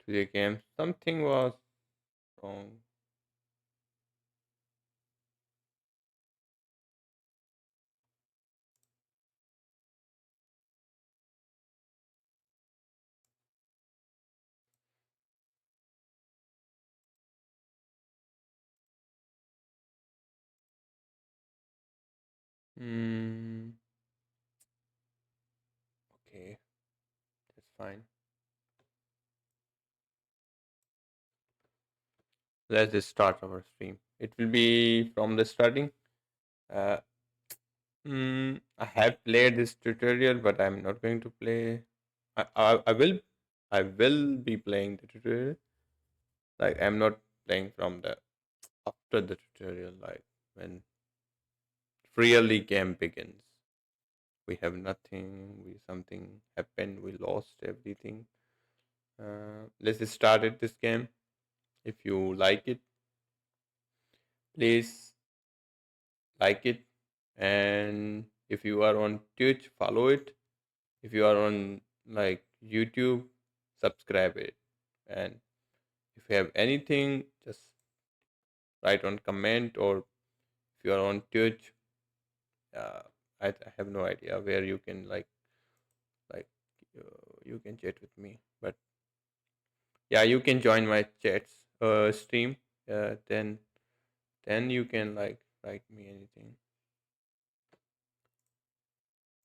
to the game. Something was wrong. Hmm. Okay, that's fine. Let's just start our stream. It will be from the starting. Uh, I have played this tutorial, but I'm not going to play. I will be playing the tutorial. Like I'm not playing from the after the tutorial. Like when really game begins, we have nothing. We something happened. We lost everything. Let's just start it this game. If you like it, please like it, and if you are on Twitch, follow it. If you are on like YouTube, subscribe it. And if you have anything, just write on comment, or if you are on Twitch, uh, I have no idea where you can like you can chat with me. But yeah, you can join my chats stream. Then you can like write me anything.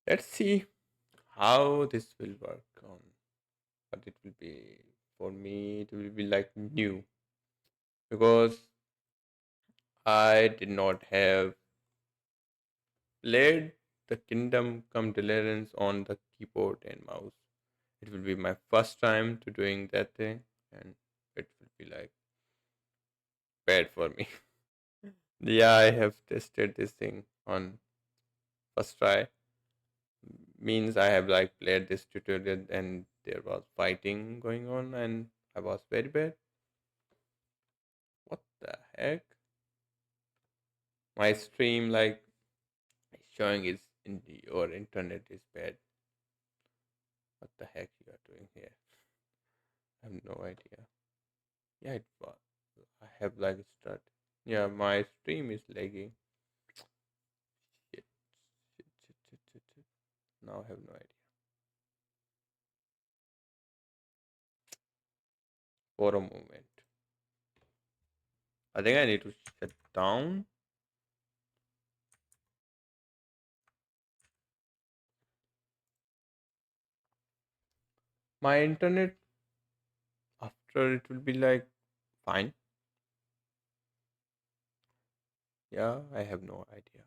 Let's see how this will work on. But it will be for me. It will be like new because I did not have played the Kingdom Come Deliverance on the keyboard and mouse. It will be my first time to doing that thing, and it will be like bad for me. Yeah, I have tested this thing on first try. Means I have like played this tutorial and there was fighting going on and I was very bad. What the heck? My stream like is showing is in your internet is bad. What the heck you are doing here? I have no idea. Yeah, it was. I have like start. Yeah, my stream is lagging. Shit, shit. Now I have no idea. For a moment, I think I need to shut down. My internet after it will be like fine. Yeah, I have no idea.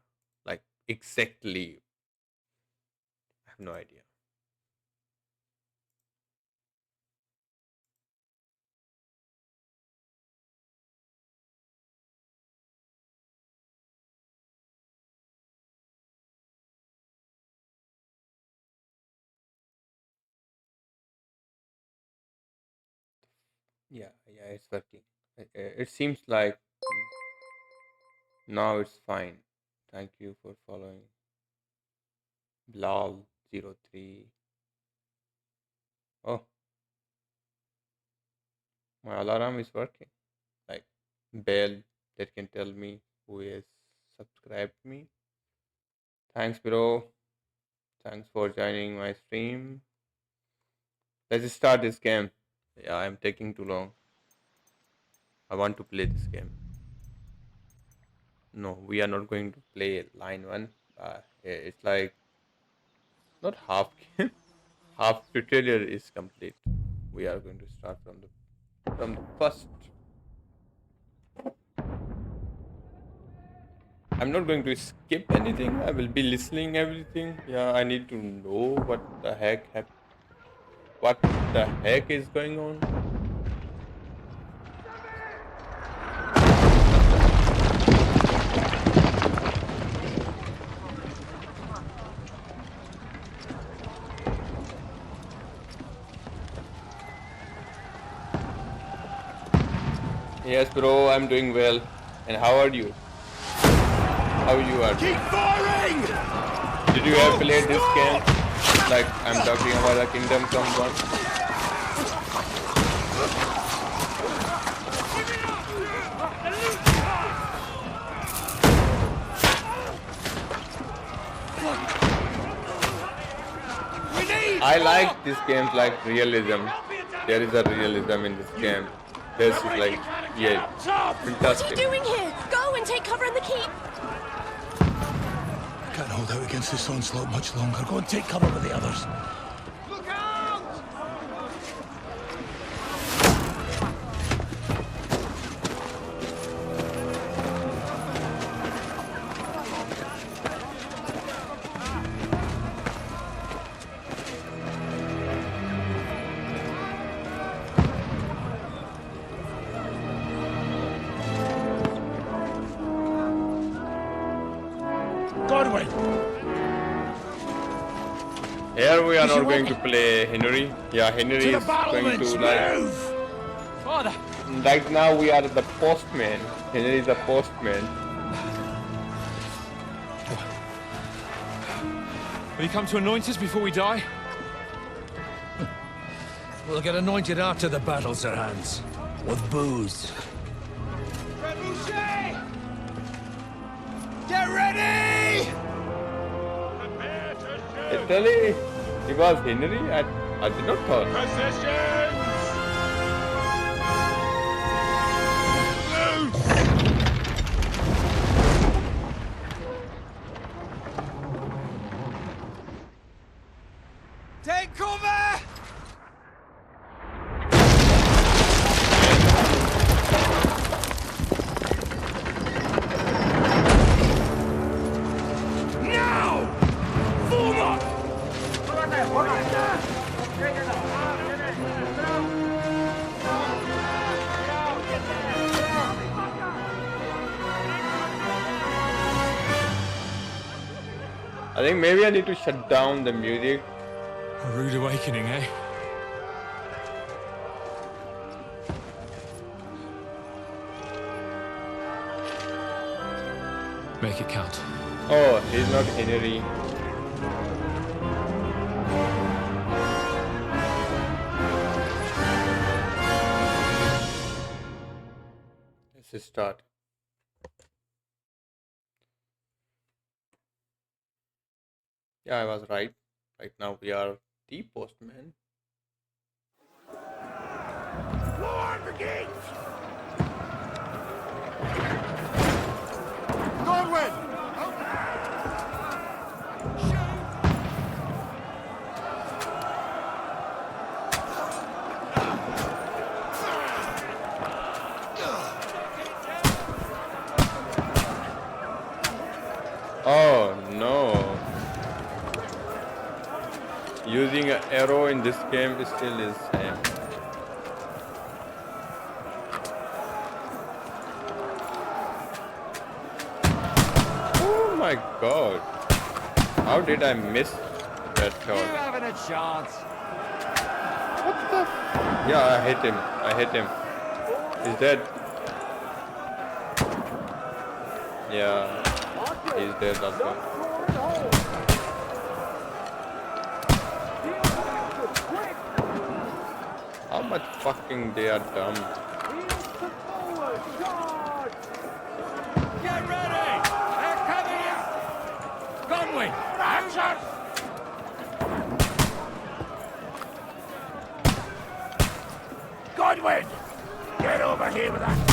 Like exactly, I have no idea. Yeah, it's working. It seems like now it's fine. Thank you for following. Blal03. Oh, my alarm is working. Like bell that can tell me who has subscribed me. Thanks, bro. Thanks for joining my stream. Let's start this game. Yeah, I'm taking too long. I want to play this game. No, we are not going to play line one. It's like not half game. Half tutorial is complete. We are going to start from the first. I'm not going to skip anything. I will be listening everything. Yeah, I need to know what the heck is going on. Yes, bro, I'm doing well. And how are you? How you are Keep doing? firing! Did you ever play this game? Like I'm talking about the Kingdom Come one. I like these games like realism. There is a realism in this game. This is like, yeah, What are you fantastic. doing here? Go and take cover in the keep. I can't hold out against this onslaught much longer. Go and take cover with the others. Look out! Godwin! Here we are Is not your going to weapon? play Henry. Yeah, Henry To the is going battlements, to like. move! Father! Right now we are the postman. Henry is the postman. Will you come to anoint us before we die? We'll get anointed after the battle, Sir Hans. With booze. Trebuchet! Get ready! Italy, he was Henry. I did not thought. Positions! Take cover! Now! Form up! I think maybe I need to shut down the music. A rude awakening, eh? Make it count. Oh, he's not Henry. Let's start. Yeah, I was right. Right now we are the postman. Lord, brigade! Godwin! Oh no. Using an arrow in this game still is same. Oh my god. How did I miss that shot? having a chance. What the Yeah, I hit him. I hit him. He's dead. Yeah. He's dead also. How much fucking they are dumb. Get ready! They're coming in! Godwin! Action! Godwin! Get over here with that!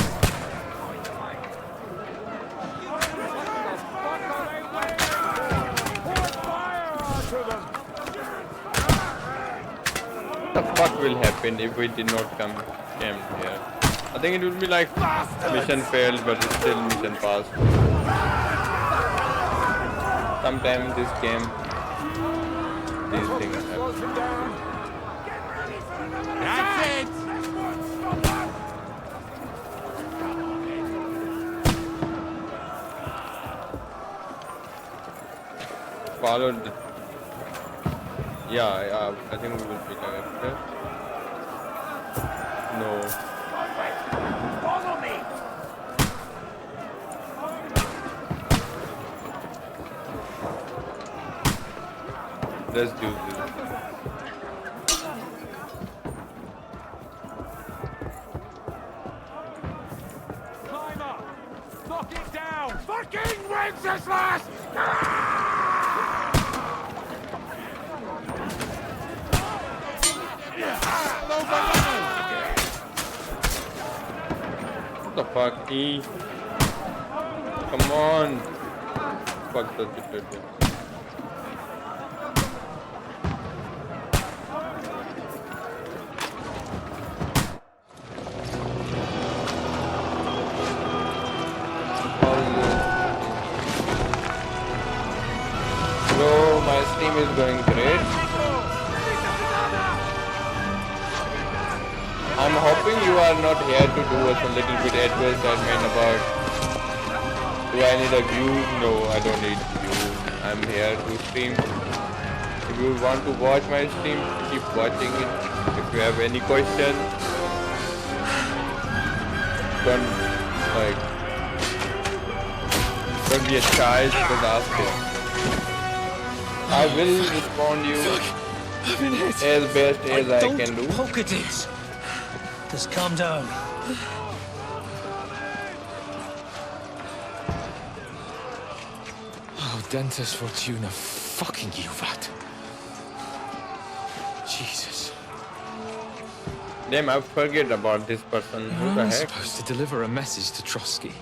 What the fuck will happen if we did not come here? I think it would be like mission failed, but it's still mission passed. Sometimes this game, these things happen. That's it! Follow the. Yeah, I think we will be like that. No. Follow me! Let's do this. Climb up! Knock it down! Fucking Wenceslas! the fuck? E. Come on. Fuck the detergent. Bro, my stream is going great. I'm hoping you are not here to do us a little bit advertisement about do I need a view? No, I don't need views. I'm here to stream. If you want to watch my stream, keep watching it. If you have any question, don't don't be a child, just ask it. I will respond you as best as I can do. Poke at it. Just calm down. Oh, Dentist Fortuna, fucking you, that. Jesus. Damn, I forget about this person. Who How the am I heck? supposed to deliver a message to Trotsky?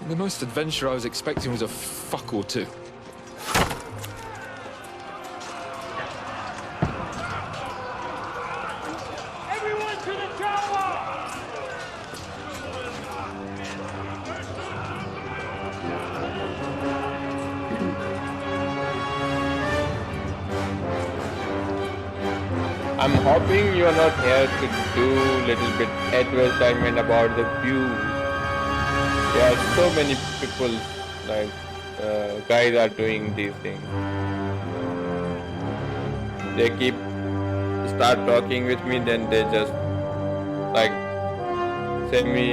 The most adventure I was expecting was a fuck or two. Everyone to the chopper! I'm hoping you are not here to do little bit advertisement about the views. There are so many people like guys are doing these things. They keep start talking with me, then they just like say me,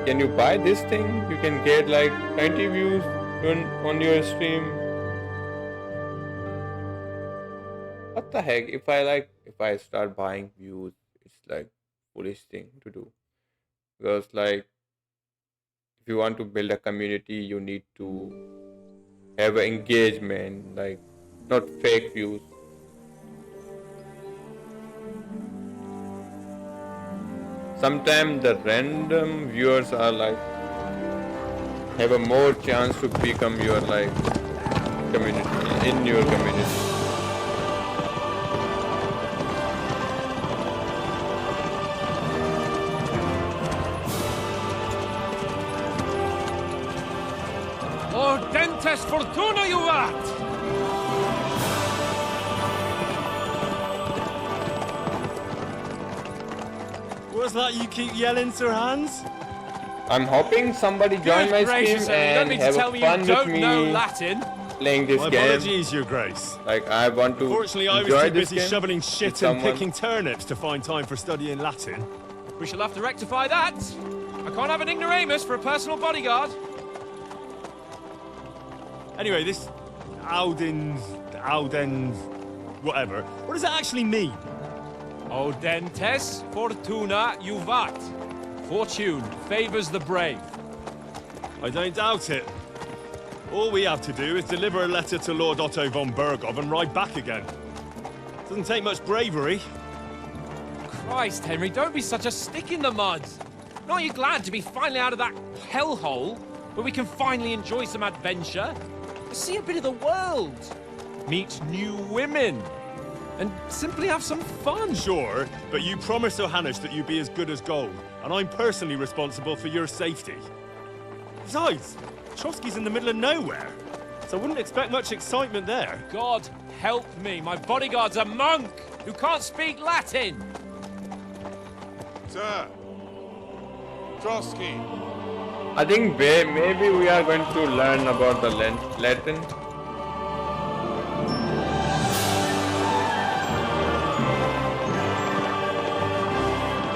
can you buy this thing? You can get like 20 views on your stream. What the heck? If I start buying views, it's like foolish thing to do. Because like if you want to build a community, you need to have an engagement, like not fake views. Sometimes the random viewers are like have a more chance to become your like community in your community. Oh, Dentist Fortuna, you art! What's that you keep yelling, Sir Hans? I'm hoping somebody join my stream gracious, you don't and mean to have tell me fun you with don't know me Latin? playing this My game. apologies, Your Grace. Like I want to Fortunately, I was enjoy too this busy game shoveling with shit and someone. picking turnips to find time for studying Latin. We shall have to rectify that. I can't have an ignoramus for a personal bodyguard. Anyway, this Audens, whatever. What does that actually mean? O Dentes Fortuna Juvat. Fortune favors the brave. I don't doubt it. All we have to do is deliver a letter to Lord Otto von Bergov and ride back again. Doesn't take much bravery. Christ, Henry, don't be such a stick in the mud. Aren't you glad to be finally out of that hellhole where we can finally enjoy some adventure? See a bit of the world. Meet new women. And simply have some fun. Sure, but you promised Johannes that you'd be as good as gold, and I'm personally responsible for your safety. Besides, Trotsky's in the middle of nowhere, so I wouldn't expect much excitement there. God help me, my bodyguard's a monk who can't speak Latin. Sir, Trotsky. I think maybe we are going to learn about the Latin.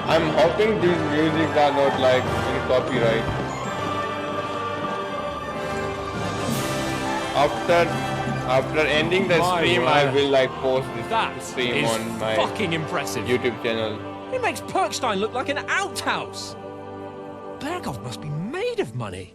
I'm hoping these music are not like in copyright. After ending the My stream, I word. will like post this That stream is on my fucking impressive. YouTube channel. It makes Perkstein look like an outhouse. Bergov must be made of money.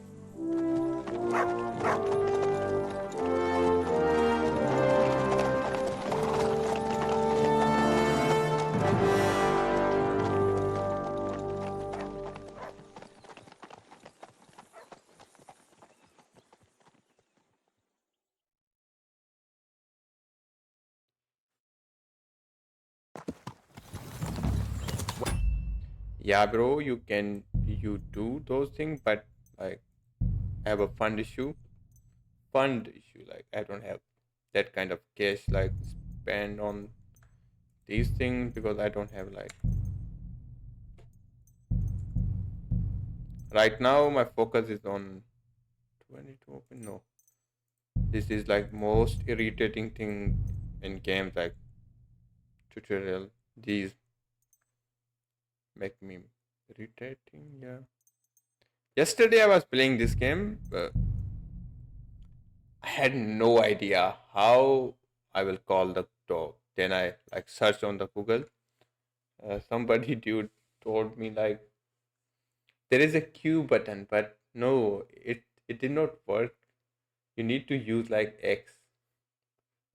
Yeah, bro, you do those things, but like I have a fund issue. Like I don't have that kind of cash like spend on these things because I don't have like right now my focus is on 20 to open. No, this is like most irritating thing in games like tutorial. These make me irritating. Yeah. Yesterday I was playing this game. I had no idea how I will call the dog. Then I like searched on the Google. Somebody dude told me like there is a Q button, but no, it did not work. You need to use like X.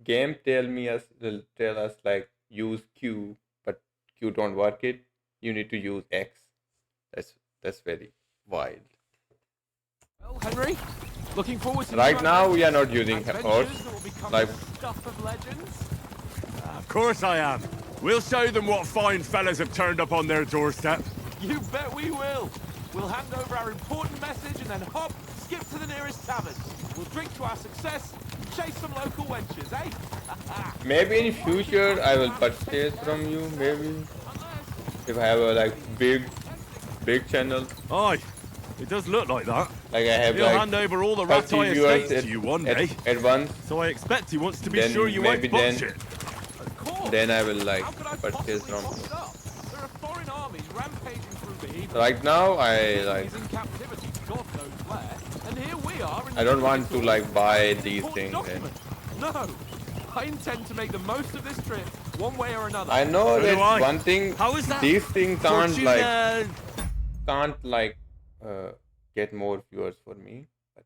Game will tell us like use Q, but Q don't work it. You need to use X. That's very wild. Well, Henry, looking forward to Right new now we are not adventures using horse. that will become Like the stuff of legends. Of course I am. We'll show them what fine fellas have turned up on their doorstep. You bet we will. We'll hand over our important message and then hop, skip to the nearest tavern. We'll drink to our success and chase some local wenches, eh? maybe in future I will purchase from you. Maybe if I have a like big channel. Aye, it does look like that. Like I have He'll like hand over all the 30 Rattay viewers estates to you one day. at once. So I expect he wants to be Then sure you maybe ain't botched then- it. Of course. Then I will like How could I purchase possibly from. toss it up? There are foreign armies rampaging through the Hebrew. Right now I like He's in captivity, God knows where. And here we are. In I the don't want to middle like buy of these important things. And document. No. I intend to make the most of this trip, one way or another. I know So do that I. one thing. How is that? These things Fortuna- can't like get more viewers for me. But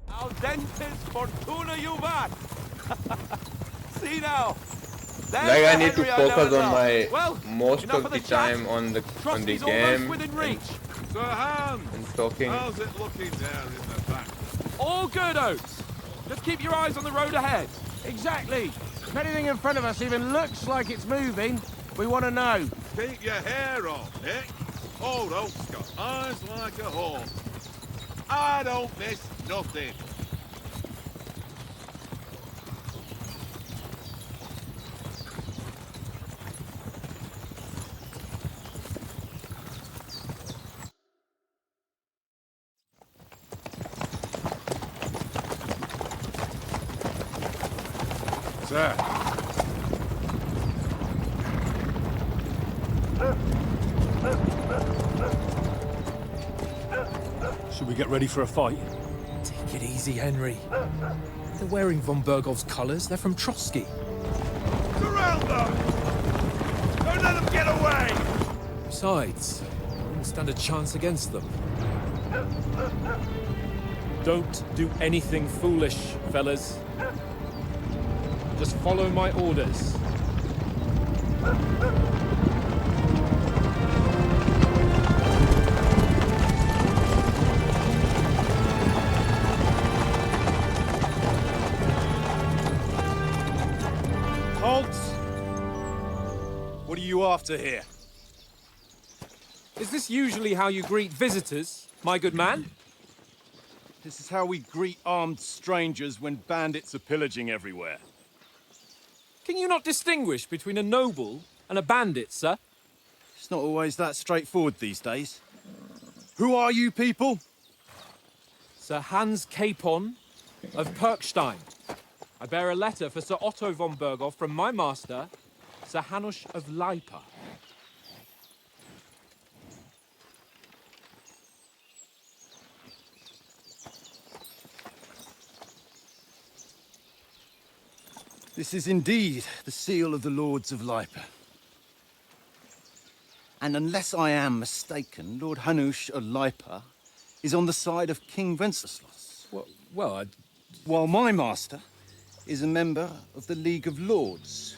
Audentes fortuna juvat. See now. There's like I the need to Henry I know focus and on love. my Well, most enough of the chat. time on the Trotsky's almost game within reach. Sir Hans, and talking. how's it looking down in the back? All good, Oates. Just keep your eyes on the road ahead. Exactly. If anything in front of us even looks like it's moving, we want to know. Keep your hair on, Nick. Old Oak's got eyes like a hawk. I don't miss nothing. Sir. Should we get ready for a fight? Take it easy, Henry. They're wearing von Bergov's colours. They're from Trotsky. Surround them! Don't let them get away! Besides, I wouldn't stand a chance against them. Don't do anything foolish, fellas. Just follow my orders. Halt! What are you after here? Is this usually how you greet visitors, my good man? This is how we greet armed strangers when bandits are pillaging everywhere. Can you not distinguish between a noble and a bandit, sir? It's not always that straightforward these days. Who are you people? Sir Hans Capon of Perkstein. I bear a letter for Sir Otto von Berghoff from my master, Sir Hanush of Leipa. This is indeed the seal of the Lords of Leipa. And unless I am mistaken, Lord Hanush of Leipa is on the side of King Wenceslas, Well, while my master is a member of the League of Lords,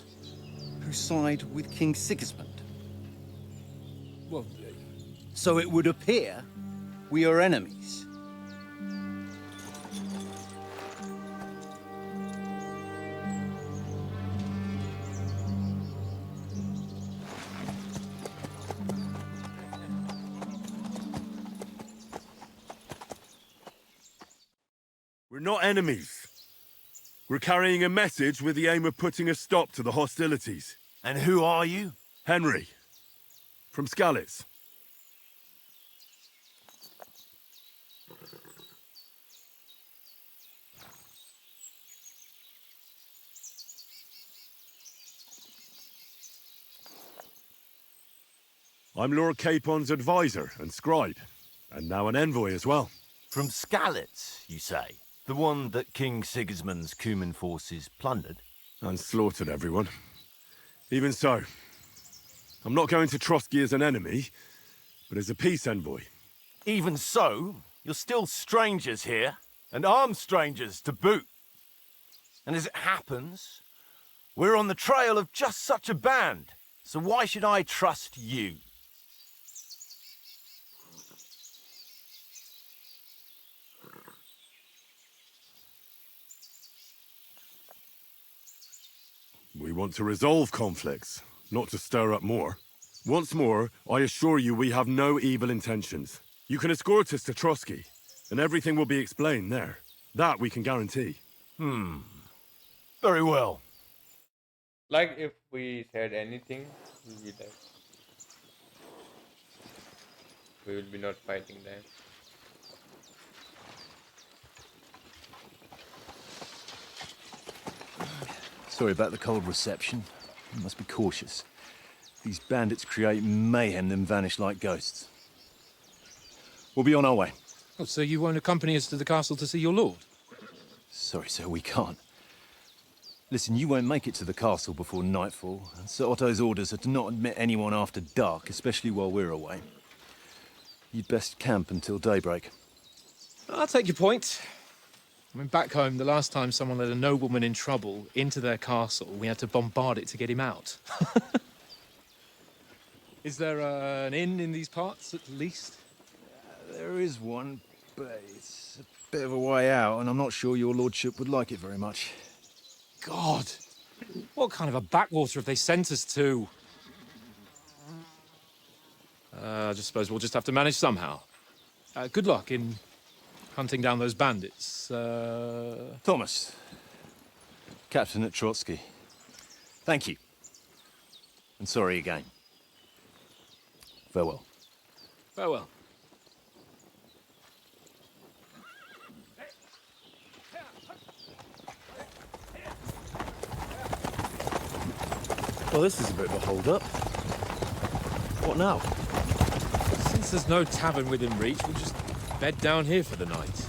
who side with King Sigismund. well, So it would appear we are enemies. We're not enemies. We're carrying a message with the aim of putting a stop to the hostilities. And who are you? Henry, from Skalitz. I'm Lord Capon's advisor and scribe, and now an envoy as well. From Skalitz, you say? The one that King Sigismund's Cuman forces plundered? And slaughtered everyone. Even so, I'm not going to Trotsky as an enemy, but as a peace envoy. Even so, you're still strangers here, and armed strangers to boot. And as it happens, we're on the trail of just such a band, so why should I trust you? We want to resolve conflicts, not to stir up more. Once more, I assure you we have no evil intentions. You can escort us to Trotsky, and everything will be explained there. That we can guarantee. Very well. Like if we said anything, we will be not fighting them. Sorry about the cold reception. You must be cautious. These bandits create mayhem, then vanish like ghosts. We'll be on our way. Oh, so you won't accompany us to the castle to see your lord? Sorry, sir, we can't. Listen, you won't make it to the castle before nightfall, and Sir Otto's orders are to not admit anyone after dark, especially while we're away. You'd best camp until daybreak. I'll take your point. I mean, back home, the last time someone led a nobleman in trouble into their castle, we had to bombard it to get him out. Is there an inn in these parts, at least? There is one, but it's a bit of a way out, and I'm not sure your lordship would like it very much. God! What kind of a backwater have they sent us to? I just suppose we'll just have to manage somehow. Good luck in hunting down those bandits. Thomas, captain at Trotsky. Thank you. And sorry again. Farewell. Farewell. Well, this is a bit of a hold-up. What now? Since there's no tavern within reach, we'll just bed down here for the night.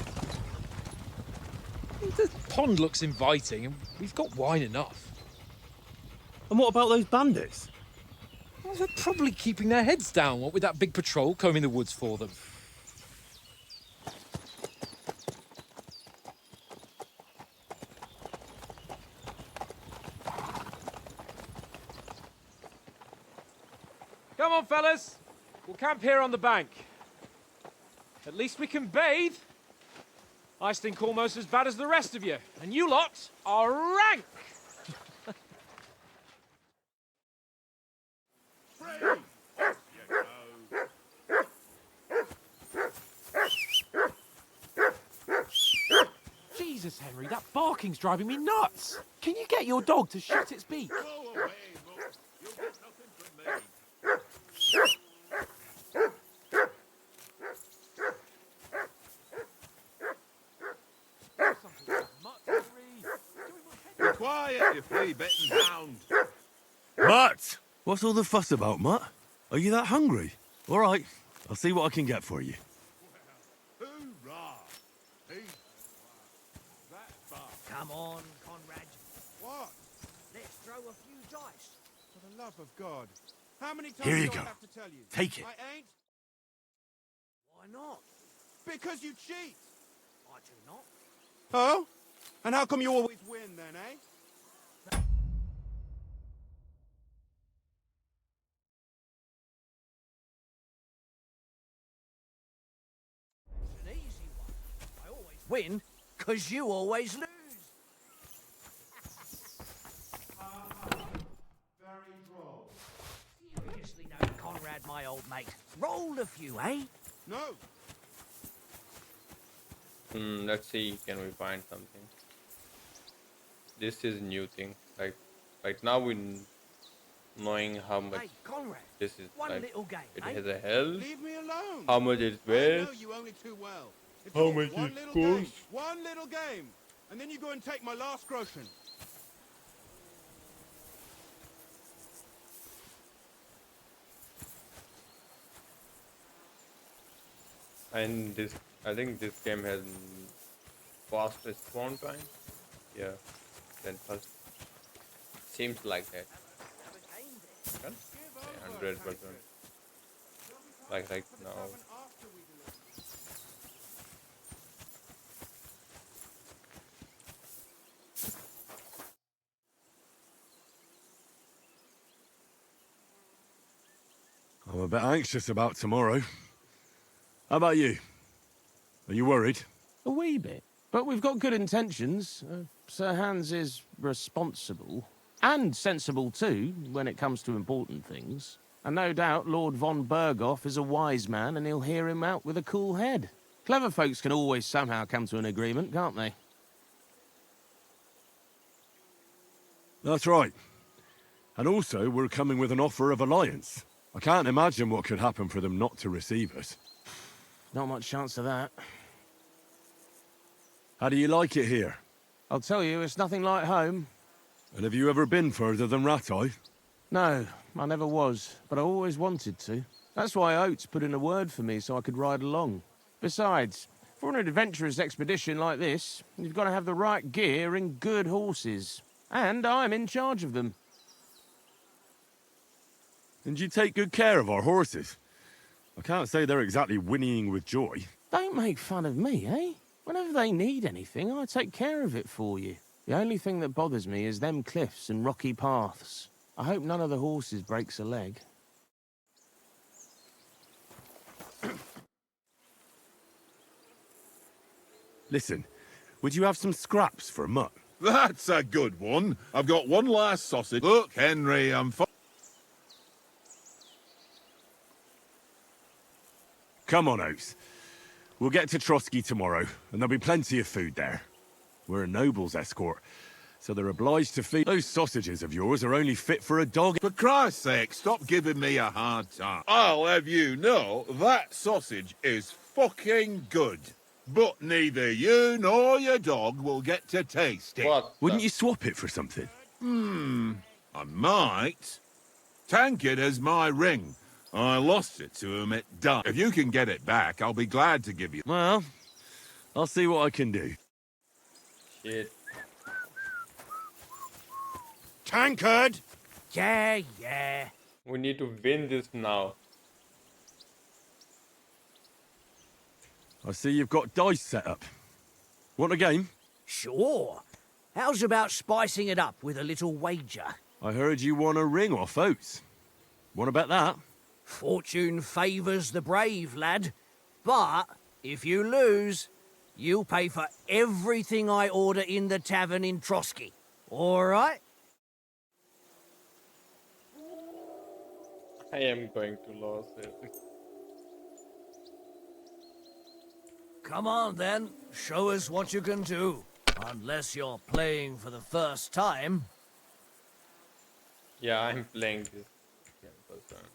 The pond looks inviting, and we've got wine enough. And what about those bandits? Well, they're probably keeping their heads down, what with that big patrol combing the woods for them. Come on, fellas. We'll camp here on the bank. At least we can bathe. I stink almost as bad as the rest of you, and you lot are rank. Jesus, Henry, that barking's driving me nuts. Can you get your dog to shut its beak? Go away, Mutt. You'll get nothing from me. Be quiet, you flea-bitten hound. Mutt! What's all the fuss about, Mutt? Are you that hungry? All right, I'll see what I can get for you. Hoorah! He's that bar. Come on, Conrad. What? Let's throw a few dice. For the love of God. How many times Here you do I go. have to tell you? Take it. I ain't. Why not? Because you cheat. I do not. Oh? And how come you always win then, eh? It's an easy one. I always win, because you always lose. Very droll. Seriously, no, Conrad, my old mate. Roll a few, eh? No. Let's see, can we find something? This is new thing. Like right now we knowing how much Hey, Conrad, this is one like. little game, It eh? has a health. Leave me alone. How much it's I worth. know you only too well. It's How all much one it little costs. game. One little game. And then you go and take my last groschen. And this, I think this game has fast respawn time. Yeah, then first seems like that. Well, 100%. Like right now. I'm a bit anxious about tomorrow. How about you? Are you worried? A wee bit. But we've got good intentions. Sir Hans is responsible. And sensible too, when it comes to important things. And no doubt Lord von Berghoff is a wise man and he'll hear him out with a cool head. Clever folks can always somehow come to an agreement, can't they? That's right. And also, we're coming with an offer of alliance. I can't imagine what could happen for them not to receive us. Not much chance of that. How do you like it here? I'll tell you, it's nothing like home. And have you ever been further than Rattay? No, I never was, but I always wanted to. That's why Oates put in a word for me so I could ride along. Besides, for an adventurous expedition like this, you've got to have the right gear and good horses. And I'm in charge of them. And you take good care of our horses. I can't say they're exactly whinnying with joy. Don't make fun of me, eh? Whenever they need anything, I take care of it for you. The only thing that bothers me is them cliffs and rocky paths. I hope none of the horses breaks a leg. Listen, would you have some scraps for a mutt? That's a good one. I've got one last sausage. Look, Henry, Come on, Oates. We'll get to Trotsky tomorrow, and there'll be plenty of food there. We're a noble's escort, so they're obliged to feed. Those sausages of yours are only fit for a dog. For Christ's sake, stop giving me a hard time. I'll have you know that sausage is fucking good. But neither you nor your dog will get to taste it. Wouldn't you swap it for something? I might. Tankard has my ring. I lost it to him at dawn. If you can get it back, I'll be glad to give you... Well, I'll see what I can do. Shit. Tankard! Yeah, yeah. We need to win this now. I see you've got dice set up. Want a game? Sure. How's about spicing it up with a little wager? I heard you won a ring off Oates. Want to bet that? Fortune favours the brave, lad. But if you lose, you'll pay for everything I order in the tavern in Trotsky. All right? I am going to lose it. Come on, then. Show us what you can do. Unless you're playing for the first time. Yeah, I'm playing this game first time.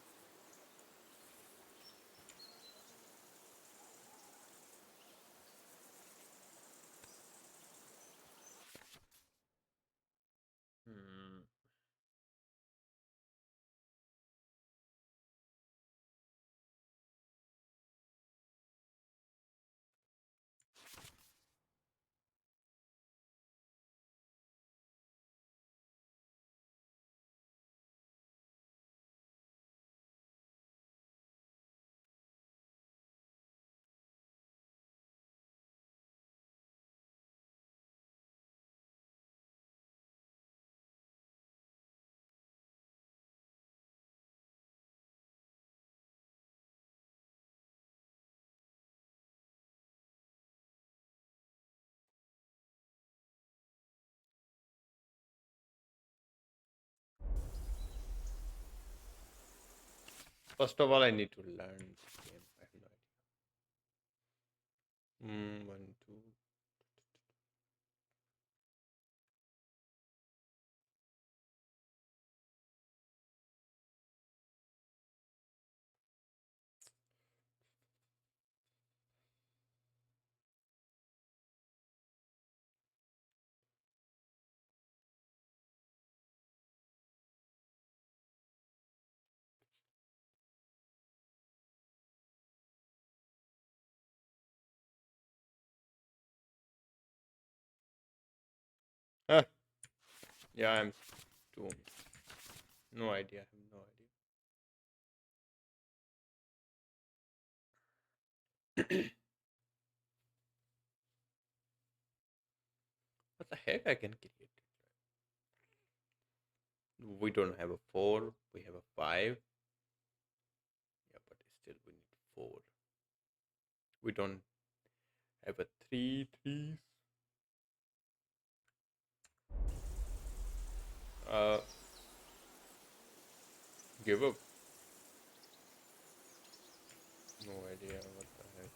First of all, I need to learn this game. I have no idea. 1, 2, Huh. Yeah, I'm doomed. No idea. I have no idea. What the heck I can create? We don't have a 4. We have a 5. Yeah, but still we need 4. We don't have a 3 threes. Uh, give up. No idea what the heck.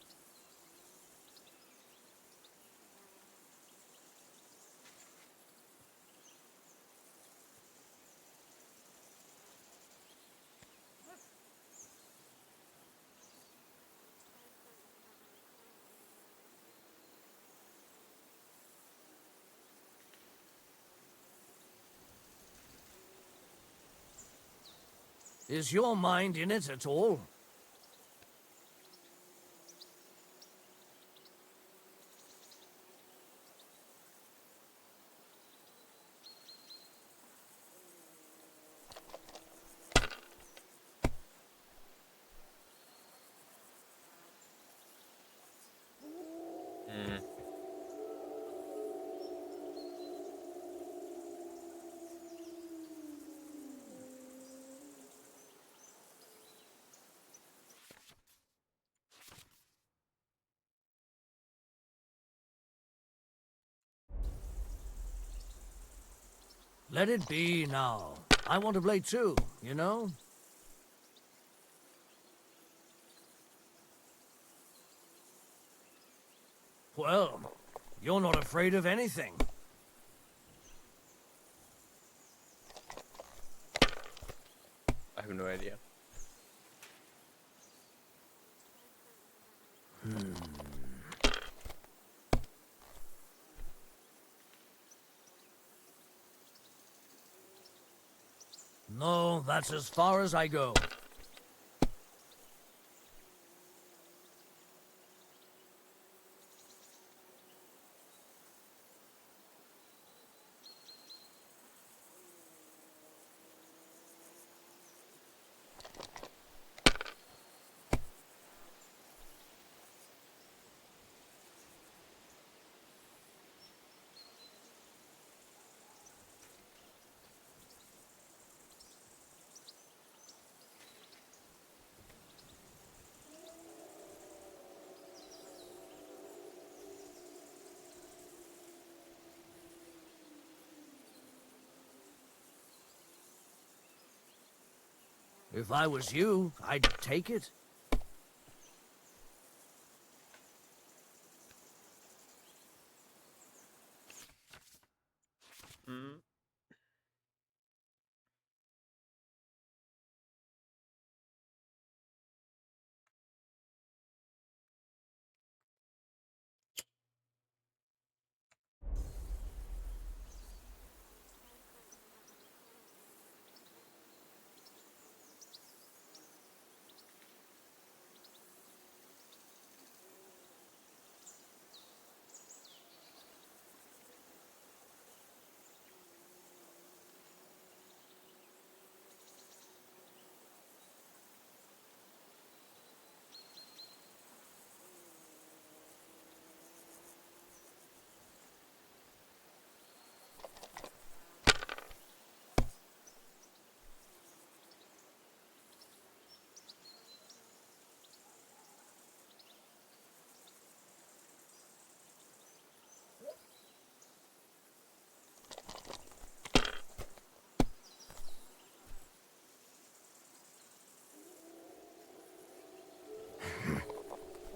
Is your mind in it at all? Hmm. Let it be now. I want to play too, you know? Well, you're not afraid of anything. I have no idea. No, that's as far as I go. If I was you, I'd take it. Hmm.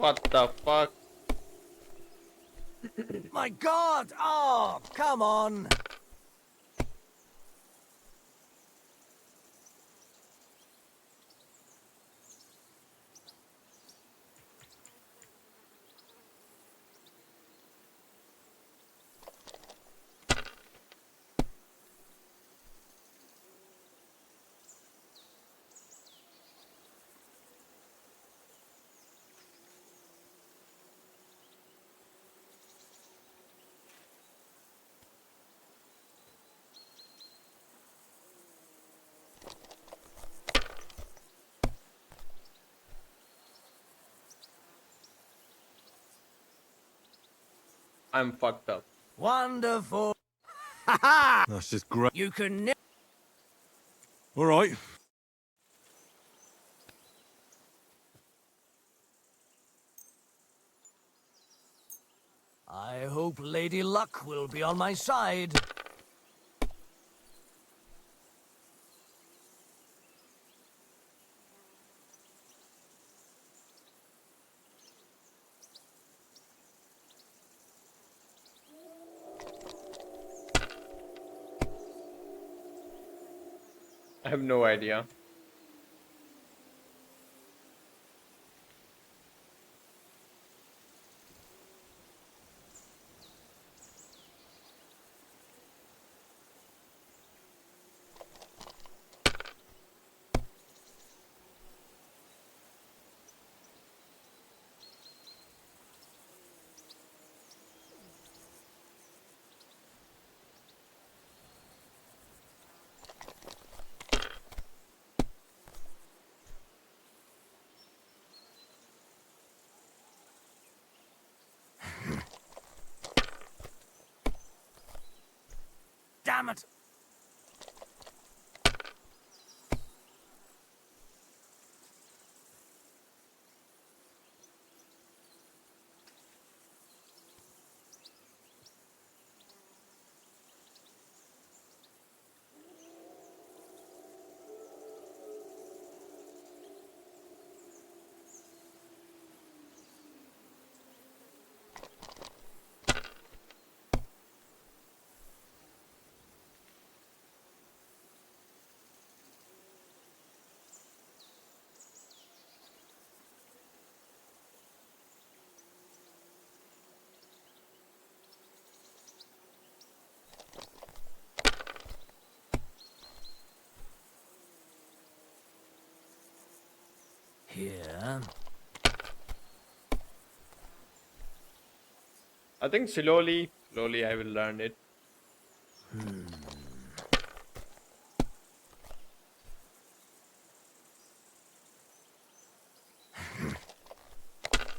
What the fuck? My God! Oh, come on! I'm fucked up. Wonderful. Ha ha! That's just great. You can never. All right. I hope Lady Luck will be on my side. I have no idea. Damn it! Here. I think slowly I will learn it.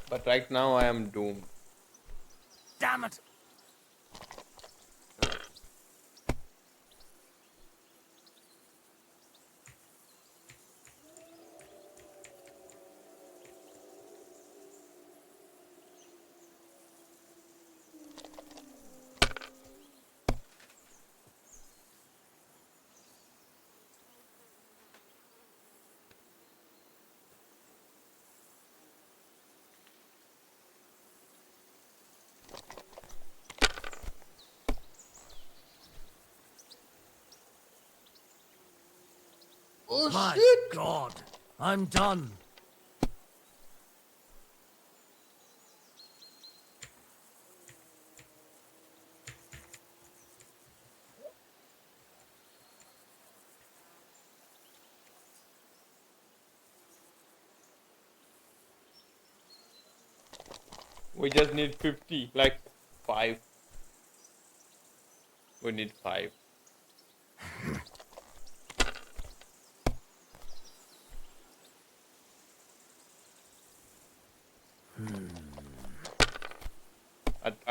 But right now I am doomed. Damn it! Oh My shit! God, I'm done. We just need 50, like 5. We need 5.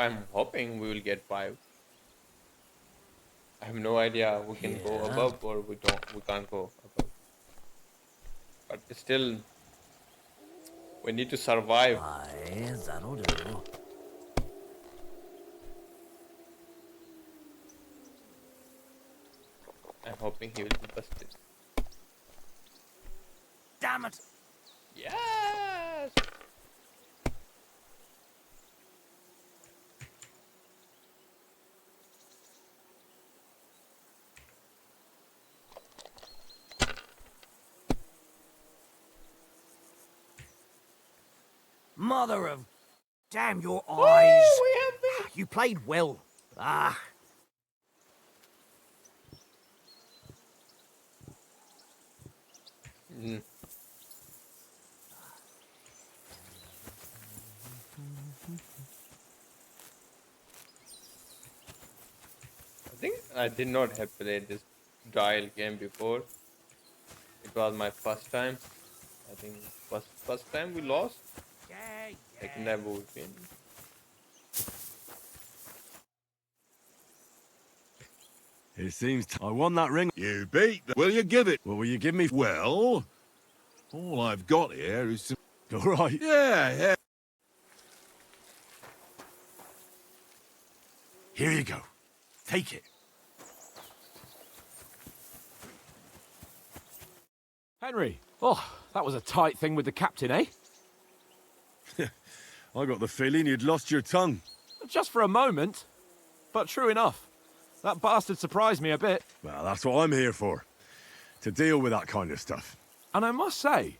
I'm hoping we will get 5. I have no idea. We can go Yeah. above or we can't go above. But still, we need to survive. Aye, that'll do. I'm hoping he will be busted. Damn it! Yes! Mother of... Damn your Woo! eyes! We have You played well. Ah. been. I think I did not have played this dial game before. It was my first time. I think first time we lost. Yeah, Like never we win. It seems I won that ring. You beat the... Will you give it? What will you give me? Well, all I've got here is some... All right. Yeah. Here you go. Take it. Henry, oh, that was a tight thing with the captain, eh? I got the feeling you'd lost your tongue. Just for a moment. But true enough. That bastard surprised me a bit. Well, that's what I'm here for. To deal with that kind of stuff. And I must say,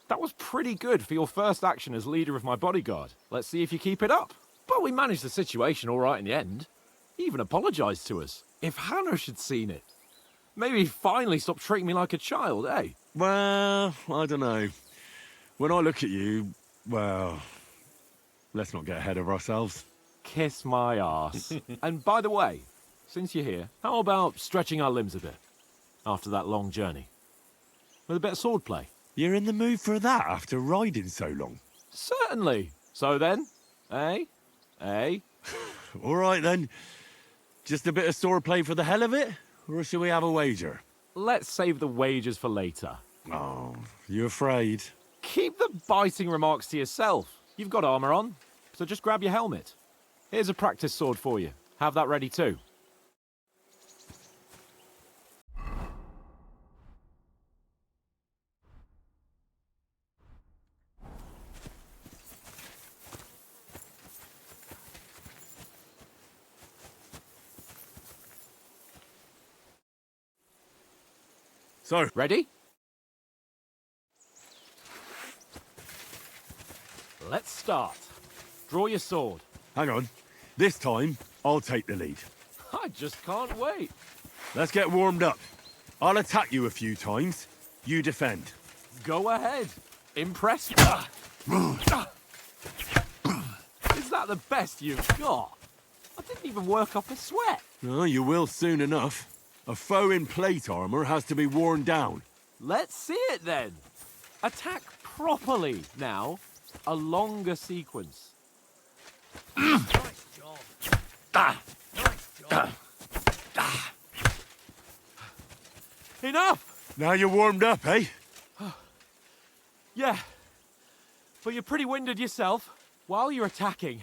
that was pretty good for your first action as leader of my bodyguard. Let's see if you keep it up. But we managed the situation all right in the end. He even apologised to us. If Hannah had seen it. Maybe he'd finally stop treating me like a child, eh? Well, I don't know. When I look at you, well, let's not get ahead of ourselves. Kiss my arse. And by the way, since you're here, how about stretching our limbs a bit after that long journey? With a bit of swordplay. You're in the mood for that after riding so long? Certainly. So then, eh? Eh? All right then. Just a bit of swordplay for the hell of it? Or shall we have a wager? Let's save the wagers for later. Oh, you afraid? Keep the biting remarks to yourself. You've got armour on, so just grab your helmet. Here's a practice sword for you. Have that ready too. So, ready? Let's start. Draw your sword. Hang on. This time, I'll take the lead. I just can't wait. Let's get warmed up. I'll attack you a few times. You defend. Go ahead. Impress me. Is that the best you've got? I didn't even work up a sweat. Oh, you will soon enough. A foe in plate armor has to be worn down. Let's see it then. Attack properly now. A longer sequence. Nice job. Nice job. Enough! Now you're warmed up, eh? Yeah. But you're pretty winded yourself. While you're attacking,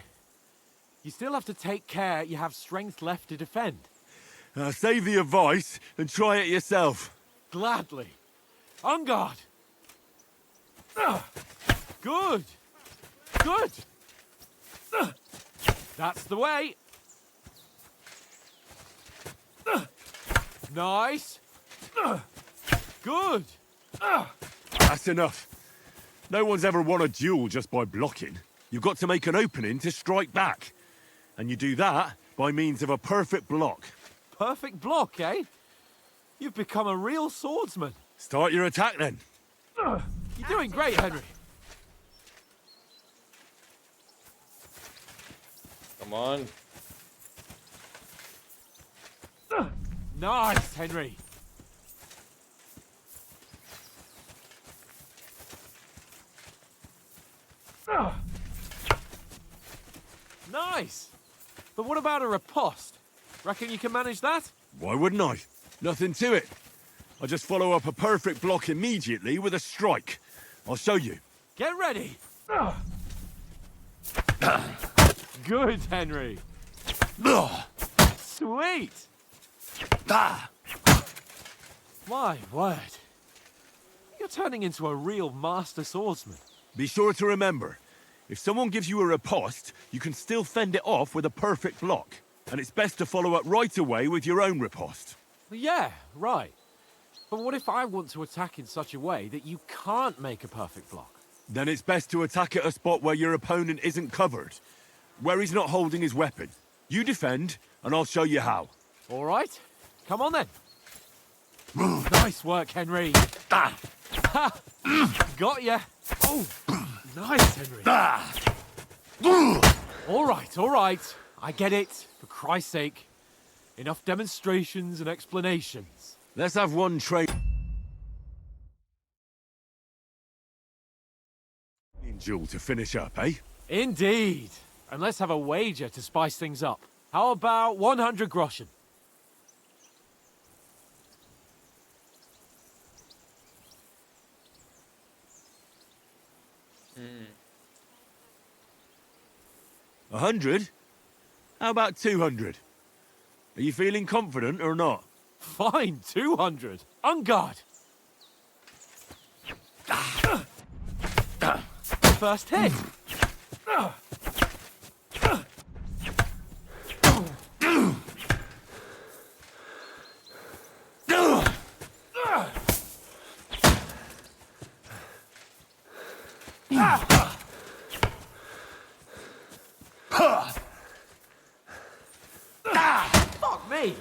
you still have to take care you have strength left to defend. Save the advice and try it yourself. Gladly. On guard. Good. Good. That's the way. Nice. Good. That's enough. No one's ever won a duel just by blocking. You've got to make an opening to strike back. And you do that by means of a perfect block. Perfect block, eh? You've become a real swordsman. Start your attack then. You're doing great, Henry. Come on. Nice, Henry. Nice. But what about a riposte? Reckon you can manage that? Why wouldn't I? Nothing to it. I just follow up a perfect block immediately with a strike. I'll show you. Get ready. Good, Henry. Sweet. My word. You're turning into a real master swordsman. Be sure to remember, if someone gives you a riposte, you can still fend it off with a perfect block. And it's best to follow up right away with your own riposte. Yeah, right. But what if I want to attack in such a way that you can't make a perfect block? Then it's best to attack at a spot where your opponent isn't covered. Where he's not holding his weapon. You defend, and I'll show you how. All right. Come on then. Nice work, Henry. Ha! Got ya. Oh, nice, Henry. All right. I get it. For Christ's sake. Enough demonstrations and explanations. Let's have one trade duel to finish up, eh? Indeed. And let's have a wager to spice things up. How about 100 groschen? 100? How about 200? Are you feeling confident or not? Fine, 200. On guard. First hit. Fuck me.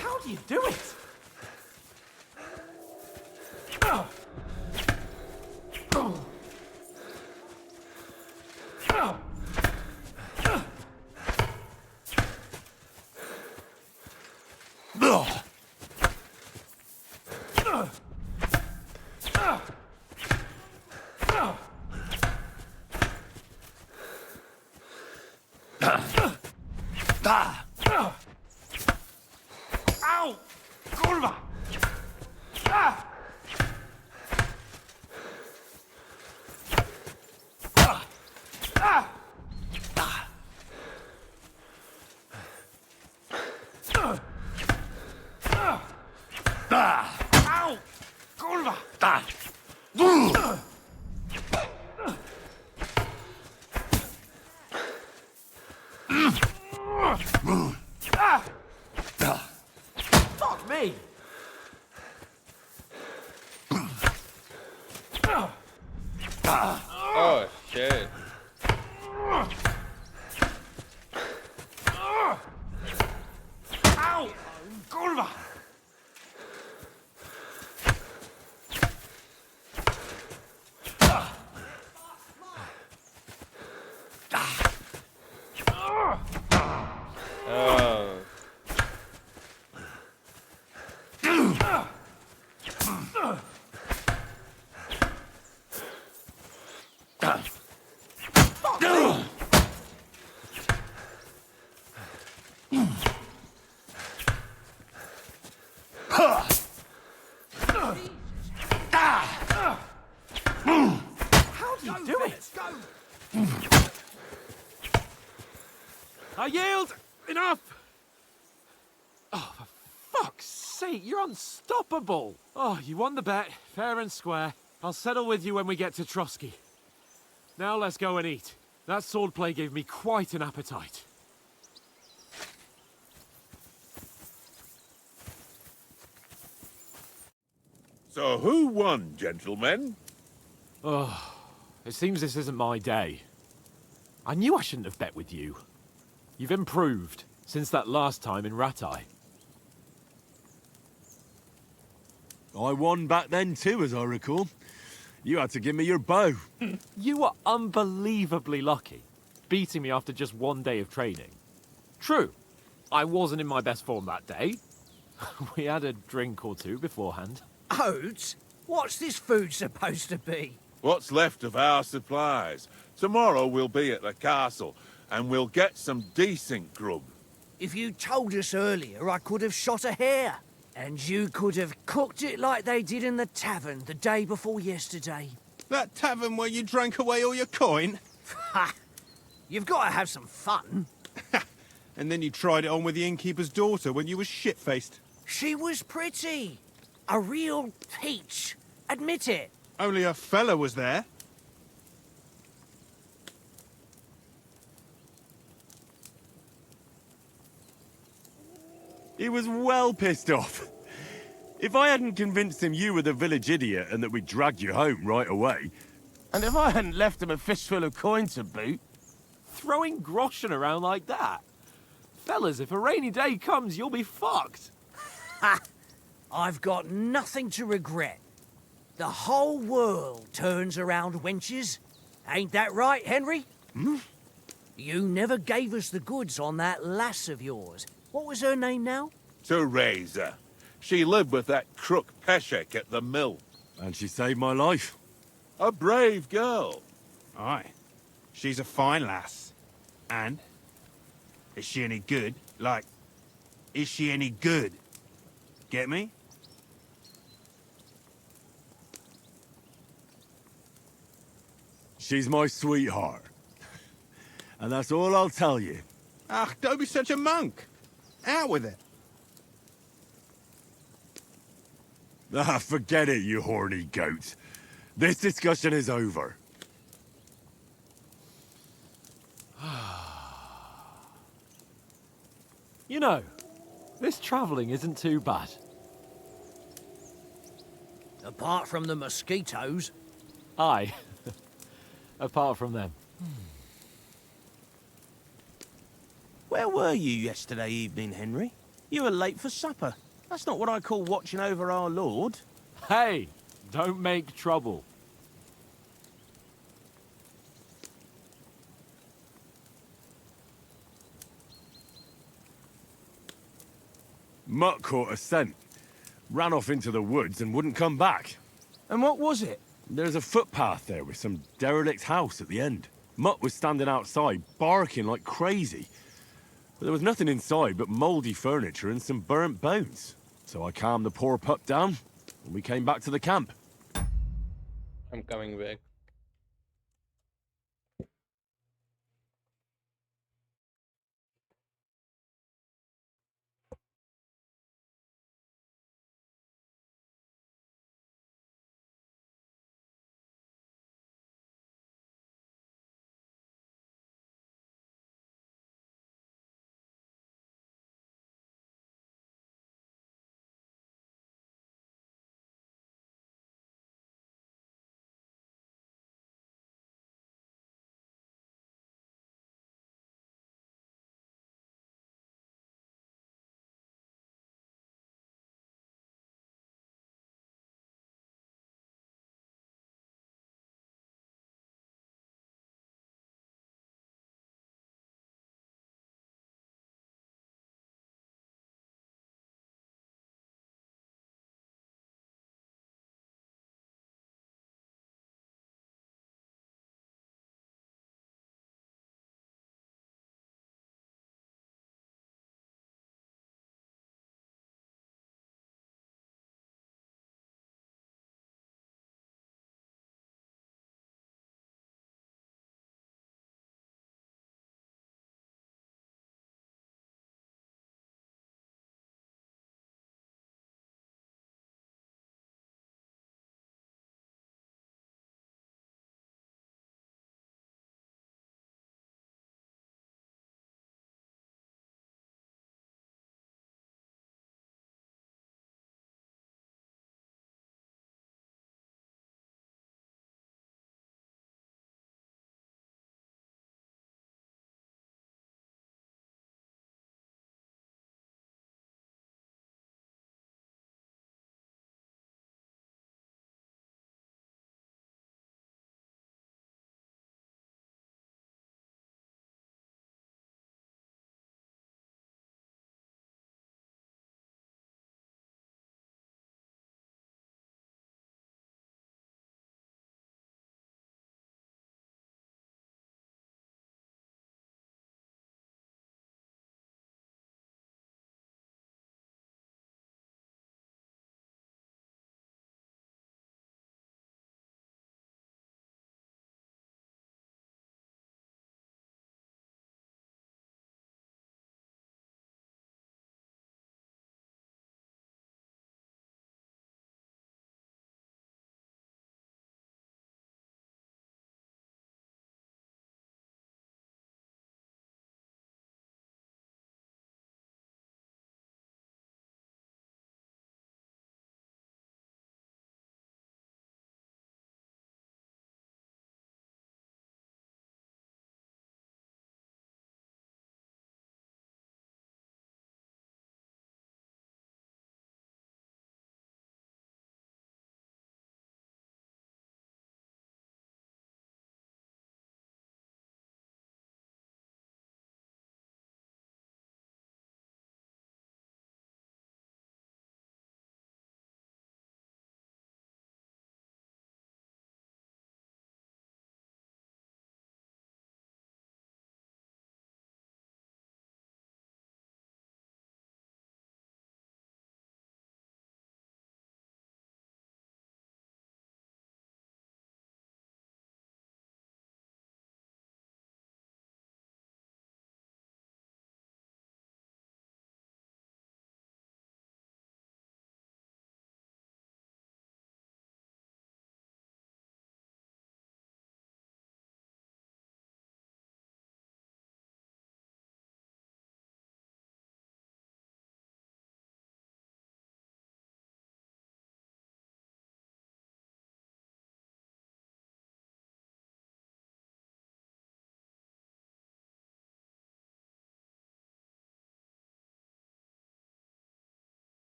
How do you do it? Ow! Kurwa! Ow! Kurwa! Fuck me! Oh shit. Ow! Kurwa! Oh. How do you do it? I yield! Enough! Oh, for fuck's sake, you're unstoppable! Oh, you won the bet, fair and square. I'll settle with you when we get to Trotsky. Now let's go and eat. That swordplay gave me quite an appetite. So who won, gentlemen? Oh, it seems this isn't my day. I knew I shouldn't have bet with you. You've improved since that last time in Ratai. I won back then too, as I recall. You had to give me your bow. You were unbelievably lucky, beating me after just one day of training. True, I wasn't in my best form that day. We had a drink or two beforehand. Oates? What's this food supposed to be? What's left of our supplies. Tomorrow we'll be at the castle, and we'll get some decent grub. If you told us earlier, I could have shot a hare. And you could have cooked it like they did in the tavern the day before yesterday. That tavern where you drank away all your coin? Ha! You've got to have some fun. And then you tried it on with the innkeeper's daughter when you were shit-faced. She was pretty. A real peach. Admit it. Only a fella was there. He was well pissed off. If I hadn't convinced him you were the village idiot and that we dragged you home right away... And if I hadn't left him a fistful of coin to boot... Throwing groschen around like that? Fellas, if a rainy day comes, you'll be fucked. Ha! I've got nothing to regret. The whole world turns around wenches. Ain't that right, Henry? Hmm? You never gave us the goods on that lass of yours. What was her name now? Teresa. She lived with that crook Peshek at the mill. And she saved my life. A brave girl. Aye. She's a fine lass. And? Is she any good? Like, is she any good? Get me? She's my sweetheart. And that's all I'll tell you. Ach, don't be such a monk. Out with it. Ah, forget it, you horny goat. This discussion is over. You know, this travelling isn't too bad. Apart from the mosquitoes. Aye. Apart from them. Where were you yesterday evening, Henry? You were late for supper. That's not what I call watching over our Lord. Hey, don't make trouble. Mutt caught a scent, ran off into the woods and wouldn't come back. And what was it? There's a footpath there with some derelict house at the end. Mutt was standing outside, barking like crazy. But there was nothing inside but mouldy furniture and some burnt bones. So I calmed the poor pup down, and we came back to the camp. I'm coming back.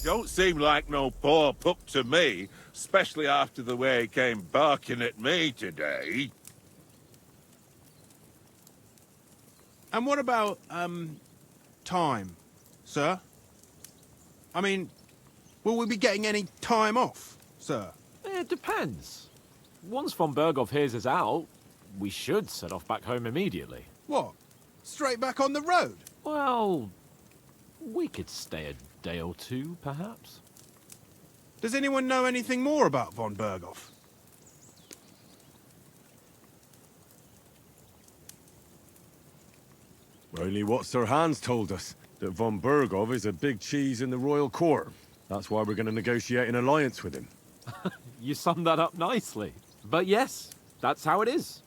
don't seem like no poor pup to me, especially after the way he came barking at me today. And what about, time, sir? I mean, will we be getting any time off, sir? It depends. Once von Berghoff hears us out, we should set off back home immediately. What? Straight back on the road? Well, we could stay a day or two, perhaps. Does anyone know anything more about von Berghoff? Only what Sir Hans told us, that von Berghoff is a big cheese in the royal court. That's why we're going to negotiate an alliance with him. You summed that up nicely. But yes, that's how it is.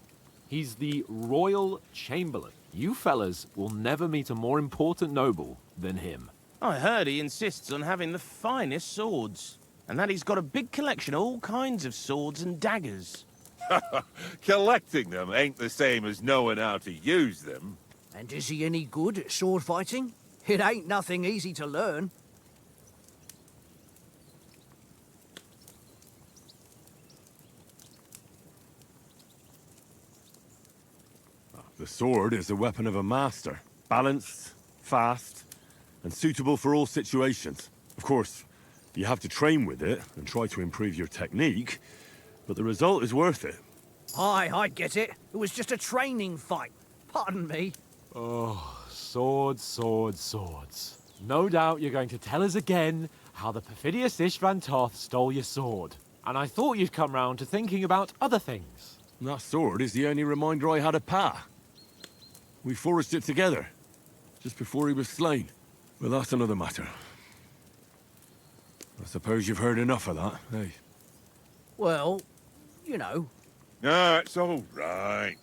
He's the Royal Chamberlain. You fellas will never meet a more important noble than him. I heard he insists on having the finest swords, and that he's got a big collection of all kinds of swords and daggers. Collecting them ain't the same as knowing how to use them. And is he any good at sword fighting? It ain't nothing easy to learn. The sword is the weapon of a master. Balanced, fast, and suitable for all situations. Of course, you have to train with it and try to improve your technique, but the result is worth it. Aye, I get it. It was just a training fight. Pardon me. Oh, swords, swords, swords. No doubt you're going to tell us again how the perfidious Istvan Toth stole your sword. And I thought you'd come round to thinking about other things. That sword is the only reminder I had of Pa. We forged it together, just before he was slain. But that's another matter. I suppose you've heard enough of that, eh? Well, you know. No, it's all right.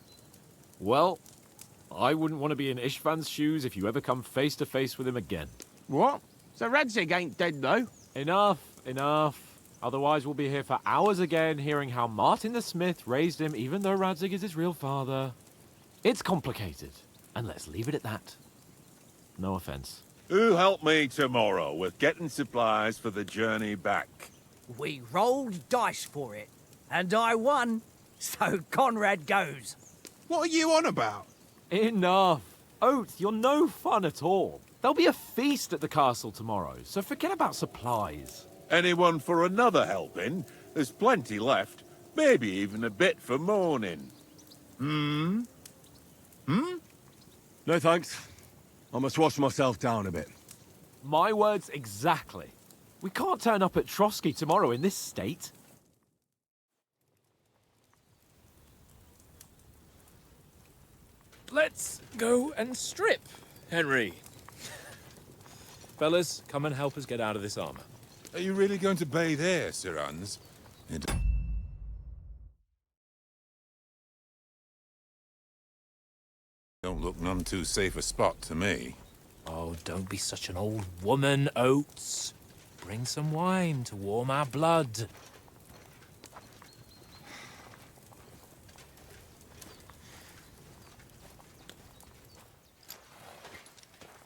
Well, I wouldn't want to be in Istvan's shoes if you ever come face to face with him again. What? So Radzig ain't dead, though? Enough, enough. Otherwise we'll be here for hours again hearing how Martin the Smith raised him even though Radzig is his real father. It's complicated, and let's leave it at that. No offense. Who help me tomorrow with getting supplies for the journey back? We rolled dice for it, and I won. So Conrad goes. What are you on about? Enough. Oath, you're no fun at all. There'll be a feast at the castle tomorrow, so forget about supplies. Anyone for another helping? There's plenty left. Maybe even a bit for morning. No thanks. I must wash myself down a bit. My words exactly. We can't turn up at Trotsky tomorrow in this state. Let's go and strip, Henry. Fellas, come and help us get out of this armor. Are you really going to bathe here, Sir Hans? Don't look none too safe a spot to me. Oh, don't be such an old woman, Oates. Bring some wine to warm our blood.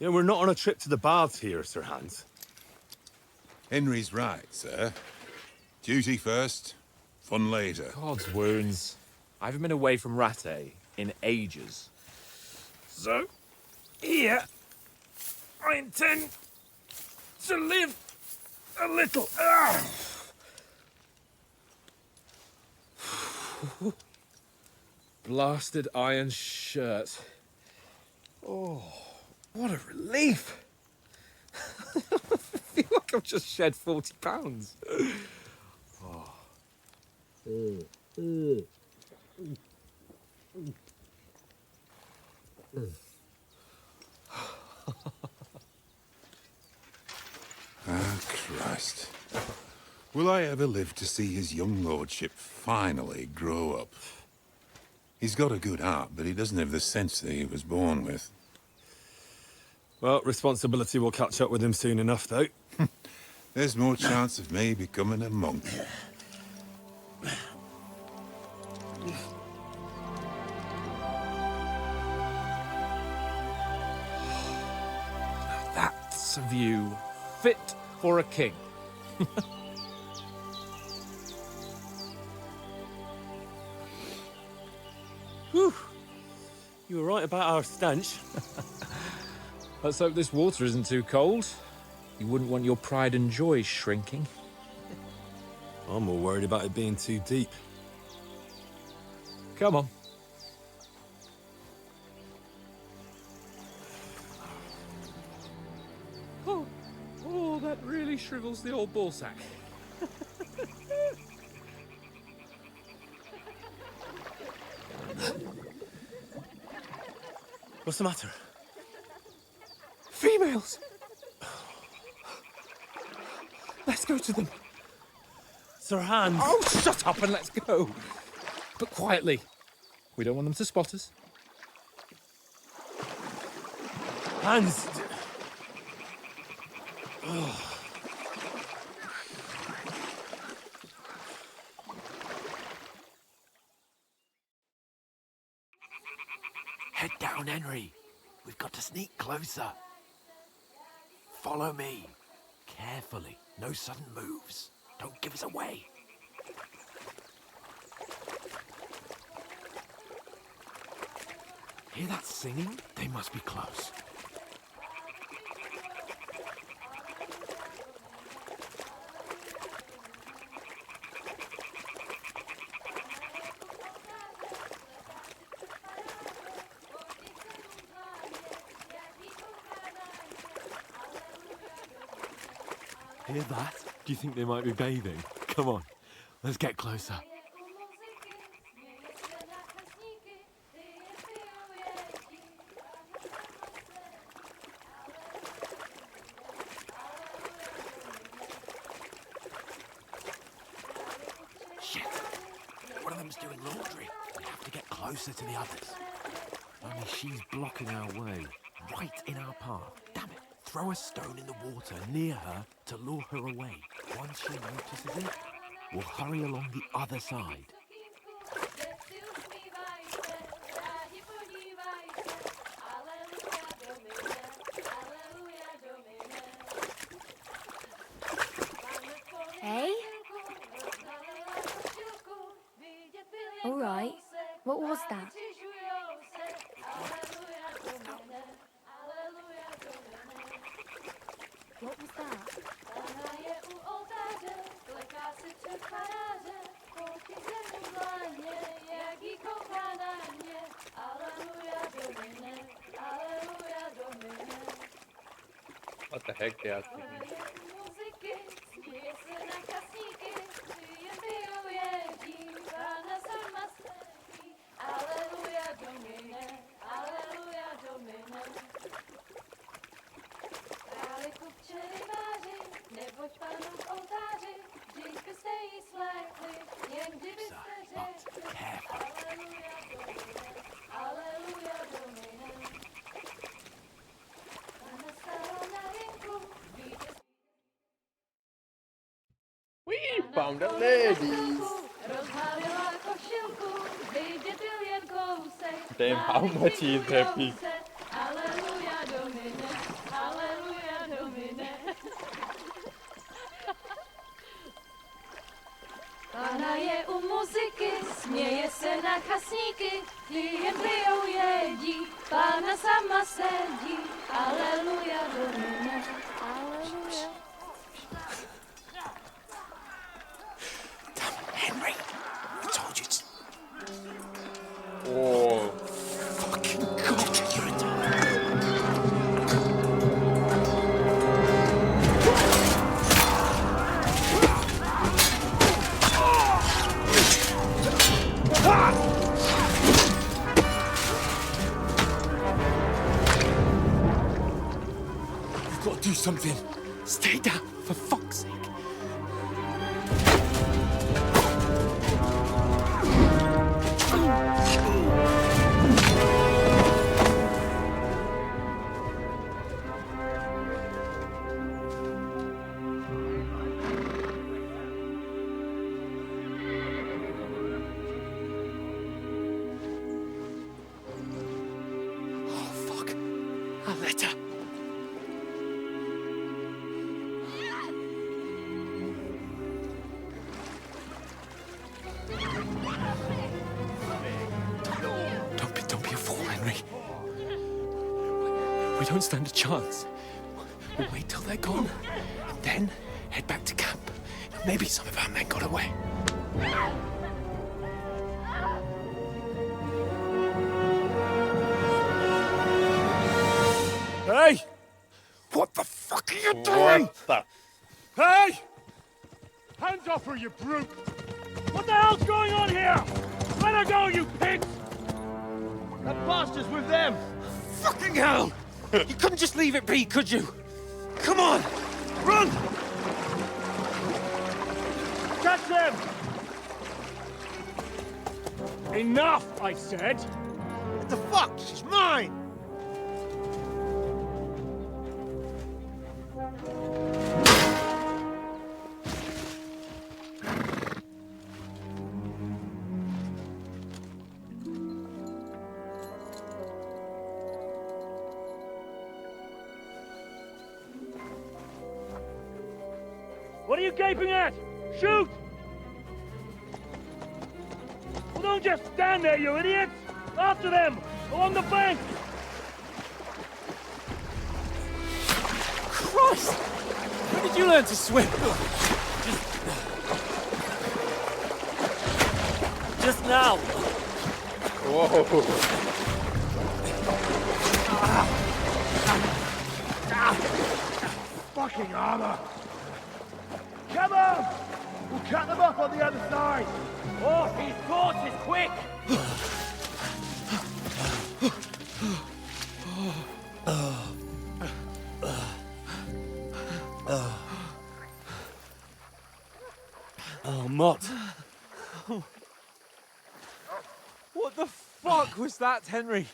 Yeah, we're not on a trip to the baths here, Sir Hans. Henry's right, sir. Duty first, fun later. God's wounds. I haven't been away from Rattay in ages. So, here, I intend to live a little. Blasted iron shirt. Oh, what a relief. I feel like I've just shed 40 pounds. Oh. Ah, Christ. Will I ever live to see his young lordship finally grow up? He's got a good heart, but he doesn't have the sense that he was born with. Well, responsibility will catch up with him soon enough, though. There's more chance of me becoming a monk. That's a view fit for a king. Whew. You were right about our stench. Let's hope this water isn't too cold. You wouldn't want your pride and joy shrinking. I'm more worried about it being too deep. Come on. Oh, that really shrivels the old ballsack. What's the matter? Females! Let's go to them. Sir Hans. Oh, shut up and let's go. But quietly. We don't want them to spot us. Hans. Head down, Henry. We've got to sneak closer. Follow me. Carefully. No sudden moves. Don't give us away. Hear that singing? They must be close. Hear that? Do you think they might be bathing? Come on, let's get closer. Shit! One of them's doing laundry. We have to get closer to the others. Only she's blocking our way. Right in our path. Damn it. Throw a stone in the water near her to lure her away. Once she notices it, we'll hurry along the other side. Hey? All right. What was that? What was that? What the heck they are singing? We found the ladies. Damn, how much he is happy. Pana je u muzyky, směje se na chasníky, jen pijou jedí, Pána sama sedí, aleluja, domine, aleluja. Damn it, Henry! I told you to... Oh. Fucking God, you're a dog. You've got to do something. Stay down, for fuck's sake. Oh, fuck. A letter. We don't stand a chance. We'll wait till they're gone, and then head back to camp. Maybe some of our men got away. Hey! What the fuck are you doing? What the? Hey! Hands off her, you brute! What the hell's going on here? Let her go, you pigs! That bastard's with them! Fucking hell! You couldn't just leave it be, could you? Come on! Run! Catch them! Enough, I said! What the fuck? She's mine! What are you gaping at? Shoot! Well, don't just stand there, you idiots! After them! Along the bank! Christ! When did you learn to swim? Just now. Whoa. Fucking armor! Come on! We'll cut them off on the other side! Off his horses, quick! Oh, Mott. What the fuck was that, Henry?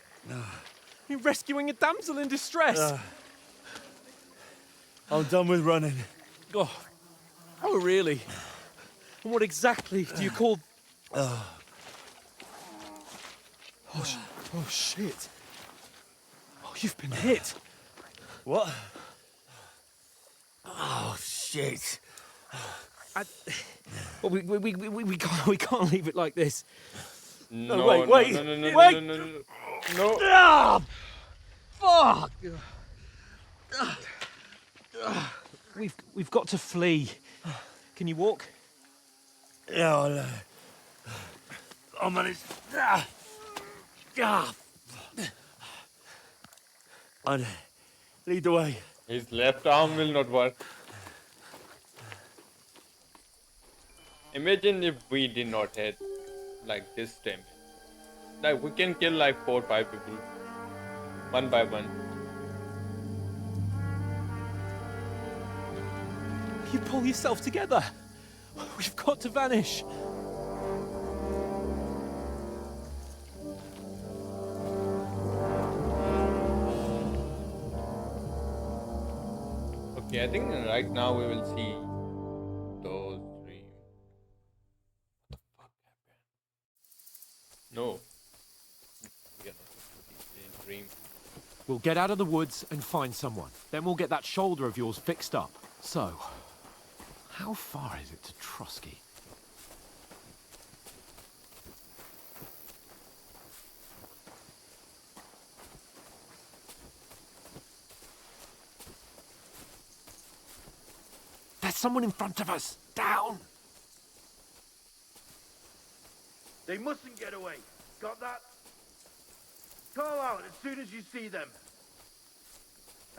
You rescuing a damsel in distress? I'm done with running. Oh, really? And what exactly do you call... Oh, shit. Oh, you've been hit. What? Oh, shit. Well, we can't leave it like this. No, wait. No. Ah! Fuck! We've got to flee. Can you walk? Yeah, I'll, I'll manage. I'd lead the way. His left arm will not work. Imagine if we did not have like this time. Like we can kill like 4 or 5 people one by one. You pull yourself together. We've got to vanish. Okay, I think right now we will see those dreams. What the fuck happened? No. We are not supposed to see a dream. We'll get out of the woods and find someone. Then we'll get that shoulder of yours fixed up. So, how far is it to Trotsky? There's someone in front of us! Down! They mustn't get away. Got that? Call out as soon as you see them.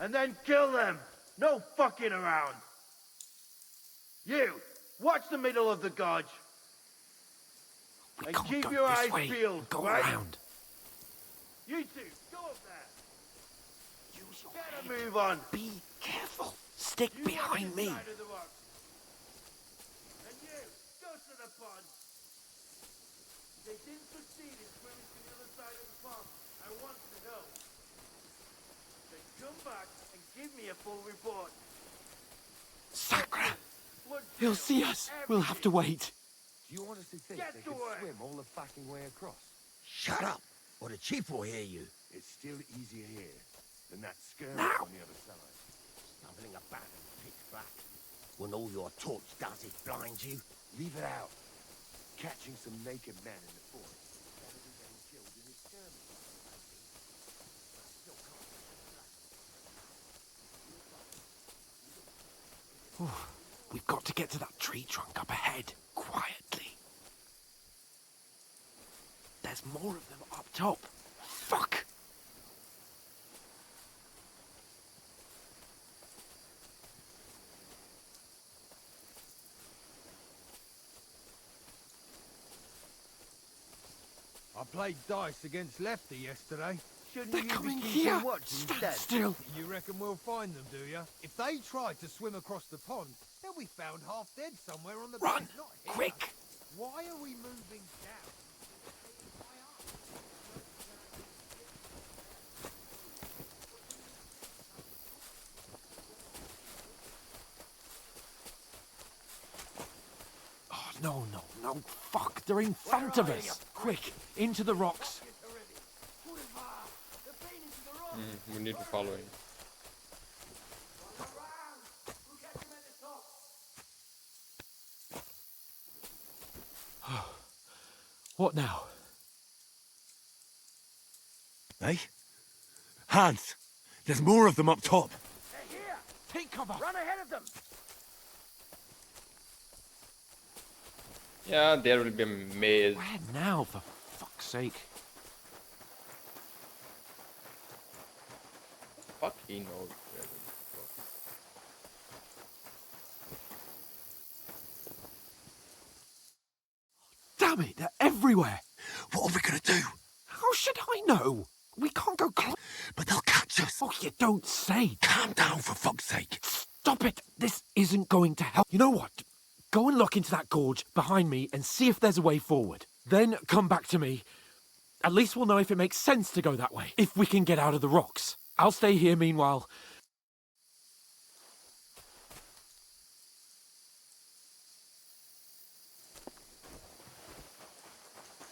And then kill them. No fucking around. You, watch the middle of the gorge. And keep your eyes peeled. Go right? around. You two, go up there. Get a move on. Be careful. Stick behind me. And you, go to the pond. They didn't succeed in swimming to the other side of the pond. I want to know. Then come back and give me a full report. Sacra! He'll see us. We'll have to wait. Do you honestly think they could swim all the fucking way across? Shut up, or the chief will hear you. It's still easier here than that skirmish Now. on the other side. Stumbling about in pitch black. When all your torch does is blind you. Leave it out. Catching some naked men in the forest. Better than getting killed in a skirmish. I still can't get the We've got to get to that tree trunk up ahead, quietly. There's more of them up top. Fuck! I played dice against Lefty yesterday. Shouldn't They're you coming be keeping here. watch Stand instead? still. You reckon we'll find them, do you? If they try to swim across the pond, they'll be found half dead somewhere on the Run! bank, not here. Quick! Why are we moving down? Oh, no. Fuck, they're in front of us. Quick, into the rocks. We need to follow him. What now? Hey? Hans! There's more of them up top! They're here! Take cover! Run ahead of them! Yeah, there will be a maze. Where now, for fuck's sake? Fuck, he knows where to go. Damn it, they're everywhere! What are we gonna do? How should I know? We can't go close. But they'll catch us! Oh, you don't say! Calm down, for fuck's sake! Stop it! This isn't going to help. You know what? Go and look into that gorge behind me and see if there's a way forward. Then come back to me. At least we'll know if it makes sense to go that way, if we can get out of the rocks. I'll stay here meanwhile.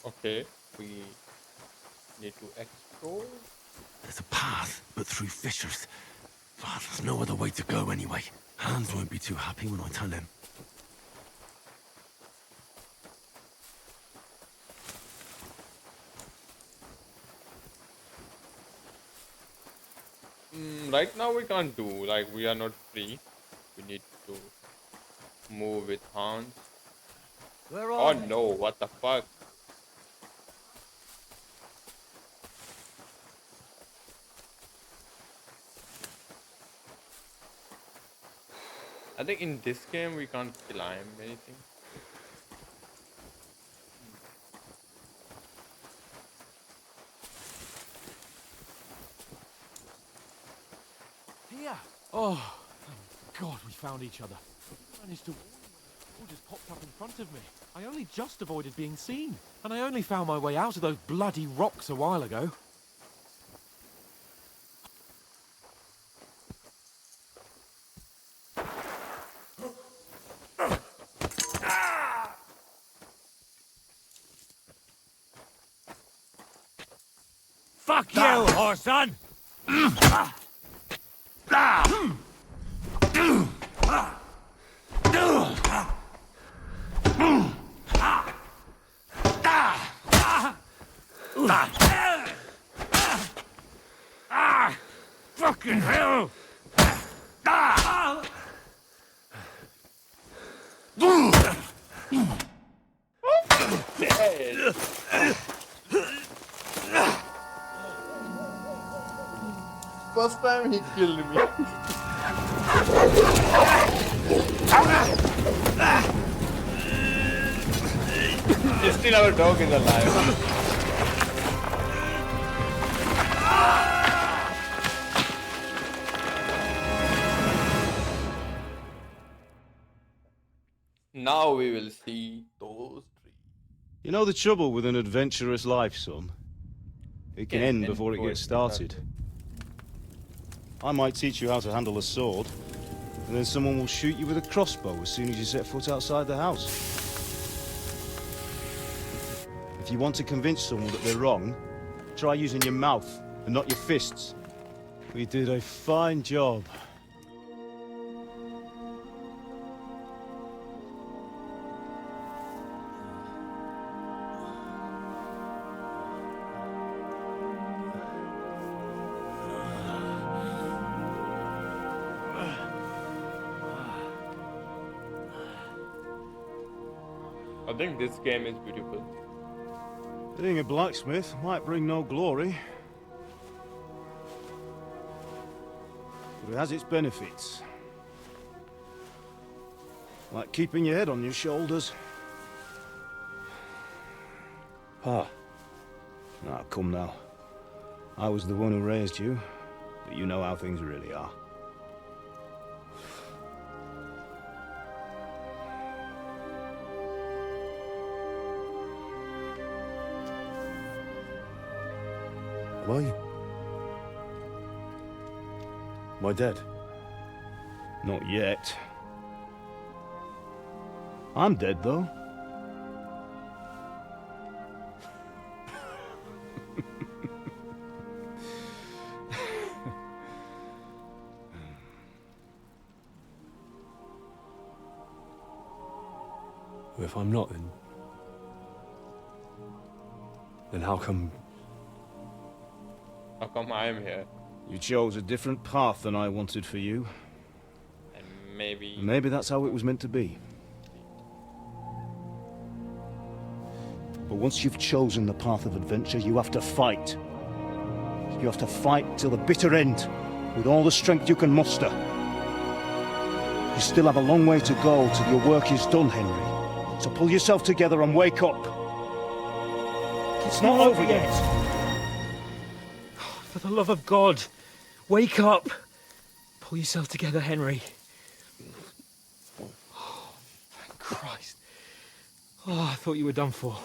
Okay, we need to explore. There's a path, but through fissures. Oh, there's no other way to go anyway. Hans won't be too happy when I tell him. Right now we can't do, like, we are not free. We need to move with Hans. Where Oh are they? no, what the fuck? I think in this game we can't climb anything. Here! Oh, thank God we found each other. I managed to warn you when it all just popped up in front of me. I only just avoided being seen. And I only found my way out of those bloody rocks a while ago. Fuck you, whoreson! Fucking hell! Dead. First time he killed me. Still our dog is alive. Now we will see those trees. You know the trouble with an adventurous life, son? It can end before it gets started. I might teach you how to handle a sword, and then someone will shoot you with a crossbow as soon as you set foot outside the house. If you want to convince someone that they're wrong, try using your mouth and not your fists. We did a fine job. think this game is beautiful. Being a blacksmith might bring no glory, but it has its benefits. Like keeping your head on your shoulders. Pa. Now, come now. I was the one who raised you, but you know how things really are. Am I dead? Not yet. I'm dead, though. If I'm not, then how come... How come I am here? You chose a different path than I wanted for you. And maybe... Maybe that's how it was meant to be. But once you've chosen the path of adventure, you have to fight. You have to fight till the bitter end, with all the strength you can muster. You still have a long way to go till your work is done, Henry. So pull yourself together and wake up. It's not over yet. For the love of God, wake up. Pull yourself together, Henry. Oh, thank Christ. Oh, I thought you were done for.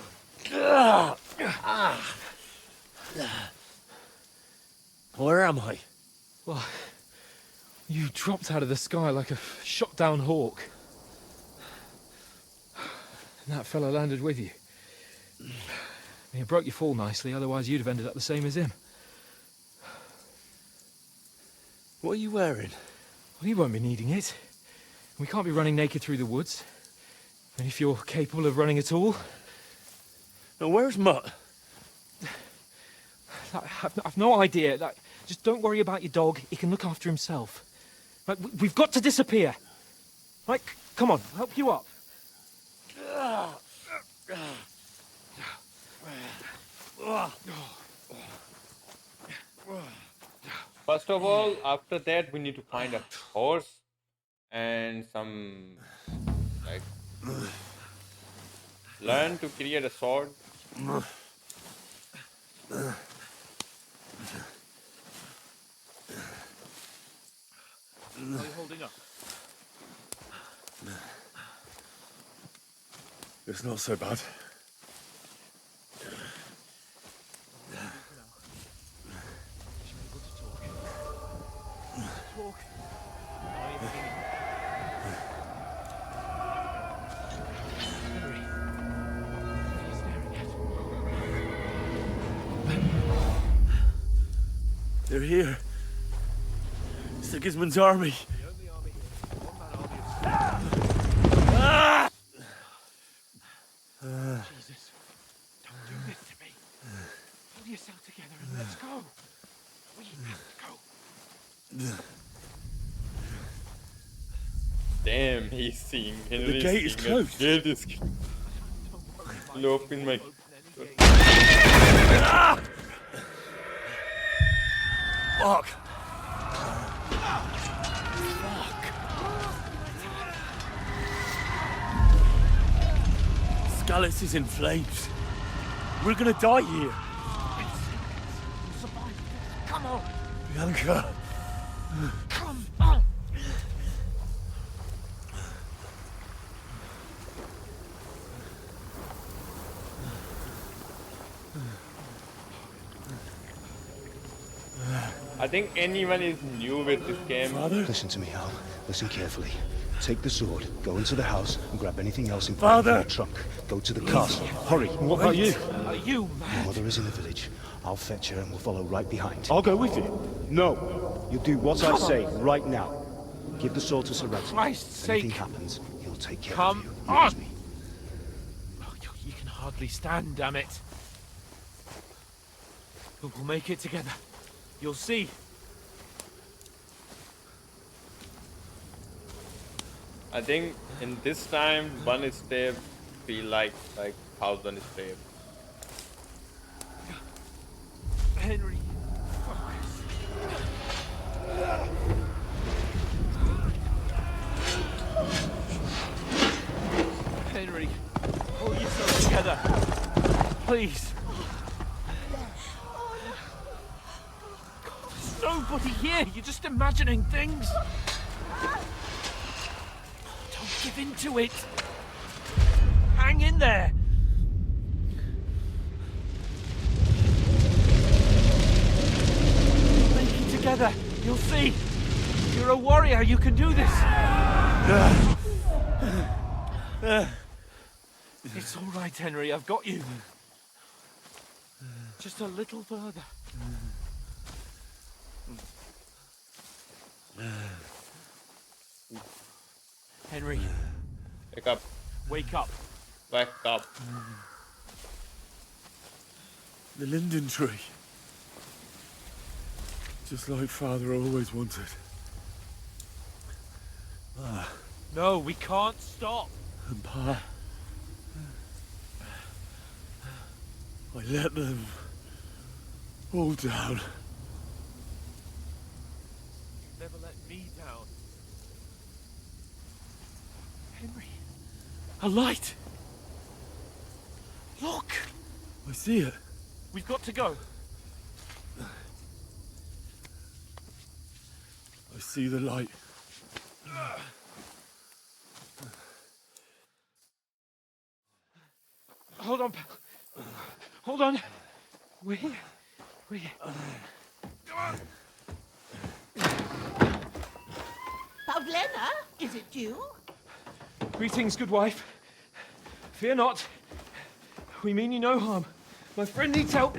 Where am I? Well, you dropped out of the sky like a shot-down hawk. And that fella landed with you. He broke your fall nicely, otherwise you'd have ended up the same as him. What are you wearing? Well, you won't be needing it. We can't be running naked through the woods. And if you're capable of running at all... Now, where's Mutt? I've no idea. Just don't worry about your dog. He can look after himself. We've got to disappear. Come on, I'll help you up. First of all, after that, we need to find a horse and some, like, learn to create a sword. How are you holding up? It's not so bad. They're here. Sigismund's army. Jesus, don't do this to me. Pull yourself together and let's go. We have to go. Damn, he's seeing. The gate is closed. The gate is closed. Open my... Fuck. Scallis is in flames. We're gonna die here. Come on. Bianca. Come on. I think anyone is new with this game. Listen to me, Al. Listen carefully. Take the sword, go into the house, and grab anything else in your trunk. Go to the castle. Hurry. What about you? Are you mad? Your mother is in the village. I'll fetch her and we'll follow right behind. I'll go with you. No. You do what I say right now. Give the sword to Sir Radley. Christ's If anything sake. happens, he'll take care Come of you. on. Use me. Oh, you can hardly stand, damn it. But we'll make it together. You'll see. I think in this time, one step feel like 1,000 steps. Henry. Henry, pull yourself together. Please. There's nobody here. You're just imagining things. Don't give in to it. Hang in there. Make it together. You'll see. You're a warrior. You can do this. It's all right, Henry. I've got you. Just a little further. Henry. Wake up. Wake up. Wake up. The linden tree. Just like Father always wanted. No, we can't stop. And Pa... I let them all down. Never let me down. Henry. A light. Look. I see it. We've got to go. I see the light. Hold on, pal. Hold on. We're here. We're here. Come on. Pavlena, is it you? Greetings, good wife. Fear not. We mean you no harm. My friend needs help.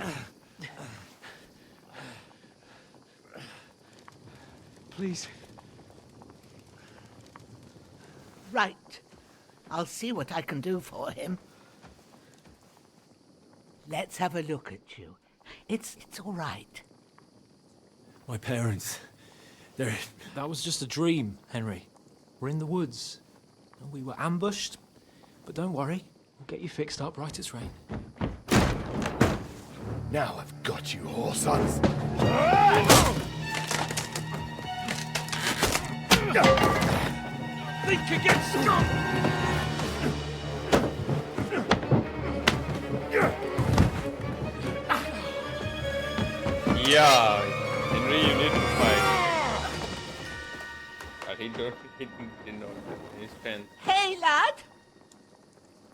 Please. Right. I'll see what I can do for him. Let's have a look at you. It's all right. My parents, they're... That was just a dream, Henry. We're in the woods. We were ambushed, but don't worry. We'll get you fixed up right as rain. Now I've got you, whoresons. Think against scum! Yeah, Henry, you need to fight. But he did not have his strength. Hey, lad!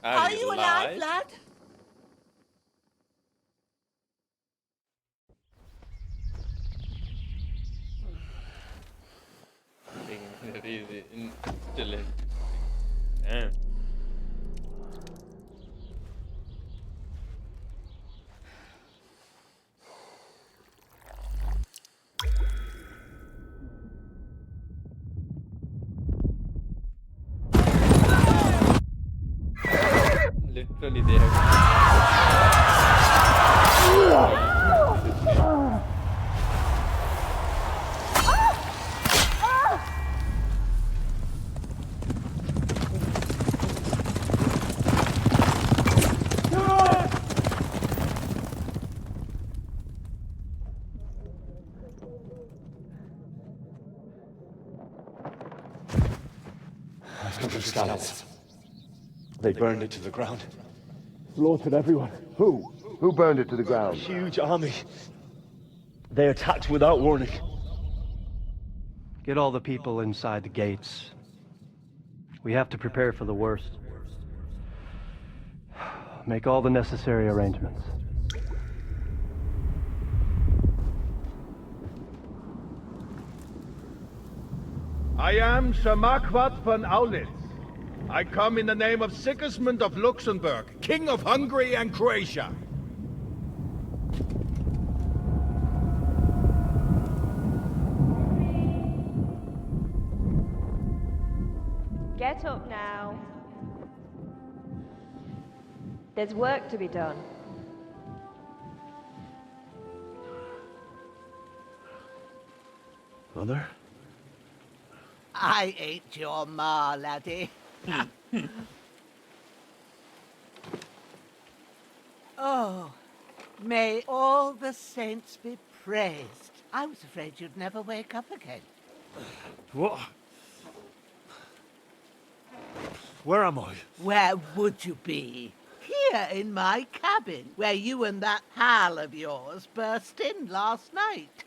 Are you alive, lad? Easy, still in. Damn. Literally, they have. Scouts. They burned it to the ground. Slaughtered everyone. Who? Who burned it to the ground? Huge army. They attacked without warning. Get all the people inside the gates. We have to prepare for the worst. Make all the necessary arrangements. I am Sir Marquardt von Aulitz. I come in the name of Sigismund of Luxembourg, King of Hungary and Croatia. Get up now. There's work to be done. Mother? I ain't your ma, laddie. Oh, may all the saints be praised. I was afraid you'd never wake up again. What? Where am I? Where would you be? Here in my cabin, where you and that pal of yours burst in last night.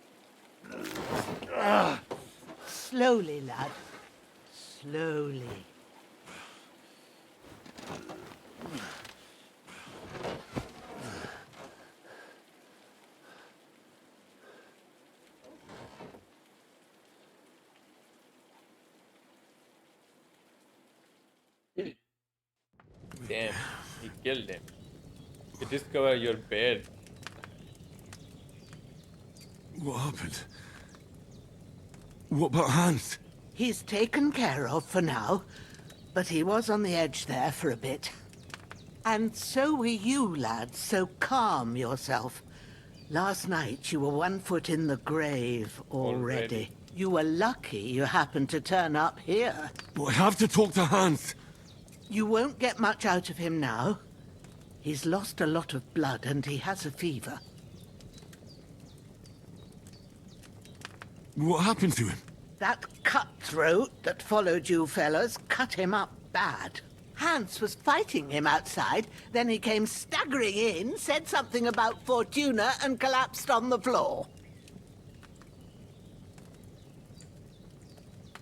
Slowly, lad. Slowly. Damn, he killed him. He discovered your bed. What happened? What about Hans? He's taken care of for now, but he was on the edge there for a bit. And so were you, lad, so calm yourself. Last night you were 1 foot in the grave already. You were lucky you happened to turn up here. But I have to talk to Hans. You won't get much out of him now. He's lost a lot of blood and he has a fever. What happened to him? That cutthroat that followed you fellas cut him up bad. Hans was fighting him outside, then he came staggering in, said something about Fortuna and collapsed on the floor.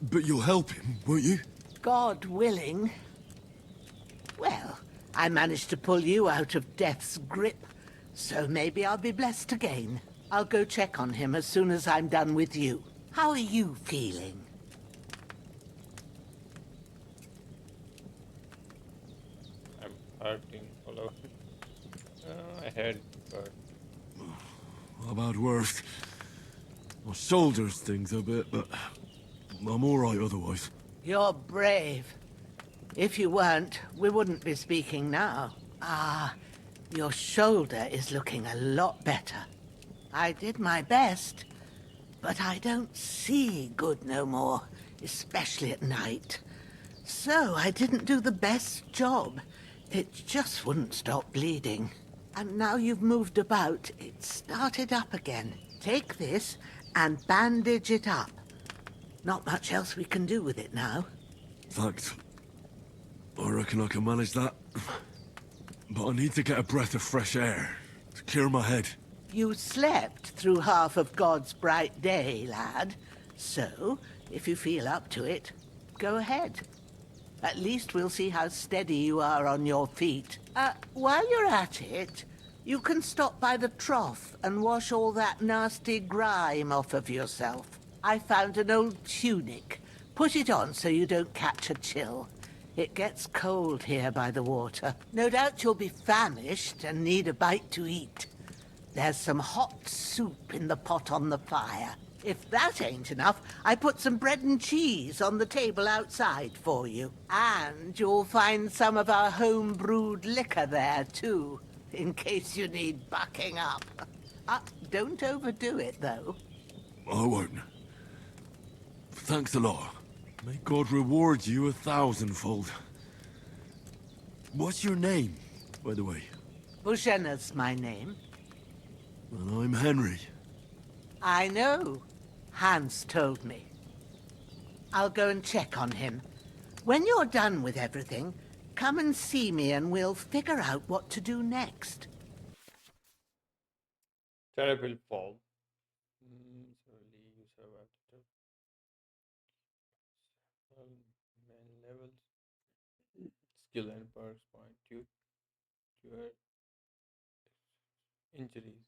But you'll help him, won't you? God willing. Well, I managed to pull you out of death's grip, so maybe I'll be blessed again. I'll go check on him as soon as I'm done with you. How are you feeling? I'm hurting all over. I had hurt. How about worse? My shoulder stings a bit, but I'm all right otherwise. You're brave. If you weren't, we wouldn't be speaking now. Ah, your shoulder is looking a lot better. I did my best, but I don't see good no more, especially at night. So I didn't do the best job. It just wouldn't stop bleeding. And now you've moved about, it started up again. Take this and bandage it up. Not much else we can do with it now. Thanks. I reckon I can manage that. But I need to get a breath of fresh air to clear my head. You slept through half of God's bright day, lad. So, if you feel up to it, go ahead. At least we'll see how steady you are on your feet. While you're at it, you can stop by the trough and wash all that nasty grime off of yourself. I found an old tunic. Put it on so you don't catch a chill. It gets cold here by the water. No doubt you'll be famished and need a bite to eat. There's some hot soup in the pot on the fire. If that ain't enough, I put some bread and cheese on the table outside for you. And you'll find some of our home-brewed liquor there, too, in case you need bucking up. Don't overdo it, though. I won't. Thanks a lot. May God reward you 1,000-fold. What's your name, by the way? Bushena's my name. And I'm Henry. I know. Hans told me. I'll go and check on him. When you're done with everything, come and see me and we'll figure out what to do next. Terrible fall. Slowly you survive the man levels. Skill and burst point due to your injuries.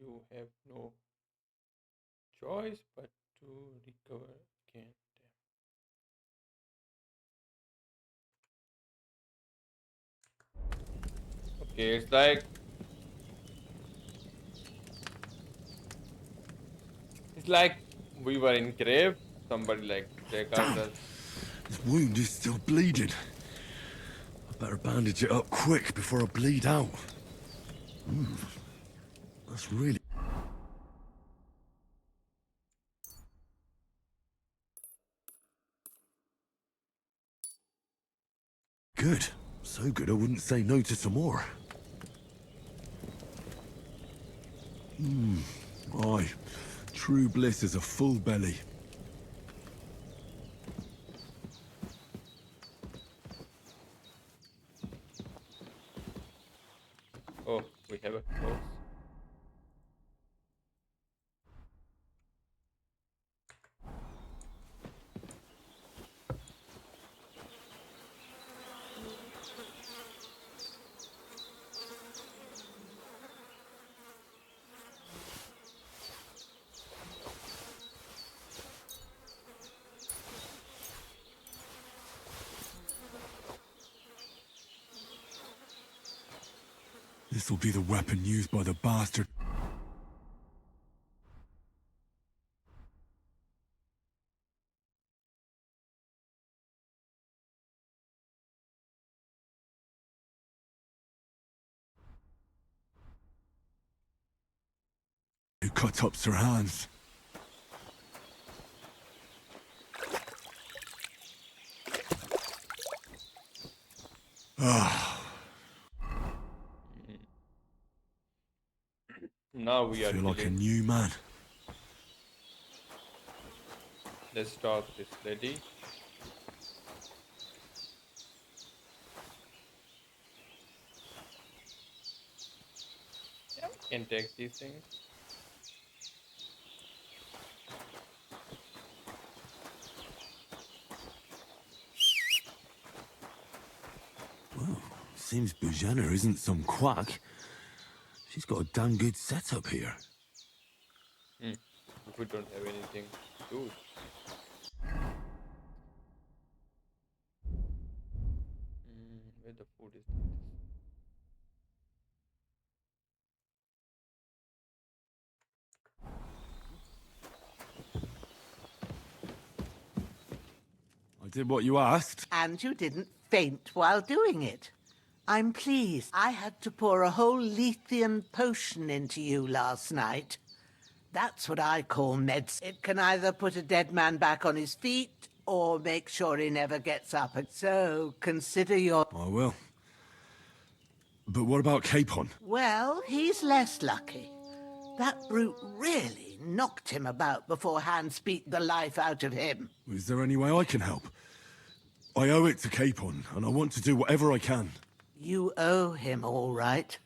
You have no choice but to recover again. Okay, it's like we were in grave. Somebody like take out us. This wound is still bleeding. I better bandage it up quick before I bleed out. That's really... good. So good I wouldn't say no to some more. Aye. True bliss is a full belly. Oh, we have a horse. This'll be the weapon used by the bastard. Who cut up Sir Hans. Ah. Now we are Feel like a killing. new man. Let's stop this lady. Yeah, we can take these things. Seems Bujana isn't some quack. She's got a damn good setup here. If we don't have anything to do. Where the food is? I did what you asked. And you didn't faint while doing it. I'm pleased. I had to pour a whole Lethean potion into you last night. That's what I call meds. It can either put a dead man back on his feet or make sure he never gets up. So consider your... I will. But what about Capon? Well, he's less lucky. That brute really knocked him about before Hans beat the life out of him. Is there any way I can help? I owe it to Capon, and I want to do whatever I can. You owe him, all right.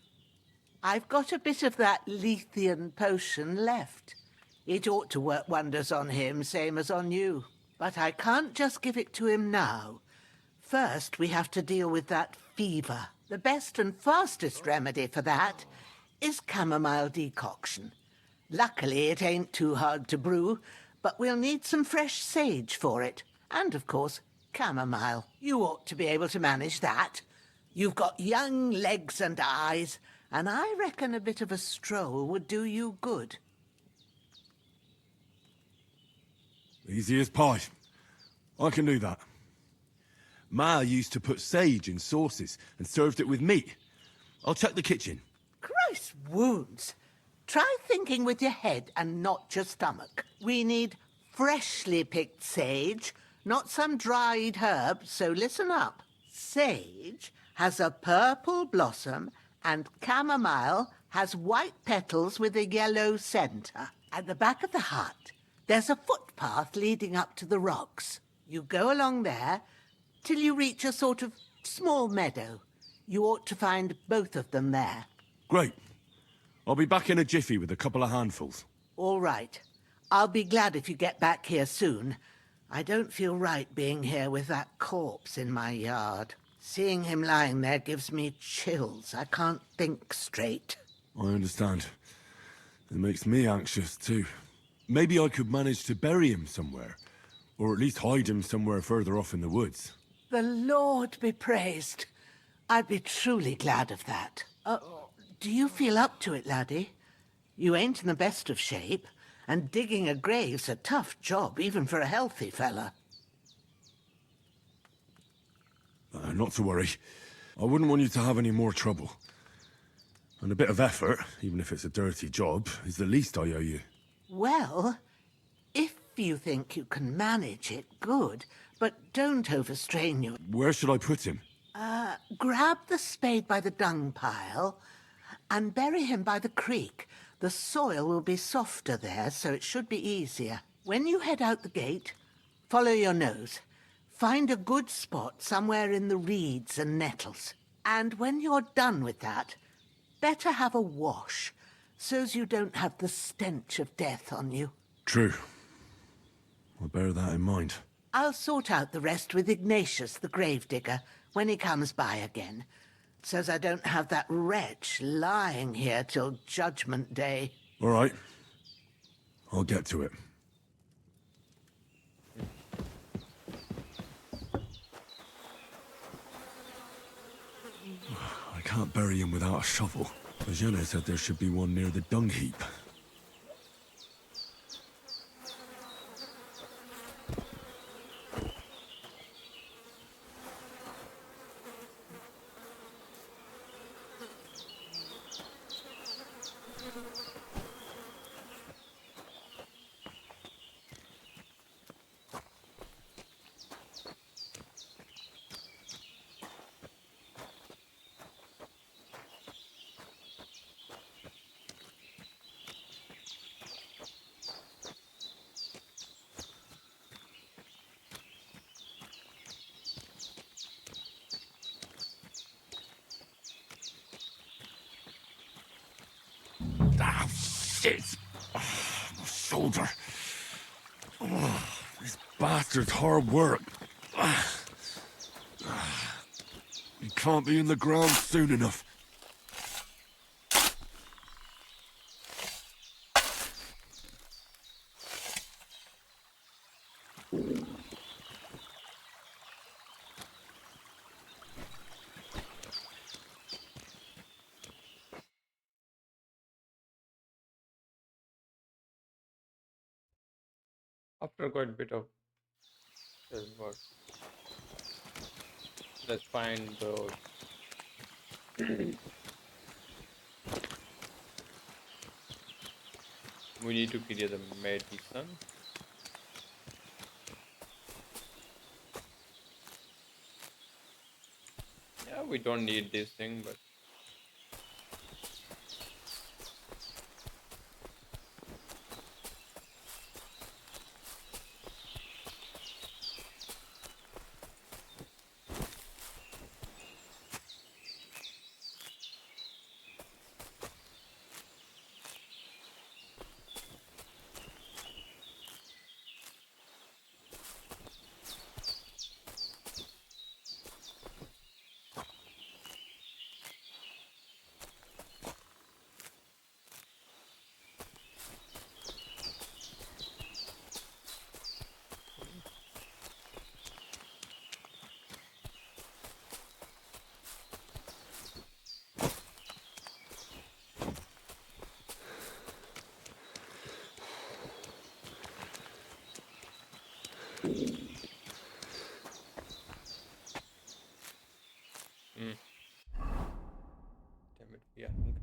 I've got a bit of that Lethean potion left. It ought to work wonders on him, same as on you. But I can't just give it to him now. First, we have to deal with that fever. The best and fastest remedy for that is chamomile decoction. Luckily, it ain't too hard to brew, but we'll need some fresh sage for it. And, of course, chamomile. You ought to be able to manage that. You've got young legs and eyes, and I reckon a bit of a stroll would do you good. Easy as pie. I can do that. Ma used to put sage in sauces and served it with meat. I'll check the kitchen. Christ wounds! Try thinking with your head and not your stomach. We need freshly picked sage, not some dried herb, so listen up. Sage has a purple blossom and chamomile has white petals with a yellow centre. At the back of the hut, there's a footpath leading up to the rocks. You go along there till you reach a sort of small meadow. You ought to find both of them there. Great. I'll be back in a jiffy with a couple of handfuls. All right. I'll be glad if you get back here soon. I don't feel right being here with that corpse in my yard. Seeing him lying there gives me chills. I can't think straight. I understand. It makes me anxious, too. Maybe I could manage to bury him somewhere. Or at least hide him somewhere further off in the woods. The Lord be praised. I'd be truly glad of that. Do you feel up to it, laddie? You ain't in the best of shape, and digging a grave's a tough job, even for a healthy fella. Not to worry. I wouldn't want you to have any more trouble. And a bit of effort, even if it's a dirty job, is the least I owe you. Well, if you think you can manage it, good, but don't overstrain your... Where should I put him? Grab the spade by the dung pile and bury him by the creek. The soil will be softer there, so it should be easier. When you head out the gate, follow your nose. Find a good spot somewhere in the reeds and nettles. And when you're done with that, better have a wash, so's you don't have the stench of death on you. True. I'll bear that in mind. I'll sort out the rest with Ignatius, the gravedigger, when he comes by again, so's I don't have that wretch lying here till Judgment Day. All right. I'll get to it. I can't bury him without a shovel. Jenna said there should be one near the dung heap. Ah, shit! My shoulder. This bastard's hard work. He can't be in the ground soon enough. After quite a bit of work, let's find those. We need to clear the medicine. Yeah, we don't need this thing, but damn it, we are hungry.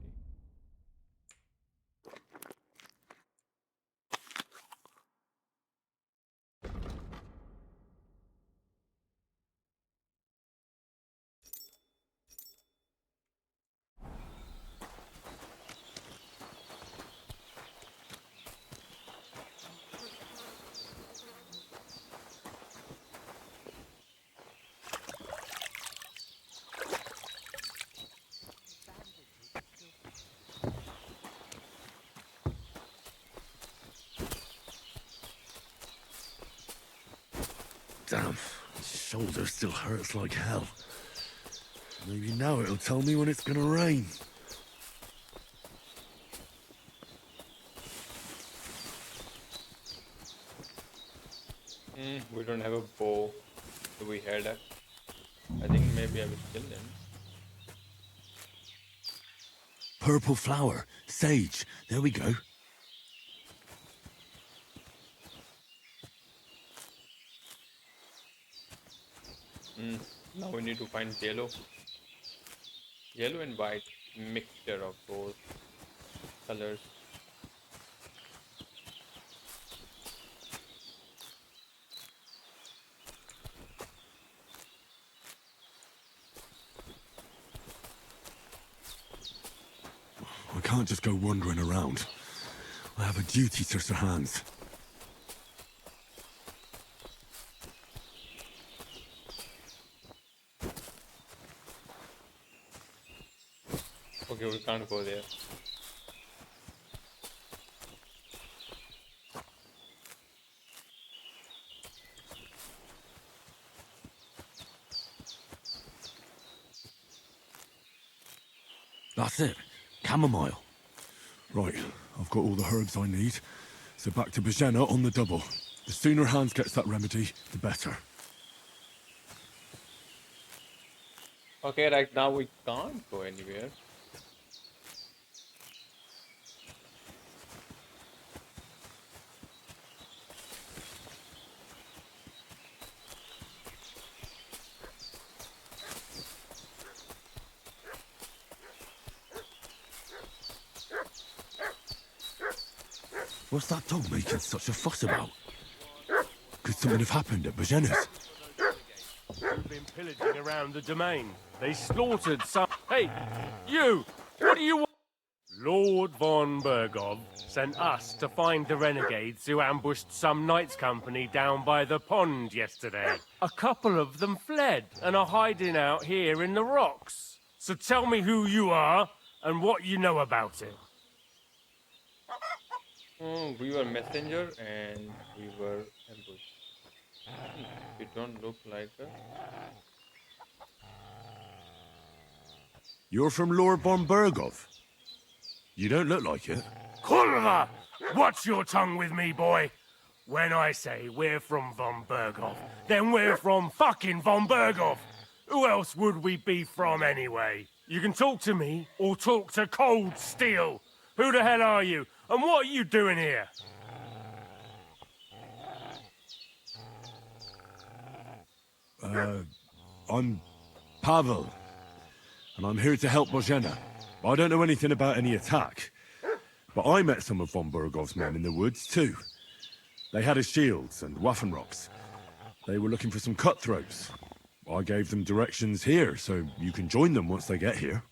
Damn, my shoulder still hurts like hell. Maybe now it'll tell me when it's gonna rain. We don't have a bow, so we had a. I think maybe I will kill them. Purple flower, sage, there we go. Now we need to find yellow and white mixture of those colors. I can't can't just go wandering around. I have a duty to Sir Hans. Okay, we can't go there. That's it. Chamomile. Right, I've got all the herbs I need. So back to Bajena on the double. The sooner Hans gets that remedy, the better. Okay, right now we can't go anywhere. What's that dog making such a fuss about? Could something have happened at Bajena's? They've been pillaging around the domain. They slaughtered some... Hey, you! What do you want? Lord von Bergov sent us to find the renegades who ambushed some knights' company down by the pond yesterday. A couple of them fled and are hiding out here in the rocks. So tell me who you are and what you know about it. We were messenger and we were ambushed. You don't look like us. You're from Lord von Bergov? You don't look like it. Kurva! Watch your tongue with me, boy. When I say we're from von Bergov, then we're from fucking von Bergov. Who else would we be from anyway? You can talk to me or talk to Cold Steel. Who the hell are you? And what are you doing here? I'm Pavel, and I'm here to help Bojena. I don't know anything about any attack, but I met some of von Bergov's men in the woods too. They had his shields and Waffenrocks. They were looking for some cutthroats. I gave them directions here, so you can join them once they get here.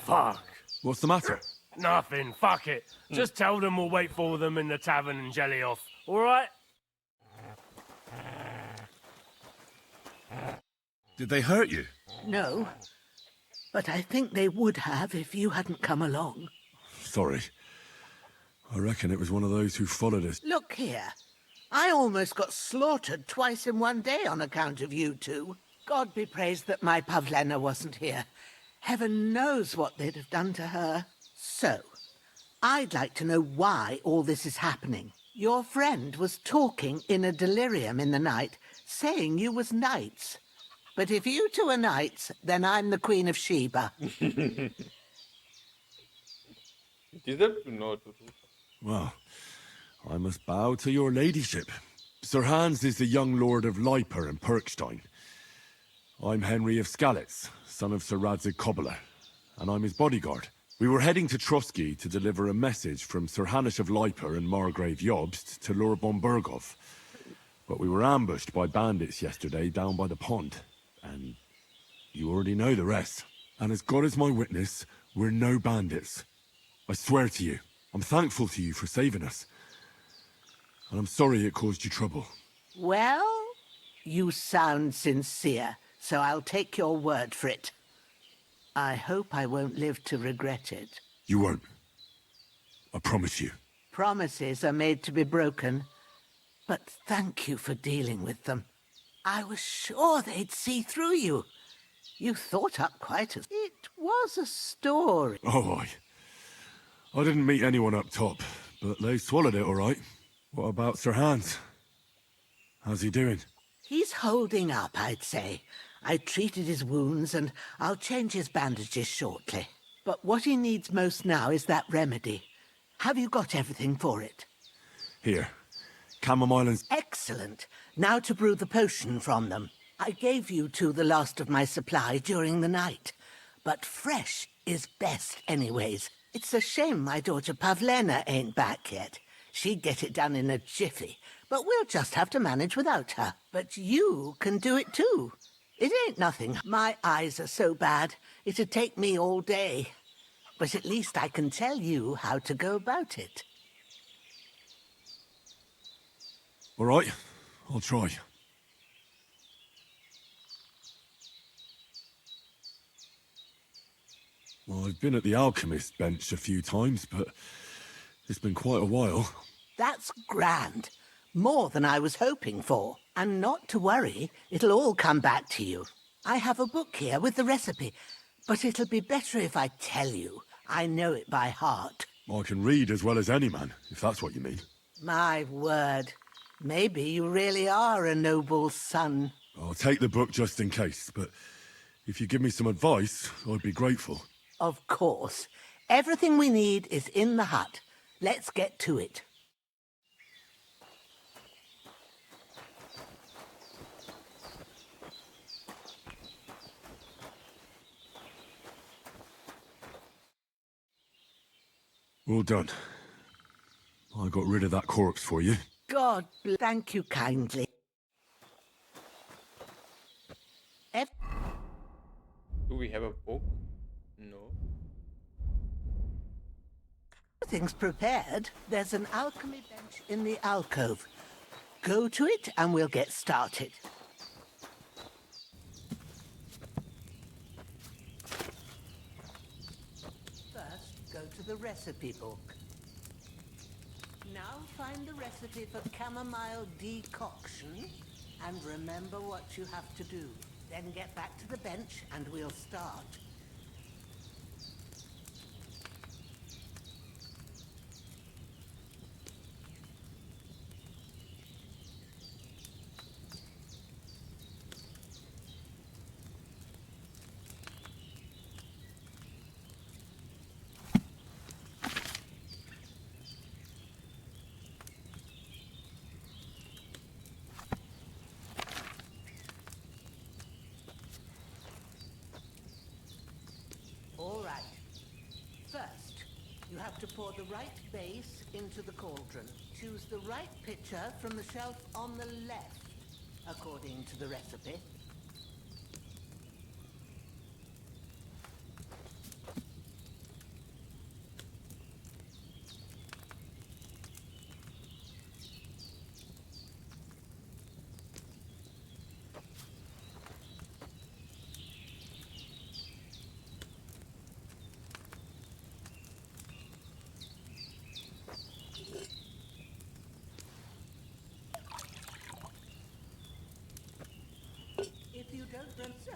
Fuck. What's the matter? Nothing, fuck it. Just tell them we'll wait for them in the tavern in Jelioff, alright? Did they hurt you? No, but I think they would have if you hadn't come along. Sorry. I reckon it was one of those who followed us. Look here. I almost got slaughtered twice in one day on account of you two. God be praised that my Pavlena wasn't here. Heaven knows what they'd have done to her. So, I'd like to know why all this is happening. Your friend was talking in a delirium in the night, saying you was knights. But if you two are knights, then I'm the Queen of Sheba. You deserve to know. Well, I must bow to your ladyship. Sir Hans is the young lord of Leiper and Perkstein. I'm Henry of Skalitz, son of Sir Radzig Kobyla, and I'm his bodyguard. We were heading to Trotsky to deliver a message from Sir Hanush of Leiper and Margrave Jobst to Lord von Bergov. But we were ambushed by bandits yesterday down by the pond. And you already know the rest. And as God is my witness, we're no bandits. I swear to you, I'm thankful to you for saving us. And I'm sorry it caused you trouble. Well, you sound sincere, so I'll take your word for it. I hope I won't live to regret it. You won't. I promise you. Promises are made to be broken, but thank you for dealing with them. I was sure they'd see through you. You thought up quite a... It was a story. Oh, I didn't meet anyone up top, but they swallowed it all right. What about Sir Hans? How's he doing? He's holding up, I'd say. I treated his wounds, and I'll change his bandages shortly. But what he needs most now is that remedy. Have you got everything for it? Here. Chamomile and... Excellent. Now to brew the potion from them. I gave you two the last of my supply during the night. But fresh is best anyways. It's a shame my daughter Pavlena ain't back yet. She'd get it done in a jiffy. But we'll just have to manage without her. But you can do it too. It ain't nothing. My eyes are so bad, it'd take me all day. but at least I can tell you how to go about it. All right, I'll try. Well, I've been at the alchemist bench a few times, but it's been quite a while. That's grand. More than I was hoping for. And not to worry, it'll all come back to you. I have a book here with the recipe, but it'll be better if I tell you. I know it by heart. I can read as well as any man, if that's what you mean. My word. Maybe you really are a noble son. I'll take the book just in case, but if you give me some advice, I'd be grateful. Of course. Everything we need is in the hut. Let's get to it. Well done. I got rid of that corpse for you. God thank you kindly. Do we have a book? No. Everything's prepared. There's an alchemy bench in the alcove. Go to it and we'll get started. First, go to the recipe book. Now find the recipe for chamomile decoction and remember what you have to do. Then get back to the bench and we'll start. All right. First, you have to pour the right base into the cauldron. Choose the right pitcher from the shelf on the left, according to the recipe. If you don't run so,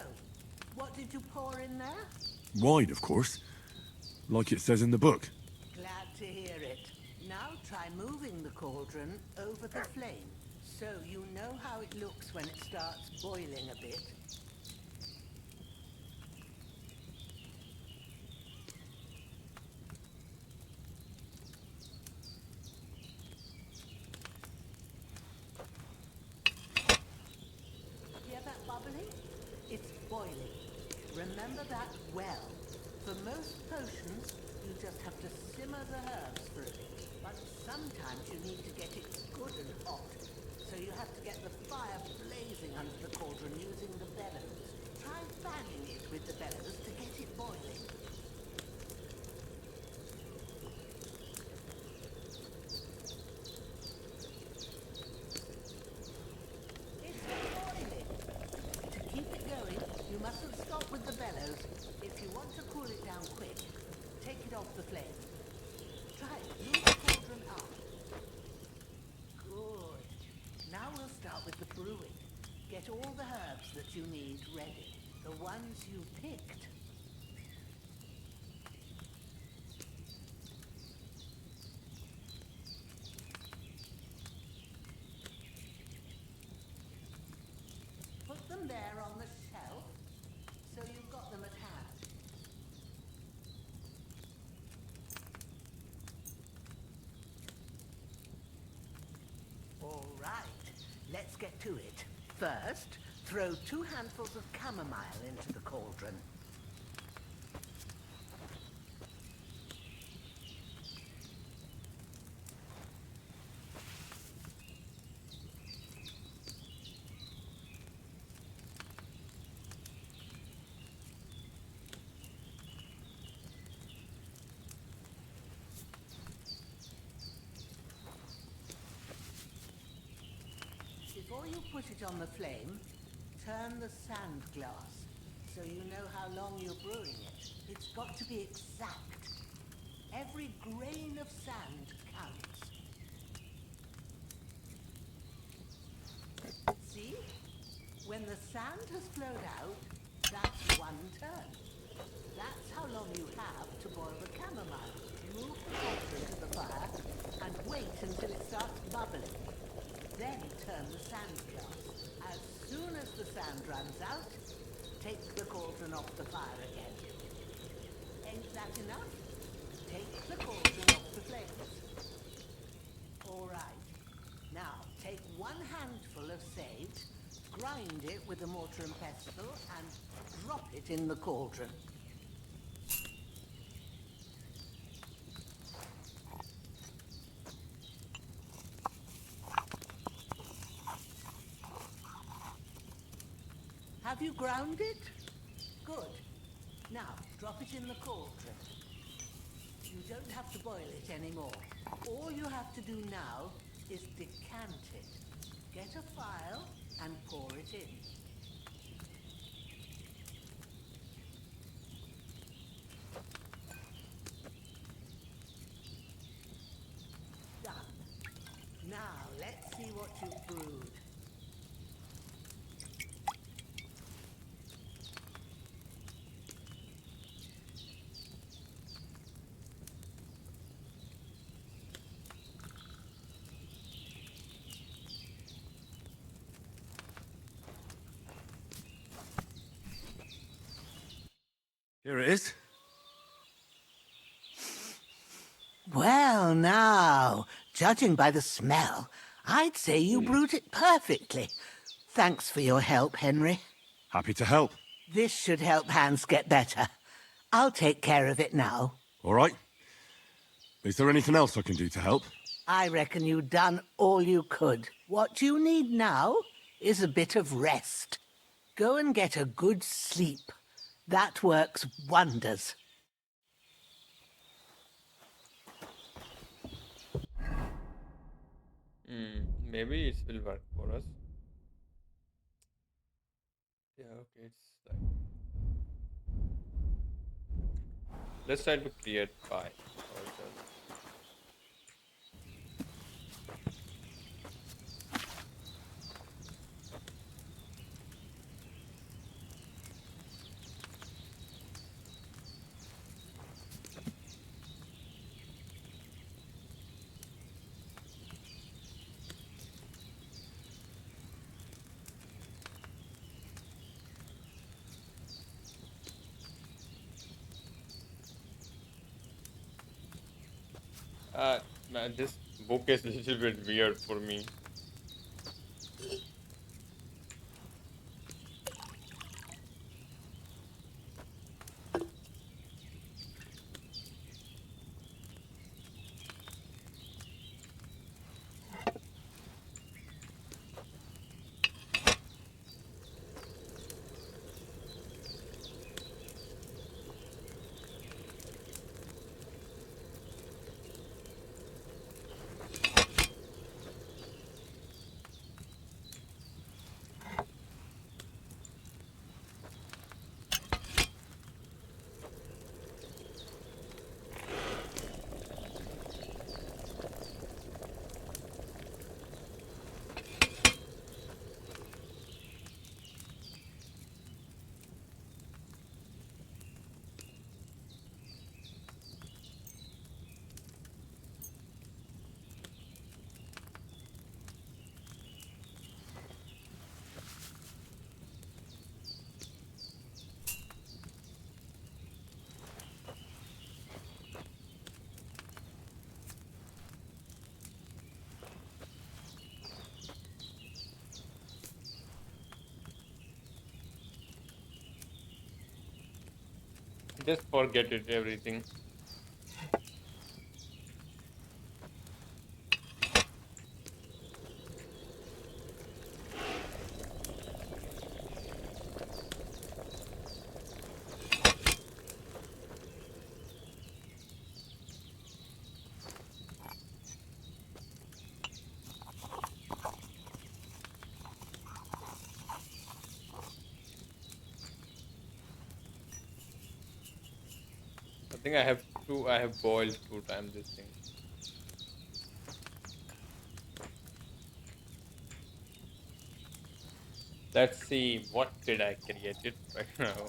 what did you pour in there? Wine, of course. Like it says in the book. Glad to hear it. Now try moving the cauldron over the flame, so you know how it looks when it starts boiling a bit. Hear that bubbling? It's boiling. Remember that well. For most potions, you just have to simmer the herbs for a bit. But sometimes you need to get it good and hot. So you have to get the fire blazing under the cauldron using the bellows. Try fanning it with the bellows to get it boiling. It's boiling. To keep it going, you mustn't stop with the bellows. If you want to cool it down quick, take it off the flame. Try it. Move the cauldron up. Good. Now we'll start with the brewing. Get all the herbs that you need ready. The ones you picked. Put them there on the shelf, so you've got them at hand. All right, let's get to it. First, throw 2 handfuls of chamomile into the cauldron. Before you put it on the flame, turn the sand glass so you know how long you're brewing it. It's got to be exact. Every grain of sand counts. See? When the sand has flowed out, that's 1 turn. That's how long you have to boil the chamomile. Move the cauldron to the fire and wait until it starts bubbling. Then turn the sand glass. As soon as the sand runs out, take the cauldron off the fire again. Ain't that enough? Take the cauldron off the flames. All right. Now, take 1 handful of sage, grind it with a mortar and pestle, and drop it in the cauldron. Have you ground it? Good. Now, drop it in the cauldron. You don't have to boil it anymore. All you have to do now is decant it. Get a phial and pour it in. Done. Now, let's see what you've brewed. Here it is. Well, now, judging by the smell, I'd say you brewed it perfectly. Thanks for your help, Henry. Happy to help. This should help Hans get better. I'll take care of it now. All right. Is there anything else I can do to help? I reckon you've done all you could. What you need now is a bit of rest. Go and get a good sleep. That works wonders. Maybe it will work for us. Yeah, okay, it's like... Let's try to create pie ourselves. Man, this book is a little bit weird for me. Just forget it, everything. think I have boiled 2 times this thing. Let's see what did I create it right now.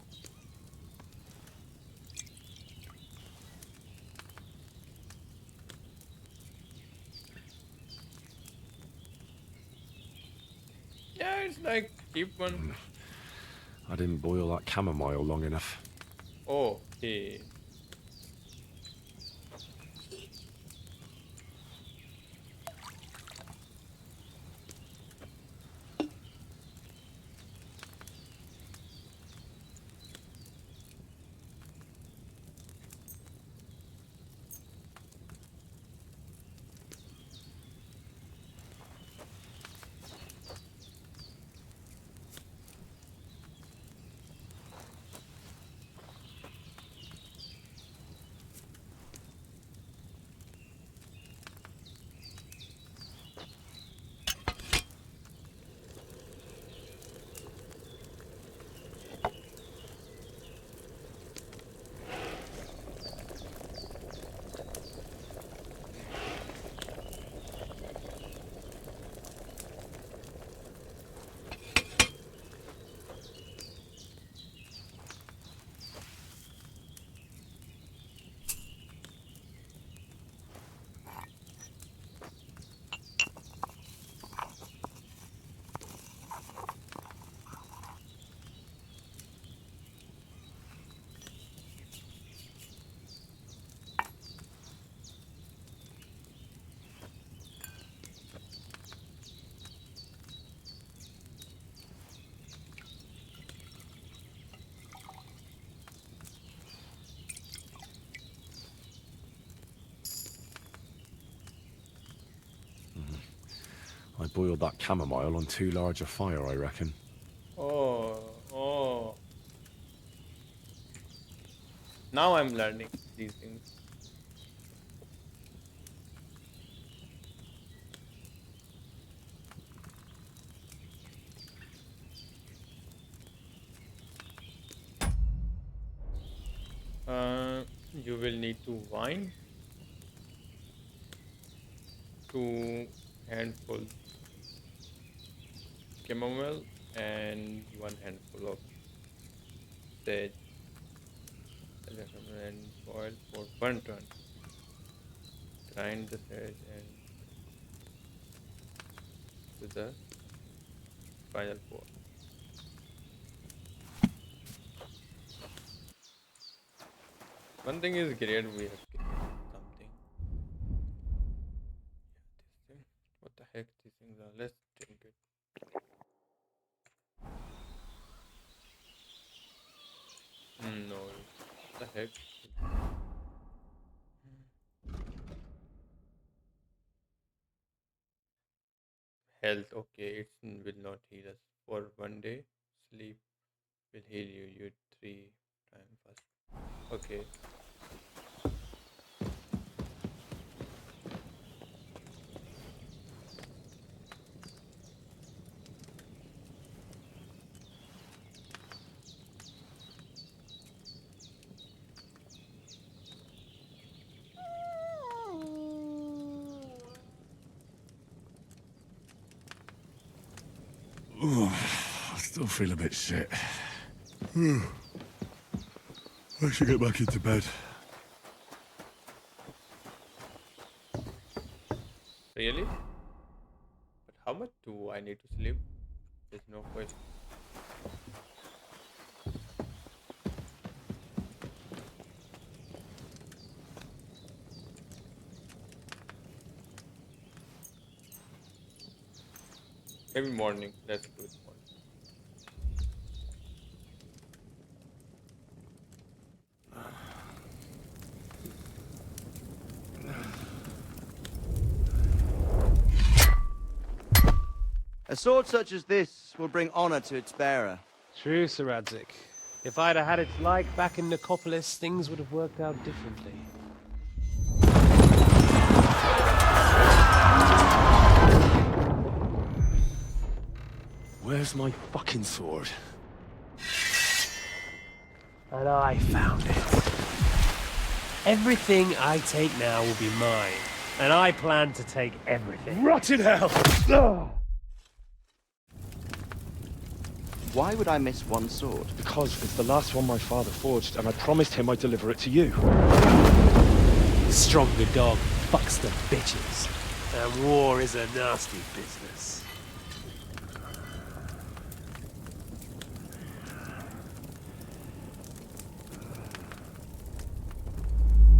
Yeah, it's like cheap one. I didn't boil that chamomile long enough. Okay. I boiled that chamomile on too large a fire, I reckon. Oh. Now I'm learning these things. You will need to wine 2 handfuls chamomile and 1 handful of sage and boil for 1 turn. Grind the sage and to the final pour. One thing is great, we have created something. This thing. What the heck these things are? Let's drink it. No, what the heck? Health, okay, it will not heal us for 1 day. Sleep will heal you 3 times fast. Okay. Ooh, I still feel a bit shit. I should get back into bed. Really? But how much do I need to sleep? There's no question. Maybe morning. Let's do it morning. A sword such as this will bring honor to its bearer. True, Sir Radzik. If I'd have had its like back in Nicopolis, things would have worked out differently. Where's my fucking sword? And I found it. Everything I take now will be mine, and I plan to take everything. Rot in hell! Why would I miss one sword? Because it's the last one my father forged, and I promised him I'd deliver it to you. The stronger dog fucks the bitches, and war is a nasty business.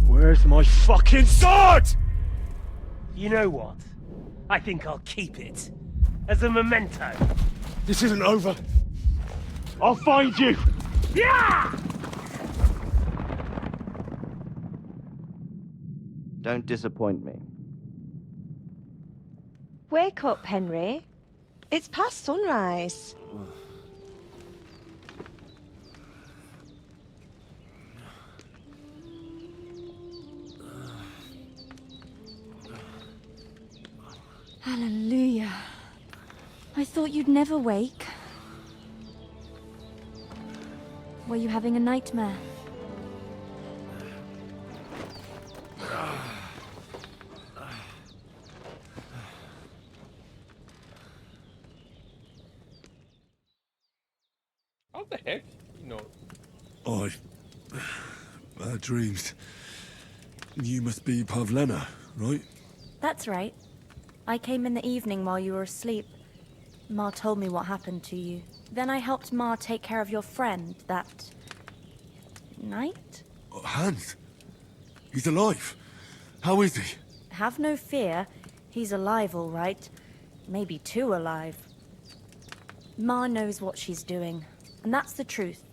Where's my fucking sword? You know what? I think I'll keep it. As a memento. This isn't over. I'll find you! Yeah! Don't disappoint me. Wake up, Henry. It's past sunrise. Hallelujah. I thought you'd never wake. Were you having a nightmare? How the heck? No. Bad dreams. You must be Pavlena, right? That's right. I came in the evening while you were asleep. Ma told me what happened to you. Then I helped Ma take care of your friend that night? Hans? He's alive. How is he? Have no fear. He's alive, all right. Maybe too alive. Ma knows what she's doing, and that's the truth.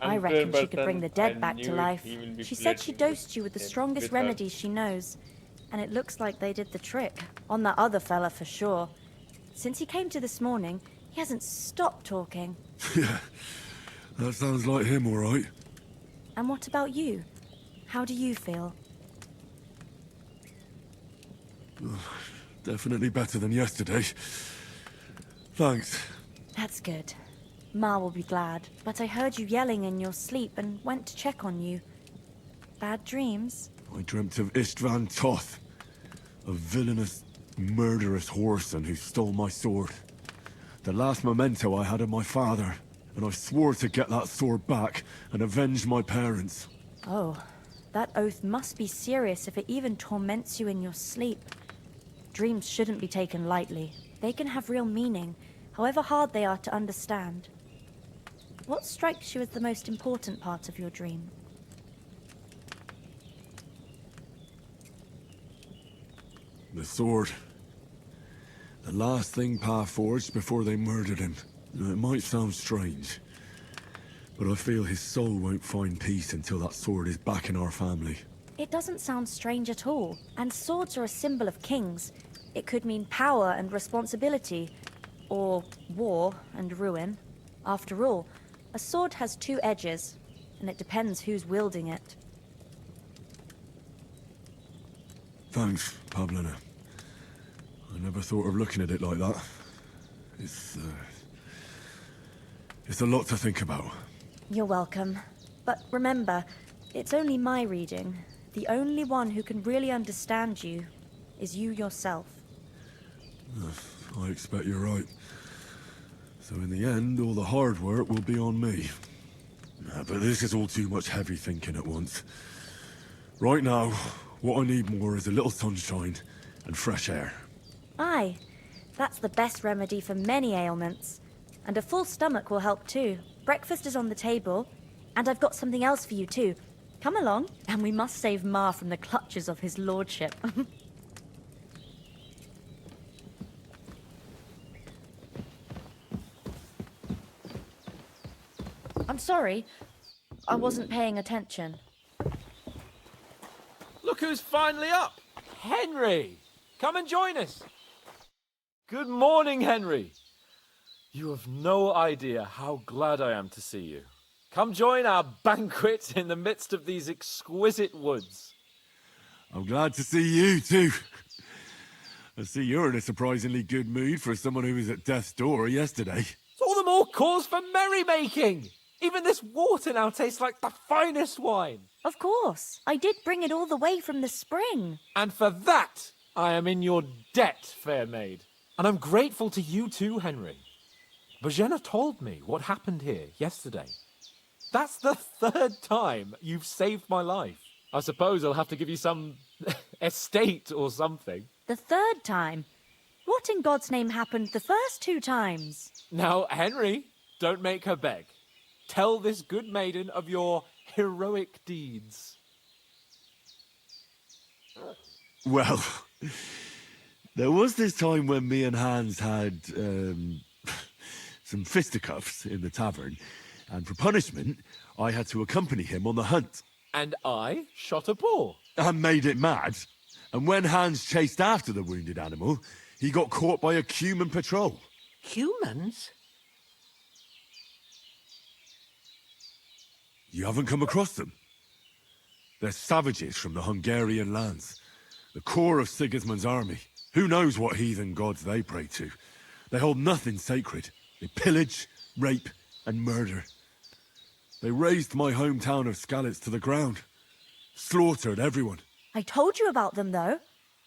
I reckon she could bring the dead back to life. She said she dosed you with the strongest remedies she knows, and it looks like they did the trick. On that other fella for sure. Since he came to this morning, he hasn't stopped talking. Yeah, that sounds like him, all right. And what about you? How do you feel? Definitely better than yesterday. Thanks. That's good. Ma will be glad, but I heard you yelling in your sleep and went to check on you. Bad dreams? I dreamt of Istvan Toth, a villainous, murderous whoreson who stole my sword. The last memento I had of my father, and I swore to get that sword back and avenge my parents. Oh, that oath must be serious if it even torments you in your sleep. Dreams shouldn't be taken lightly. They can have real meaning, however hard they are to understand. What strikes you as the most important part of your dream? The sword. The last thing Pa forged before they murdered him. It might sound strange, but I feel his soul won't find peace until that sword is back in our family. It doesn't sound strange at all, and swords are a symbol of kings. It could mean power and responsibility, or war and ruin. After all, a sword has two edges, and it depends who's wielding it. Thanks, Pavlena. I never thought of looking at it like that. It's a lot to think about. You're welcome. But remember, it's only my reading. The only one who can really understand you is you yourself. I expect you're right. So in the end, all the hard work will be on me. But this is all too much heavy thinking at once. Right now, what I need more is a little sunshine and fresh air. Aye, that's the best remedy for many ailments. And a full stomach will help too. Breakfast is on the table, and I've got something else for you too. Come along, and we must save Ma from the clutches of his lordship. I'm sorry. I wasn't paying attention. Look who's finally up! Henry! Come and join us! Good morning, Henry! You have no idea how glad I am to see you. Come join our banquet in the midst of these exquisite woods. I'm glad to see you too. I see you're in a surprisingly good mood for someone who was at death's door yesterday. It's all the more cause for merrymaking! Even this water now tastes like the finest wine. Of course. I did bring it all the way from the spring. And for that, I am in your debt, fair maid. And I'm grateful to you too, Henry. Bojena told me what happened here yesterday. That's the 3rd time you've saved my life. I suppose I'll have to give you some estate or something. The 3rd time? What in God's name happened the first 2 times? Now, Henry, don't make her beg. Tell this good maiden of your heroic deeds. Well, there was this time when me and Hans had some fisticuffs in the tavern, and for punishment, I had to accompany him on the hunt. And I shot a boar. And made it mad. And when Hans chased after the wounded animal, he got caught by a human patrol. Humans? You haven't come across them? They're savages from the Hungarian lands. The core of Sigismund's army. Who knows what heathen gods they pray to? They hold nothing sacred. They pillage, rape, and murder. They razed my hometown of Skalitz to the ground. Slaughtered everyone. I told you about them, though.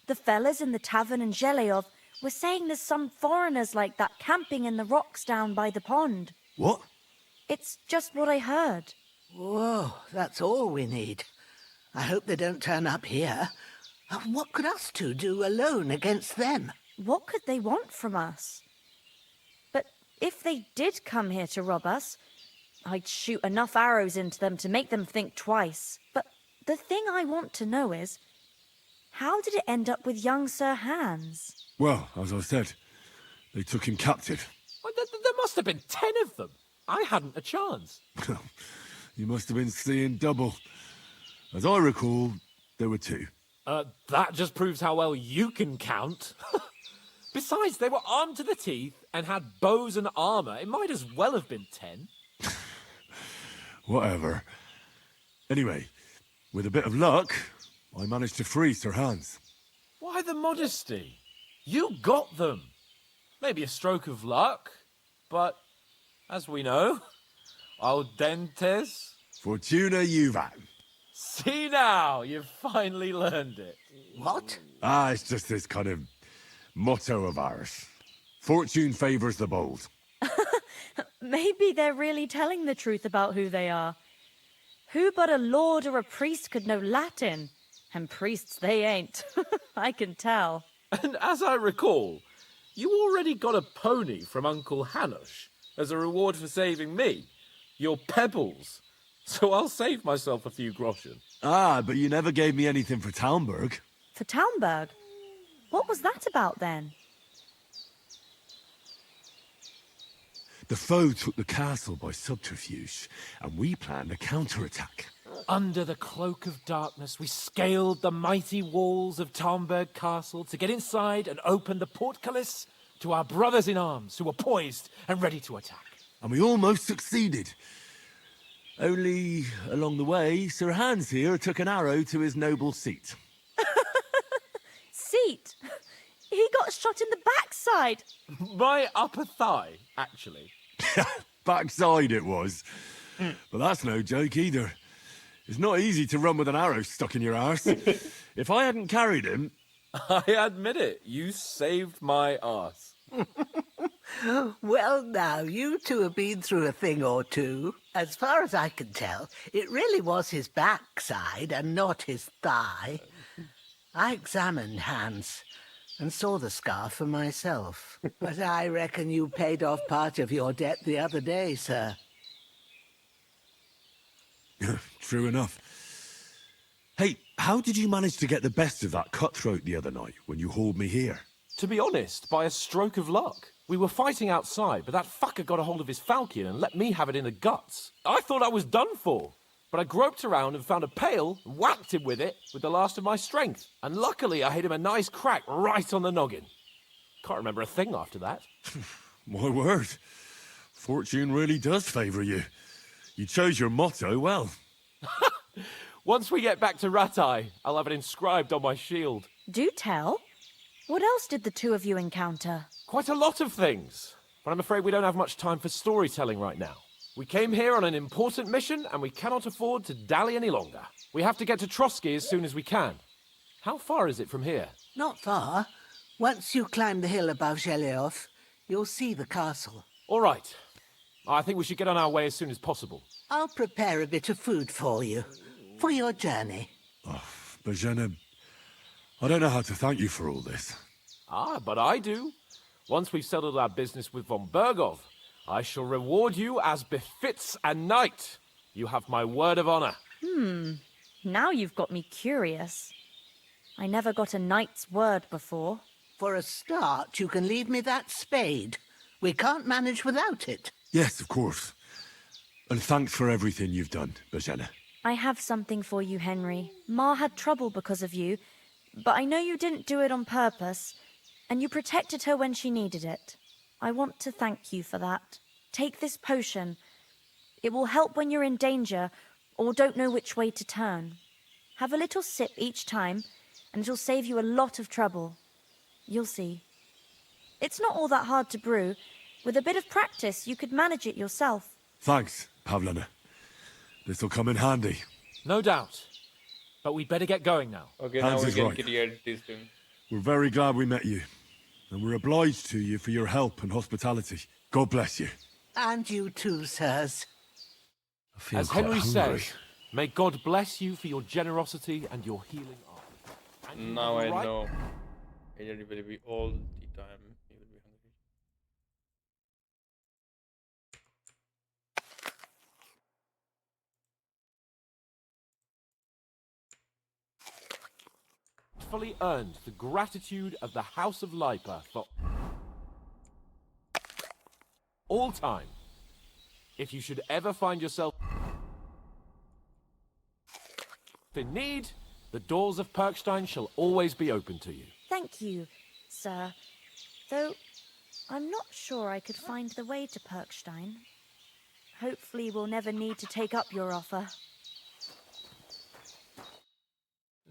The fellas in the tavern in Zheleyov were saying there's some foreigners like that camping in the rocks down by the pond. What? It's just what I heard. Whoa, that's all we need. I hope they don't turn up here. What could us two do alone against them? What could they want from us? But if they did come here to rob us, I'd shoot enough arrows into them to make them think twice. But the thing I want to know is, how did it end up with young Sir Hans? Well, as I said, they took him captive. Well, there must have been 10 of them. I hadn't a chance. You must have been seeing double. As I recall, there were 2. That just proves how well you can count. Besides, they were armed to the teeth and had bows and armor. It might as well have been 10. Whatever. Anyway, with a bit of luck, I managed to free Sir Hans. Why the modesty? You got them. Maybe a stroke of luck, but as we know, audentes. Fortuna juvat. See now, you've finally learned it. What? It's just this kind of motto of ours. Fortune favours the bold. Maybe they're really telling the truth about who they are. Who but a lord or a priest could know Latin? And priests they ain't. I can tell. And as I recall, you already got a pony from Uncle Hanush as a reward for saving me. Your pebbles. So I'll save myself a few groschen. But you never gave me anything for Talmberg. For Talmberg? What was that about then? The foe took the castle by subterfuge, and we planned a counterattack. Under the cloak of darkness, we scaled the mighty walls of Talmberg Castle to get inside and open the portcullis to our brothers in arms who were poised and ready to attack. And we almost succeeded. Only, along the way, Sir Hans here took an arrow to his noble seat. Seat? He got shot in the backside. My upper thigh, actually. Backside it was. But that's no joke either. It's not easy to run with an arrow stuck in your arse. If I hadn't carried him... I admit it, you saved my arse. Well, now, you two have been through a thing or two. As far as I can tell, it really was his backside and not his thigh. I examined Hans and saw the scar for myself. But I reckon you paid off part of your debt the other day, sir. True enough. Hey, how did you manage to get the best of that cutthroat the other night when you hauled me here? To be honest, by a stroke of luck. We were fighting outside, but that fucker got a hold of his falchion and let me have it in the guts. I thought I was done for, but I groped around and found a pail and whacked him with it with the last of my strength. And luckily, I hit him a nice crack right on the noggin. Can't remember a thing after that. My word. Fortune really does favour you. You chose your motto well. Once we get back to Ratai, I'll have it inscribed on my shield. Do tell. What else did the two of you encounter? Quite a lot of things, but I'm afraid we don't have much time for storytelling right now. We came here on an important mission, and we cannot afford to dally any longer. We have to get to Trotsky as soon as we can. How far is it from here? Not far. Once you climb the hill above Geleoth, you'll see the castle. All right. I think we should get on our way as soon as possible. I'll prepare a bit of food for you, for your journey. Bozhena, I don't know how to thank you for all this. Ah, but I do. Once we've settled our business with von Bergov, I shall reward you as befits a knight. You have my word of honor. Now you've got me curious. I never got a knight's word before. For a start, you can leave me that spade. We can't manage without it. Yes, of course. And thanks for everything you've done, Bozhena. I have something for you, Henry. Ma had trouble because of you, but I know you didn't do it on purpose, and you protected her when she needed it. I want to thank you for that. Take this potion. It will help when you're in danger or don't know which way to turn. Have a little sip each time, and it'll save you a lot of trouble. You'll see. It's not all that hard to brew. With a bit of practice, you could manage it yourself. Thanks, Pavlana. This'll come in handy. No doubt. But we'd better get going now. Okay, Hans now we is can right. create this thing. We're very glad we met you. And we're obliged to you for your help and hospitality. God bless you. And you too, sirs. I feel As quite Henry hungry. says, may God bless you for your generosity and your healing arm. And you Now will I right- know. It will be all the time. He will be hungry. Fully earned the gratitude of the House of Lipa for all time. If you should ever find yourself in need, the doors of Perkstein shall always be open to you. Thank you, sir. Though, I'm not sure I could find the way to Perkstein. Hopefully we'll never need to take up your offer.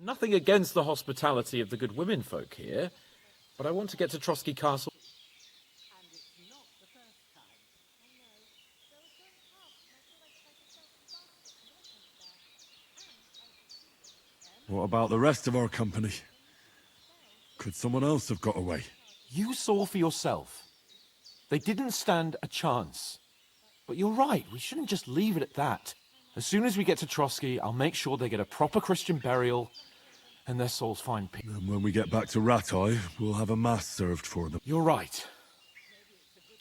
Nothing against the hospitality of the good women folk here, but I want to get to Trotsky Castle. What about the rest of our company? Could someone else have got away? You saw for yourself. They didn't stand a chance. But you're right, we shouldn't just leave it at that. As soon as we get to Trotsky, I'll make sure they get a proper Christian burial and their souls find peace. And when we get back to Ratai, we'll have a mass served for them. You're right.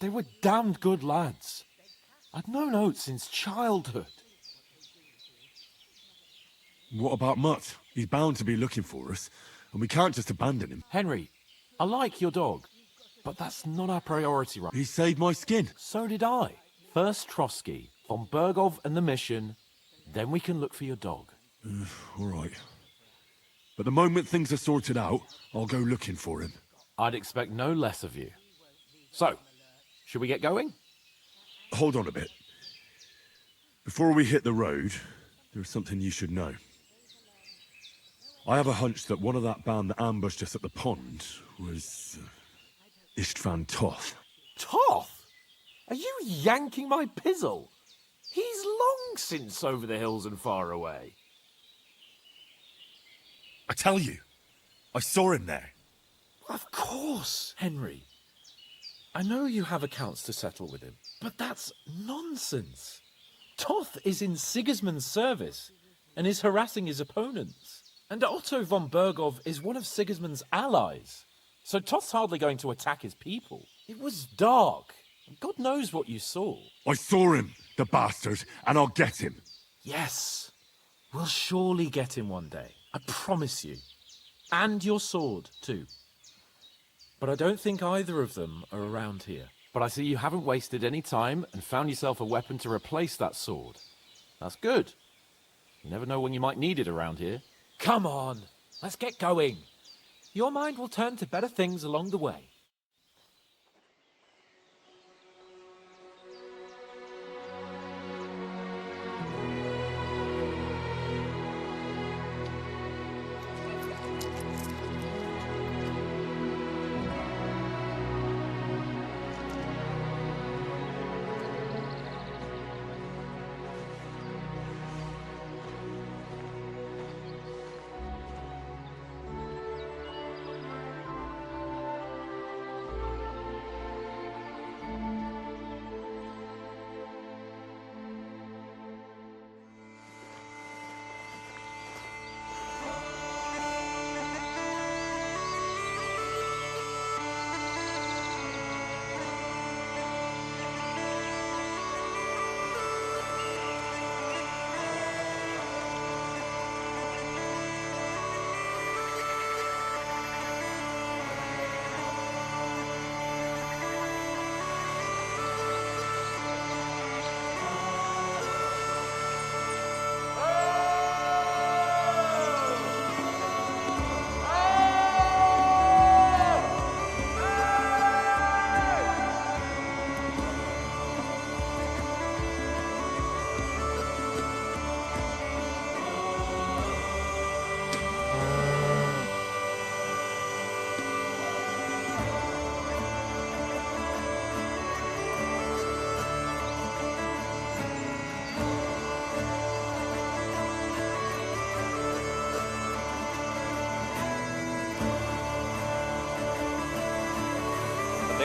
They were damned good lads. I'd known Oates since childhood. What about Mutt? He's bound to be looking for us, and we can't just abandon him. Henry, I like your dog, but that's not our priority right. He saved my skin. So did I. First Trotsky, von Bergov and the mission, then we can look for your dog. All right. But the moment things are sorted out, I'll go looking for him. I'd expect no less of you. So, should we get going? Hold on a bit. Before we hit the road, there's something you should know. I have a hunch that one of that band that ambushed us at the pond was Istvan Toth. Toth? Are you yanking my pizzle? He's long since over the hills and far away. I tell you, I saw him there. Of course, Henry. I know you have accounts to settle with him, but that's nonsense. Toth is in Sigismund's service and is harassing his opponents. And Otto von Bergov is one of Sigismund's allies. So Toth's hardly going to attack his people. It was dark. God knows what you saw. I saw him, the bastard, and I'll get him. Yes. We'll surely get him one day. I promise you. And your sword, too. But I don't think either of them are around here. But I see you haven't wasted any time and found yourself a weapon to replace that sword. That's good. You never know when you might need it around here. Come on, let's get going. Your mind will turn to better things along the way.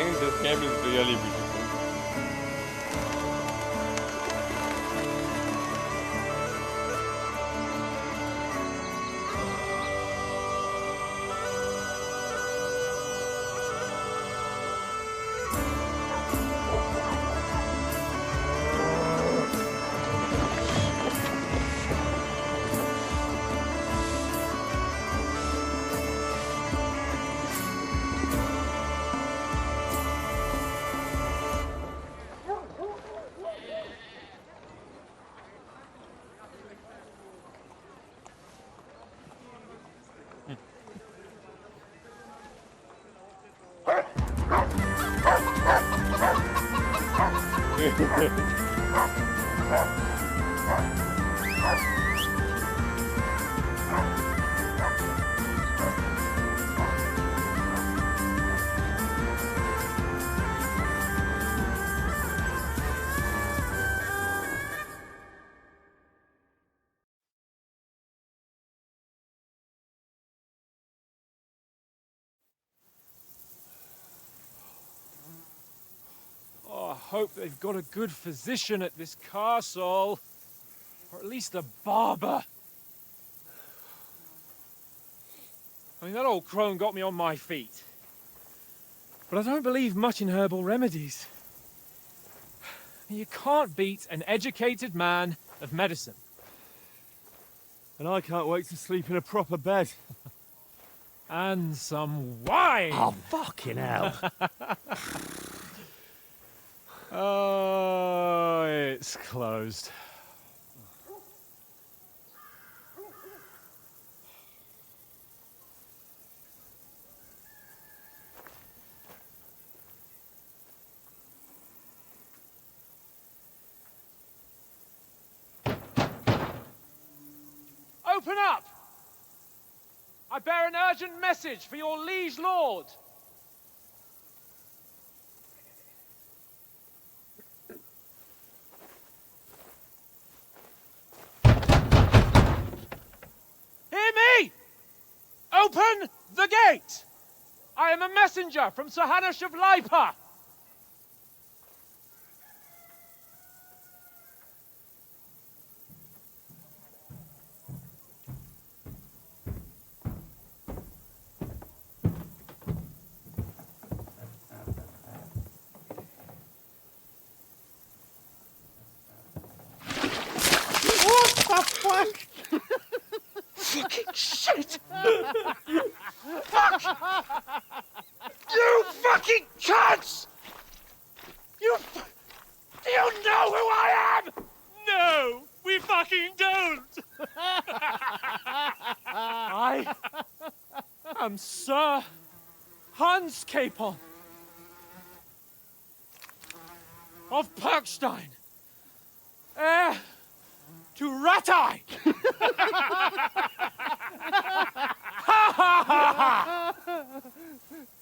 think this game is really beautiful. Oh, I hope they've got a good physician at this castle. Or at least a barber. I mean, that old crone got me on my feet. But I don't believe much in herbal remedies. You can't beat an educated man of medicine. And I can't wait to sleep in a proper bed. And some wine! Oh, fucking hell. Oh, it's closed. Open up! I bear an urgent message for your liege lord. Hear me! Open the gate! I am a messenger from Sir Hanush of Lipa. What the fuck? Fucking shit! Fuck! You fucking cunts! Do you know who I am? No, we fucking don't! I am Sir Hans Capon of Perkstein, heir to Ratai!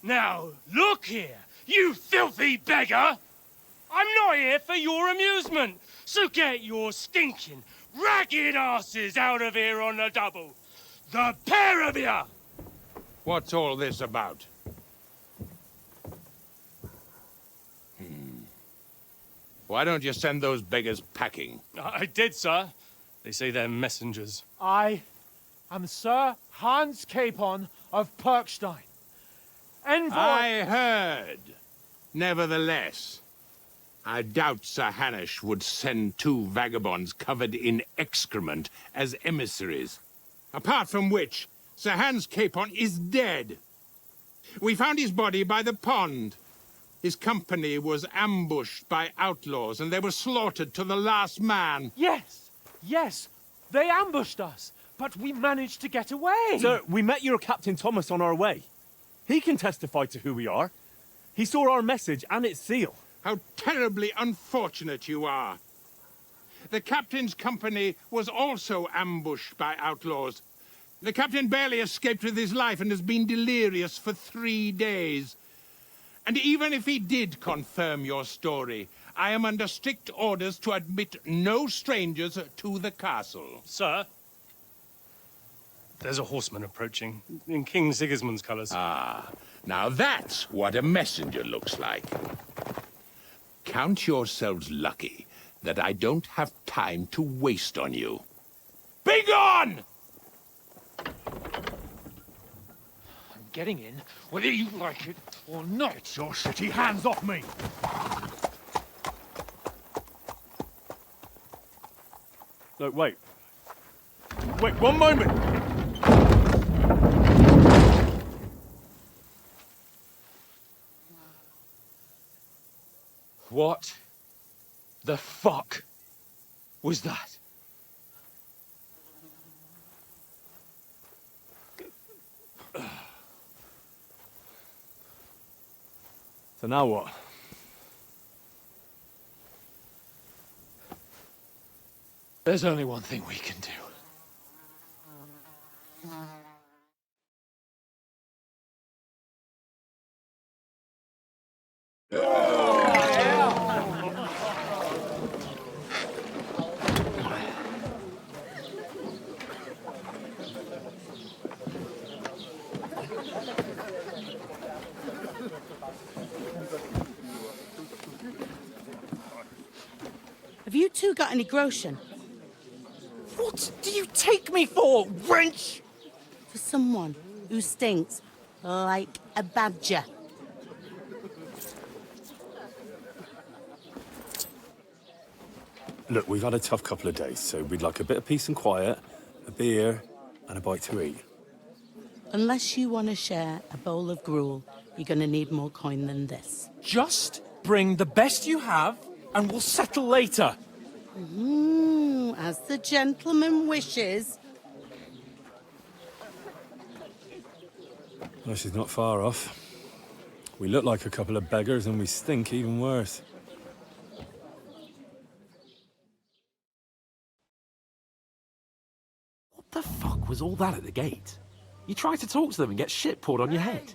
Now, look here, you filthy beggar! I'm not here for your amusement, so get your stinking, ragged asses out of here on the double. The pair of you! What's all this about? Why don't you send those beggars packing? I did, sir. They say they're messengers. I am Sir Hans Capon of Perkstein. Envoy... I heard. Nevertheless, I doubt Sir Hanush would send two vagabonds covered in excrement as emissaries. Apart from which, Sir Hans Capon is dead. We found his body by the pond. His company was ambushed by outlaws, and they were slaughtered to the last man. Yes, yes, they ambushed us, but we managed to get away. Sir, we met your Captain Thomas on our way. He can testify to who we are. He saw our message and its seal. How terribly unfortunate you are. The captain's company was also ambushed by outlaws. The captain barely escaped with his life and has been delirious for 3 days. And even if he did confirm your story, I am under strict orders to admit no strangers to the castle. Sir, there's a horseman approaching in King Sigismund's colours. Ah, Now that's what a messenger looks like. Count yourselves lucky that I don't have time to waste on you. Be gone! I'm getting in, whether you like it or not. Get your shitty hands off me! Look, wait. Wait, one moment! What the fuck was that? So now what? There's only one thing we can do. Have you two got any groschen? What do you take me for, wench? For someone who stinks like a badger. Look, we've had a tough couple of days, so we'd like a bit of peace and quiet, a beer, and a bite to eat. Unless you want to share a bowl of gruel, you're going to need more coin than this. Just bring the best you have, and we'll settle later. As the gentleman wishes. Well, she's not far off. We look like a couple of beggars, and we stink even worse. What the fuck was all that at the gate? You try to talk to them and get shit poured on your head.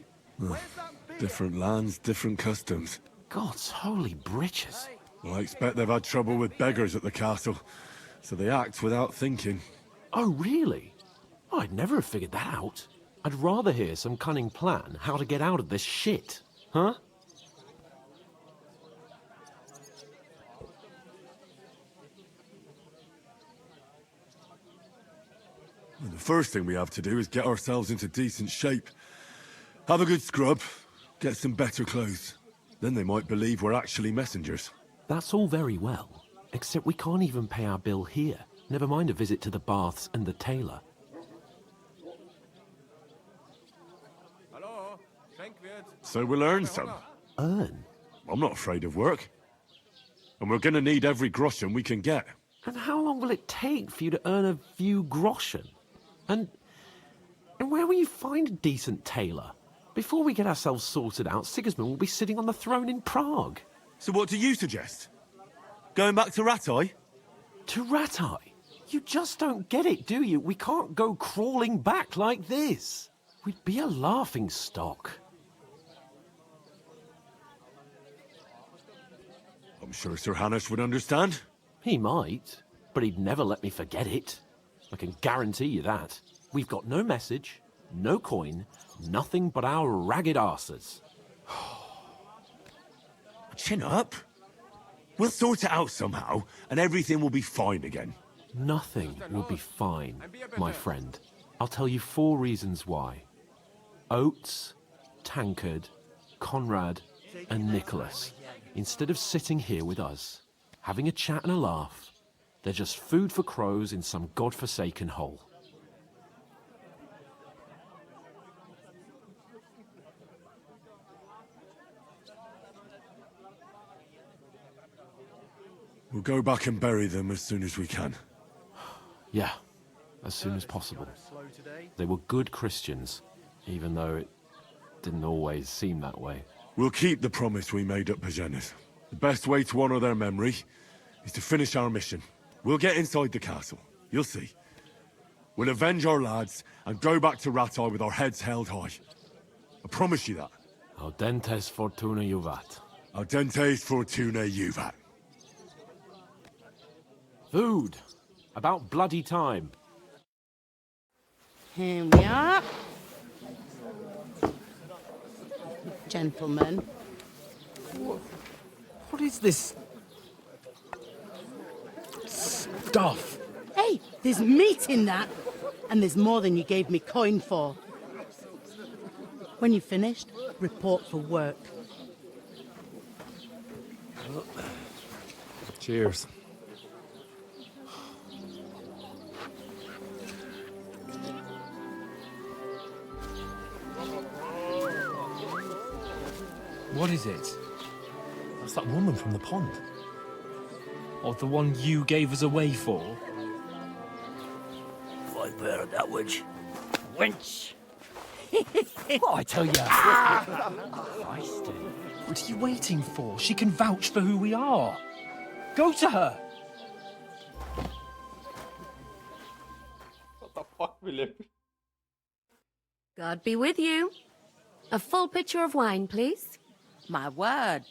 Different lands, different customs. God's holy britches. Well, I expect they've had trouble with beggars at the castle, so they act without thinking. Oh, really? I'd never have figured that out. I'd rather hear some cunning plan how to get out of this shit. Huh? Well, the first thing we have to do is get ourselves into decent shape. Have a good scrub, get some better clothes. Then they might believe we're actually messengers. That's all very well, except we can't even pay our bill here. Never mind a visit to the baths and the tailor. So we'll earn some. Earn? I'm not afraid of work. And we're gonna need every groschen we can get. And how long will it take for you to earn a few groschen? And where will you find a decent tailor? Before we get ourselves sorted out, Sigismund will be sitting on the throne in Prague. So what do you suggest? Going back to Rattay? To Rattay? You just don't get it, do you? We can't go crawling back like this. We'd be a laughing stock. I'm sure Sir Hanush would understand. He might, but he'd never let me forget it. I can guarantee you that. We've got no message, no coin, nothing but our ragged arses. Chin up. We'll sort it out somehow, and everything will be fine again. Nothing will be fine, my friend. I'll tell you 4 reasons why. Oates, Tankard, Conrad, and Nicholas, instead of sitting here with us, having a chat and a laugh, they're just food for crows in some godforsaken hole. We'll go back and bury them as soon as we can. Yeah, as soon as possible. They were good Christians, even though it didn't always seem that way. We'll keep the promise we made at Pagenes. The best way to honor their memory is to finish our mission. We'll get inside the castle. You'll see. We'll avenge our lads and go back to Rattay with our heads held high. I promise you that. Audentes fortuna juvat. Audentes fortuna juvat. Food. About bloody time. Here we are. gentlemen. What is this stuff? Hey, there's meat in that. And there's more than you gave me coin for. When you've finished, report for work. Cheers. What is it? That's that woman from the pond. Or the one you gave us away for? I've heard that witch. Wench! What I tell you? What are you waiting for? She can vouch for who we are. Go to her. What the fuck, Philip? God be with you. A full pitcher of wine, please. My word,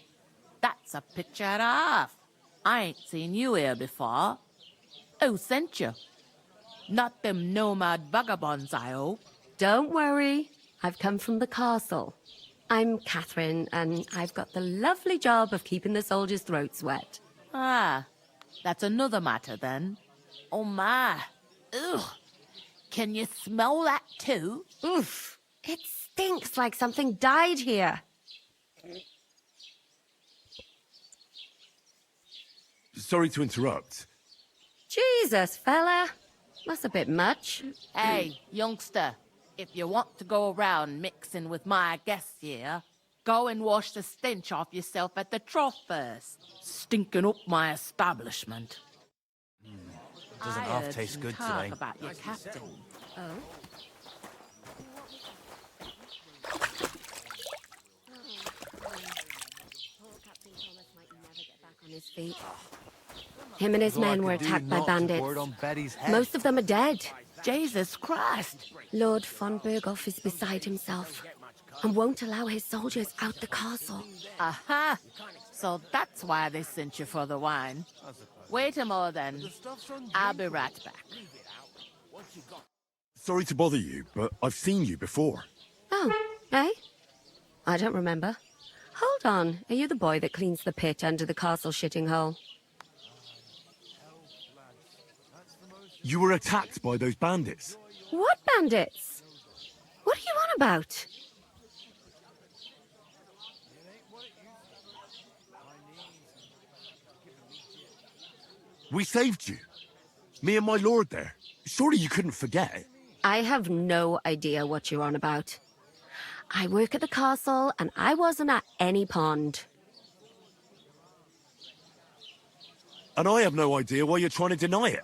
that's a picture and a half. I ain't seen you here before. Who sent you? Not them nomad vagabonds, I hope. Don't worry. I've come from the castle. I'm Catherine, and I've got the lovely job of keeping the soldiers' throats wet. Ah, that's another matter then. Oh my. Ugh. Can you smell that too? Oof. It stinks like something died here. Sorry to interrupt. Jesus, fella. That's a bit much. Hey, youngster, if you want to go around mixing with my guests here, go and wash the stench off yourself at the trough first. Stinking up my establishment. Doesn't half taste good talk today. About your captain. Oh? On his feet. Him and his men were attacked by bandits. Most of them are dead. Jesus Christ! Lord von Berghoff is beside himself and won't allow his soldiers out the castle. Aha! So that's why they sent you for the wine. Wait a moment then. I'll be right back. Sorry to bother you, but I've seen you before. Oh, eh? I don't remember. Hold on. Are you the boy that cleans the pit under the castle shitting hole? You were attacked by those bandits. What bandits? What are you on about? We saved you. Me and my lord there. Surely you couldn't forget. I have no idea what you're on about. I work at the castle, and I wasn't at any pond. And I have no idea why you're trying to deny it.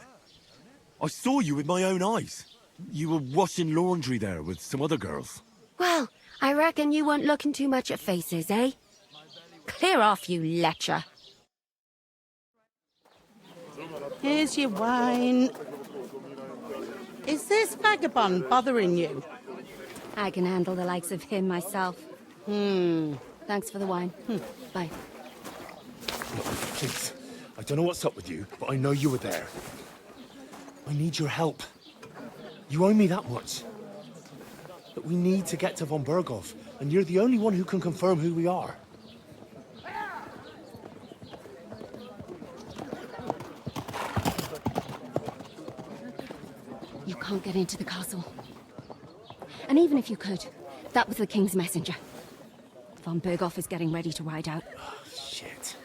I saw you with my own eyes. You were washing laundry there with some other girls. Well, I reckon you weren't looking too much at faces, eh? Clear off, you lecher. Here's your wine. Is this vagabond bothering you? I can handle the likes of him myself. Thanks for the wine. Bye. Look, please. I don't know what's up with you, but I know you were there. I need your help. You owe me that much. But we need to get to von Berghoff, and you're the only one who can confirm who we are. You can't get into the castle. And even if you could, that was the King's messenger. Von Berghoff is getting ready to ride out. Oh, shit.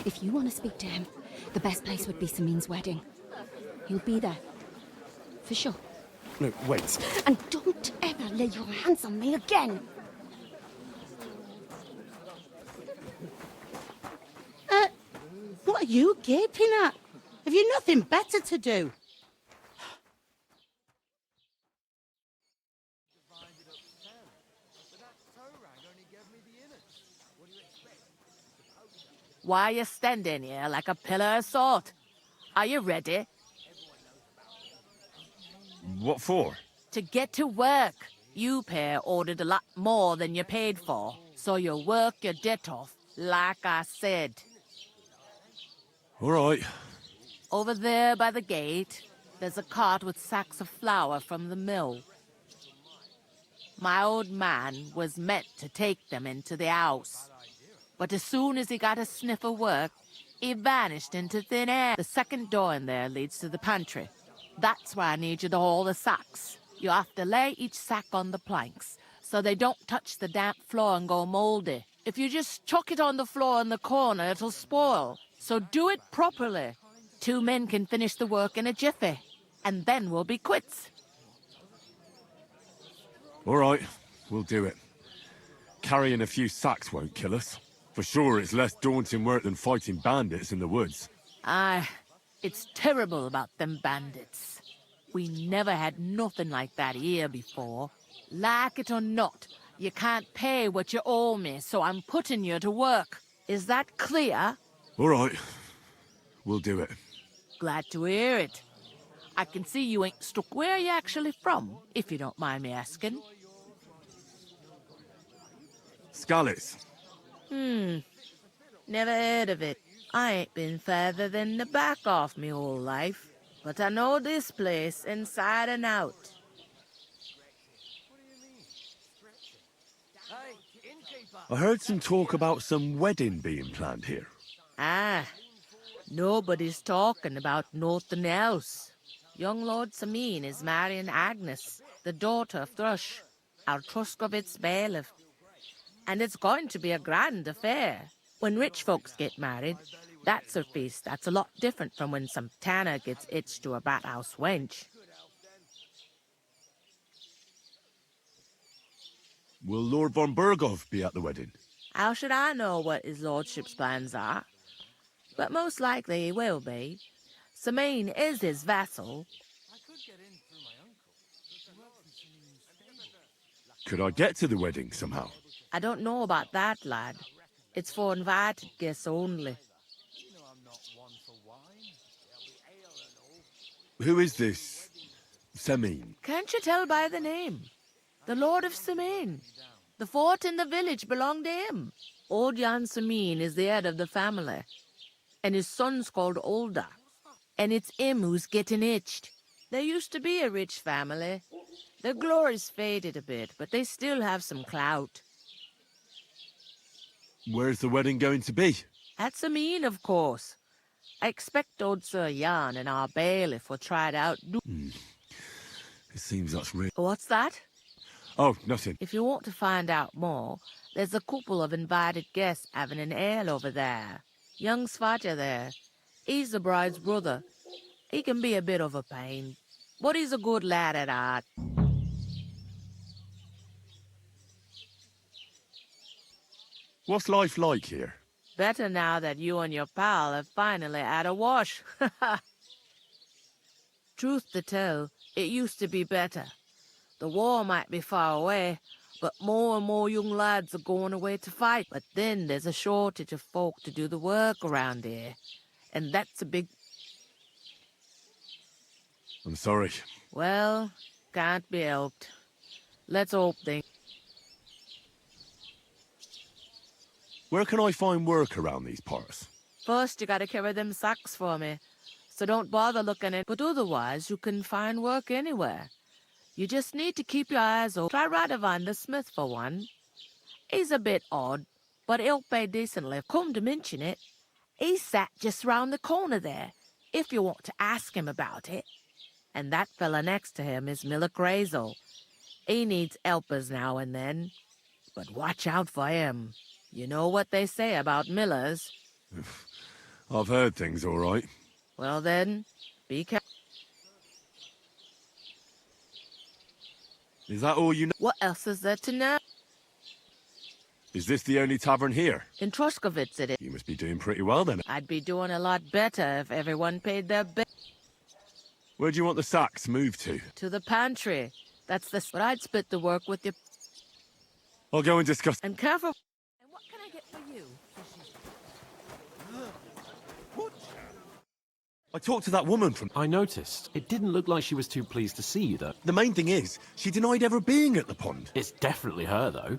If you want to speak to him, the best place would be Samin's wedding. He'll be there. For sure. No, wait. And don't ever lay your hands on me again! What are you gaping at? Have you nothing better to do? Why are you standing here like a pillar of salt? Are you ready? What for? To get to work. You pair ordered a lot more than you paid for, so you work your debt off, like I said. All right. Over there by the gate, there's a cart with sacks of flour from the mill. My old man was meant to take them into the house. But as soon as he got a sniff of work, he vanished into thin air. The second door in there leads to the pantry. That's where I need you to haul the sacks. You have to lay each sack on the planks, so they don't touch the damp floor and go moldy. If you just chuck it on the floor in the corner, it'll spoil. So do it properly. 2 men can finish the work in a jiffy, and then we'll be quits. All right, we'll do it. Carrying a few sacks won't kill us. For sure, it's less daunting work than fighting bandits in the woods. Aye, it's terrible about them bandits. We never had nothing like that here before. Like it or not, you can't pay what you owe me, so I'm putting you to work. Is that clear? All right, we'll do it. Glad to hear it. I can see you ain't stuck. Where are you actually from, if you don't mind me asking? Skalitz. Never heard of it. I ain't been further than the back off me whole life, but I know this place inside and out. I heard some talk about some wedding being planned here. Ah, nobody's talking about nothing else. Young Lord Samin is marrying Agnes, the daughter of Thrush, our Truskovitz bailiff. And it's going to be a grand affair. When rich folks get married, that's a feast that's a lot different from when some tanner gets hitched to a bathhouse wench. Will Lord von Berghoff be at the wedding? How should I know what his lordship's plans are? But most likely he will be. Samin is his vassal. Could I get to the wedding somehow? I don't know about that, lad. It's for invited guests only. Who is this Samin? Can't you tell by the name? The Lord of Samin. The fort in the village belonged to him. Old Jan Samin is the head of the family, and his son's called Olda. And it's him who's getting itched. There used to be a rich family. Their glory's faded a bit, but they still have some clout. Where's the wedding going to be? At Samin, of course. I expect old Sir Jan and our bailiff will try it out. It seems that's real. What's that? Oh, nothing. If you want to find out more, there's a couple of invited guests having an ale over there. Young Svaja there. He's the bride's brother. He can be a bit of a pain, but he's a good lad at heart. What's life like here? Better now that you and your pal have finally had a wash. Truth to tell, it used to be better. The war might be far away, but more and more young lads are going away to fight. But then there's a shortage of folk to do the work around here. And that's a big... I'm sorry. Well, can't be helped. Let's hope things... Where can I find work around these parts? First, you gotta carry them sacks for me. So don't bother looking at... But otherwise, you can find work anywhere. You just need to keep your eyes open. Try Radovan the smith for one. He's a bit odd, but he'll pay decently. Come to mention it, he sat just round the corner there, if you want to ask him about it. And that fella next to him is Miller Crazel. He needs helpers now and then, but watch out for him. You know what they say about Millers. I've heard things all right. Well then, be careful. Is that all you know? What else is there to know? Is this the only tavern here? In Troskovitz it is. You must be doing pretty well then. I'd be doing a lot better if everyone paid their bill. Where do you want the sacks moved to? To the pantry. That's the... But I'd split the work with you. I'll go and discuss... And careful... And what can I get for you? I talked to that woman from... I noticed. It didn't look like she was too pleased to see you, though. The main thing is, she denied ever being at the pond. It's definitely her, though.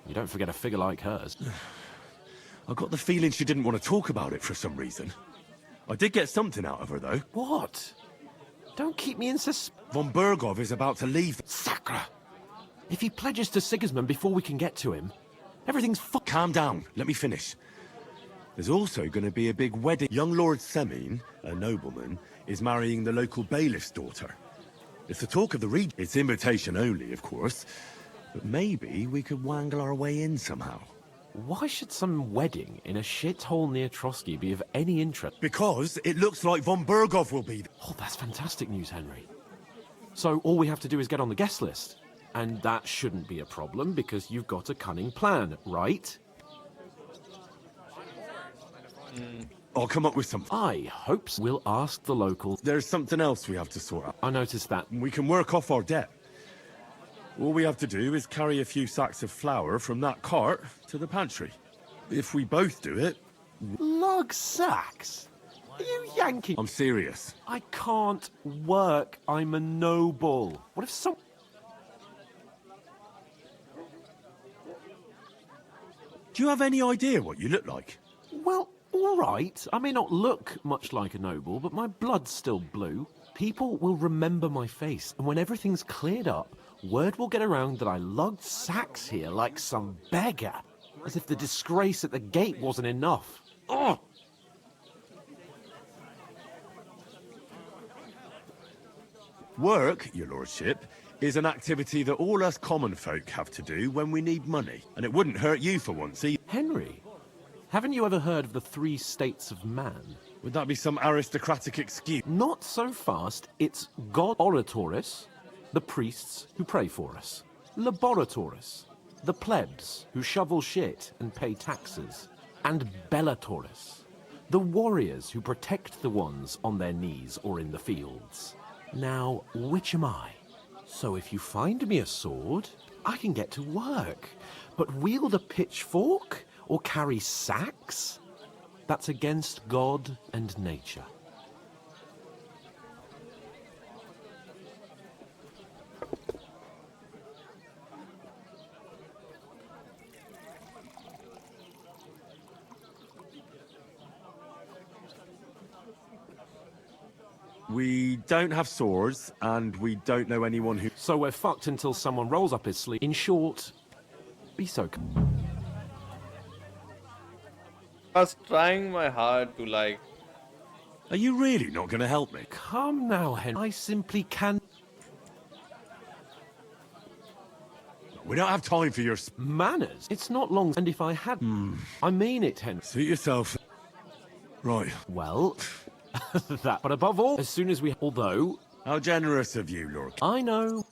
You don't forget a figure like hers. I got the feeling she didn't want to talk about it for some reason. I did get something out of her, though. What? Don't keep me in suspense. Von Berghoff is about to leave. Sacre! If he pledges to Sigismund before we can get to him, everything's Calm down. Let me finish. There's also going to be a big wedding. Young Lord Semin, a nobleman, is marrying the local bailiff's daughter. It's the talk of the region. It's invitation only, of course. But maybe we could wangle our way in somehow. Why should some wedding in a shithole near Trotsky be of any interest? Because it looks like von Berghoff will be there. Oh, that's fantastic news, Henry. So all we have to do is get on the guest list. And that shouldn't be a problem because you've got a cunning plan, right? I'll come up with something. I hope so. We'll ask the locals. There's something else we have to sort out. I noticed that. We can work off our debt. All we have to do is carry a few sacks of flour from that cart to the pantry. If we both do it... Lug sacks? Are you yanking? I'm serious. I can't work. I'm a noble. What if some... Do you have any idea what you look like? Well, all right. I may not look much like a noble, but my blood's still blue. People will remember my face, and when everything's cleared up, word will get around that I lugged sacks here like some beggar. As if the disgrace at the gate wasn't enough. Ugh! Work, your lordship, is an activity that all us common folk have to do when we need money. And it wouldn't hurt you for once either. Henry, haven't you ever heard of the 3 states of man? Would that be some aristocratic excuse? Not so fast. It's God Oratoris, the priests who pray for us. Laboratoris, the plebs who shovel shit and pay taxes. And Bellatoris, the warriors who protect the ones on their knees or in the fields. Now, which am I? So if you find me a sword, I can get to work. But wield a pitchfork or carry sacks? That's against God and nature. We don't have swords, and we don't know anyone who... So we're fucked until someone rolls up his sleeve. In short, be so... I was trying my hard to like... Are you really not going to help me? Come now, Henry. I simply can't... We don't have time for your... Manners? It's not long, and if I had... I mean it, Henry. Suit yourself. Right. Well... that, but above all, as soon as we... Although... How generous of you, Lord. I know.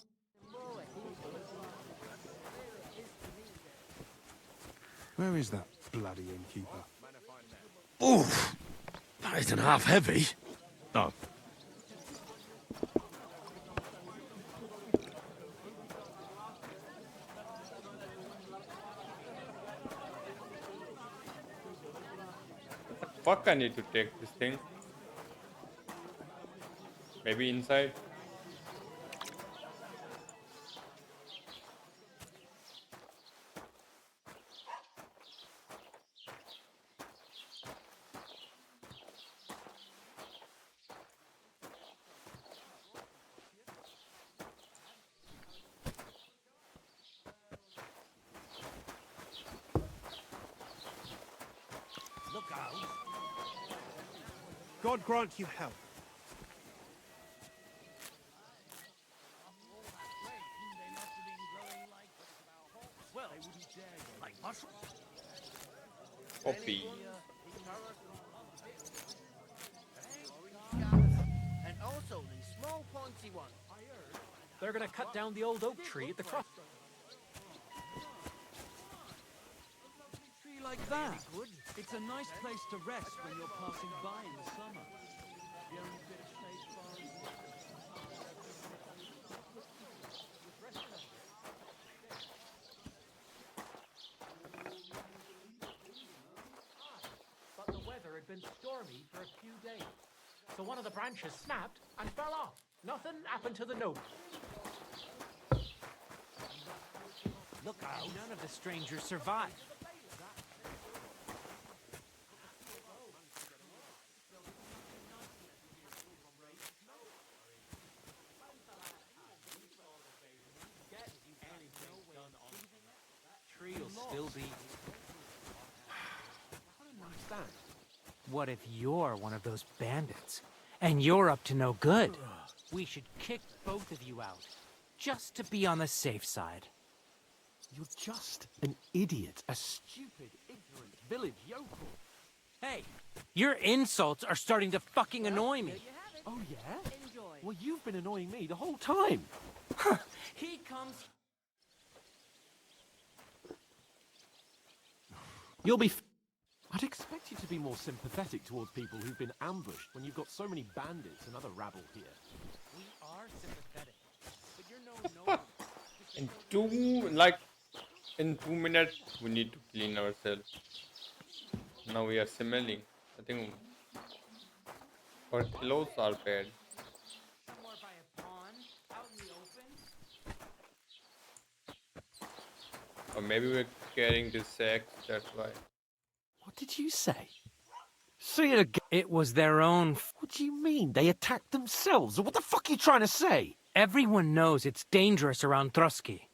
Where is that bloody innkeeper? Oof! That isn't half heavy. Oh. Fuck, I need to take this thing. Maybe inside. Look out. God grant you health. Copy. And also these small pointy ones. They're gonna cut down the old oak tree at the cross. Tree like that. It's a nice place to rest when you're passing by in the summer. The only bit of shade But the weather had been stormy for a few days. So one of the branches snapped and fell off. Nothing happened to the note. Look out. None of the strangers survived. What if you're one of those bandits, and you're up to no good? We should kick both of you out, just to be on the safe side. You're just an idiot, a stupid, ignorant village yokel. Hey, your insults are starting to fucking annoy me. Oh, yeah? Well, you've been annoying me the whole time. He comes... You'll be... I'd expect you to be more sympathetic towards people who've been ambushed when you've got so many bandits and other rabble here. We are sympathetic, but you're no... In 2 minutes, we need to clean ourselves. Now we are smelling. I think our clothes are bad. Somewhere by a pond, out in the open. Or maybe we're carrying this sacks, that's why. What did you say? Say it again. It was their own... What do you mean? They attacked themselves? What the fuck are you trying to say? Everyone knows it's dangerous around Trotsky.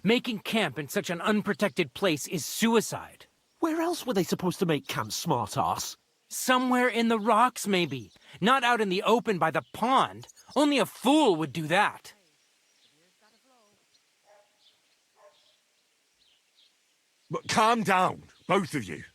Making camp in such an unprotected place is suicide. Where else were they supposed to make camp, smart-ass? Somewhere in the rocks, maybe. Not out in the open by the pond. Only a fool would do that. But calm down, both of you.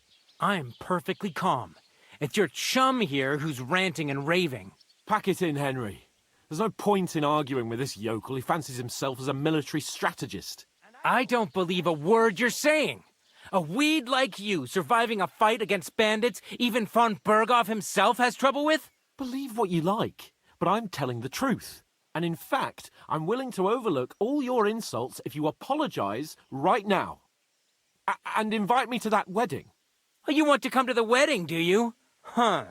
I'm perfectly calm. It's your chum here who's ranting and raving. Pack it in, Henry. There's no point in arguing with this yokel who fancies himself as a military strategist. I don't believe a word you're saying. A weed like you surviving a fight against bandits even von Berghoff himself has trouble with? Believe what you like, but I'm telling the truth. And in fact, I'm willing to overlook all your insults if you apologize right now. And invite me to that wedding. Oh, you want to come to the wedding, do you? Huh.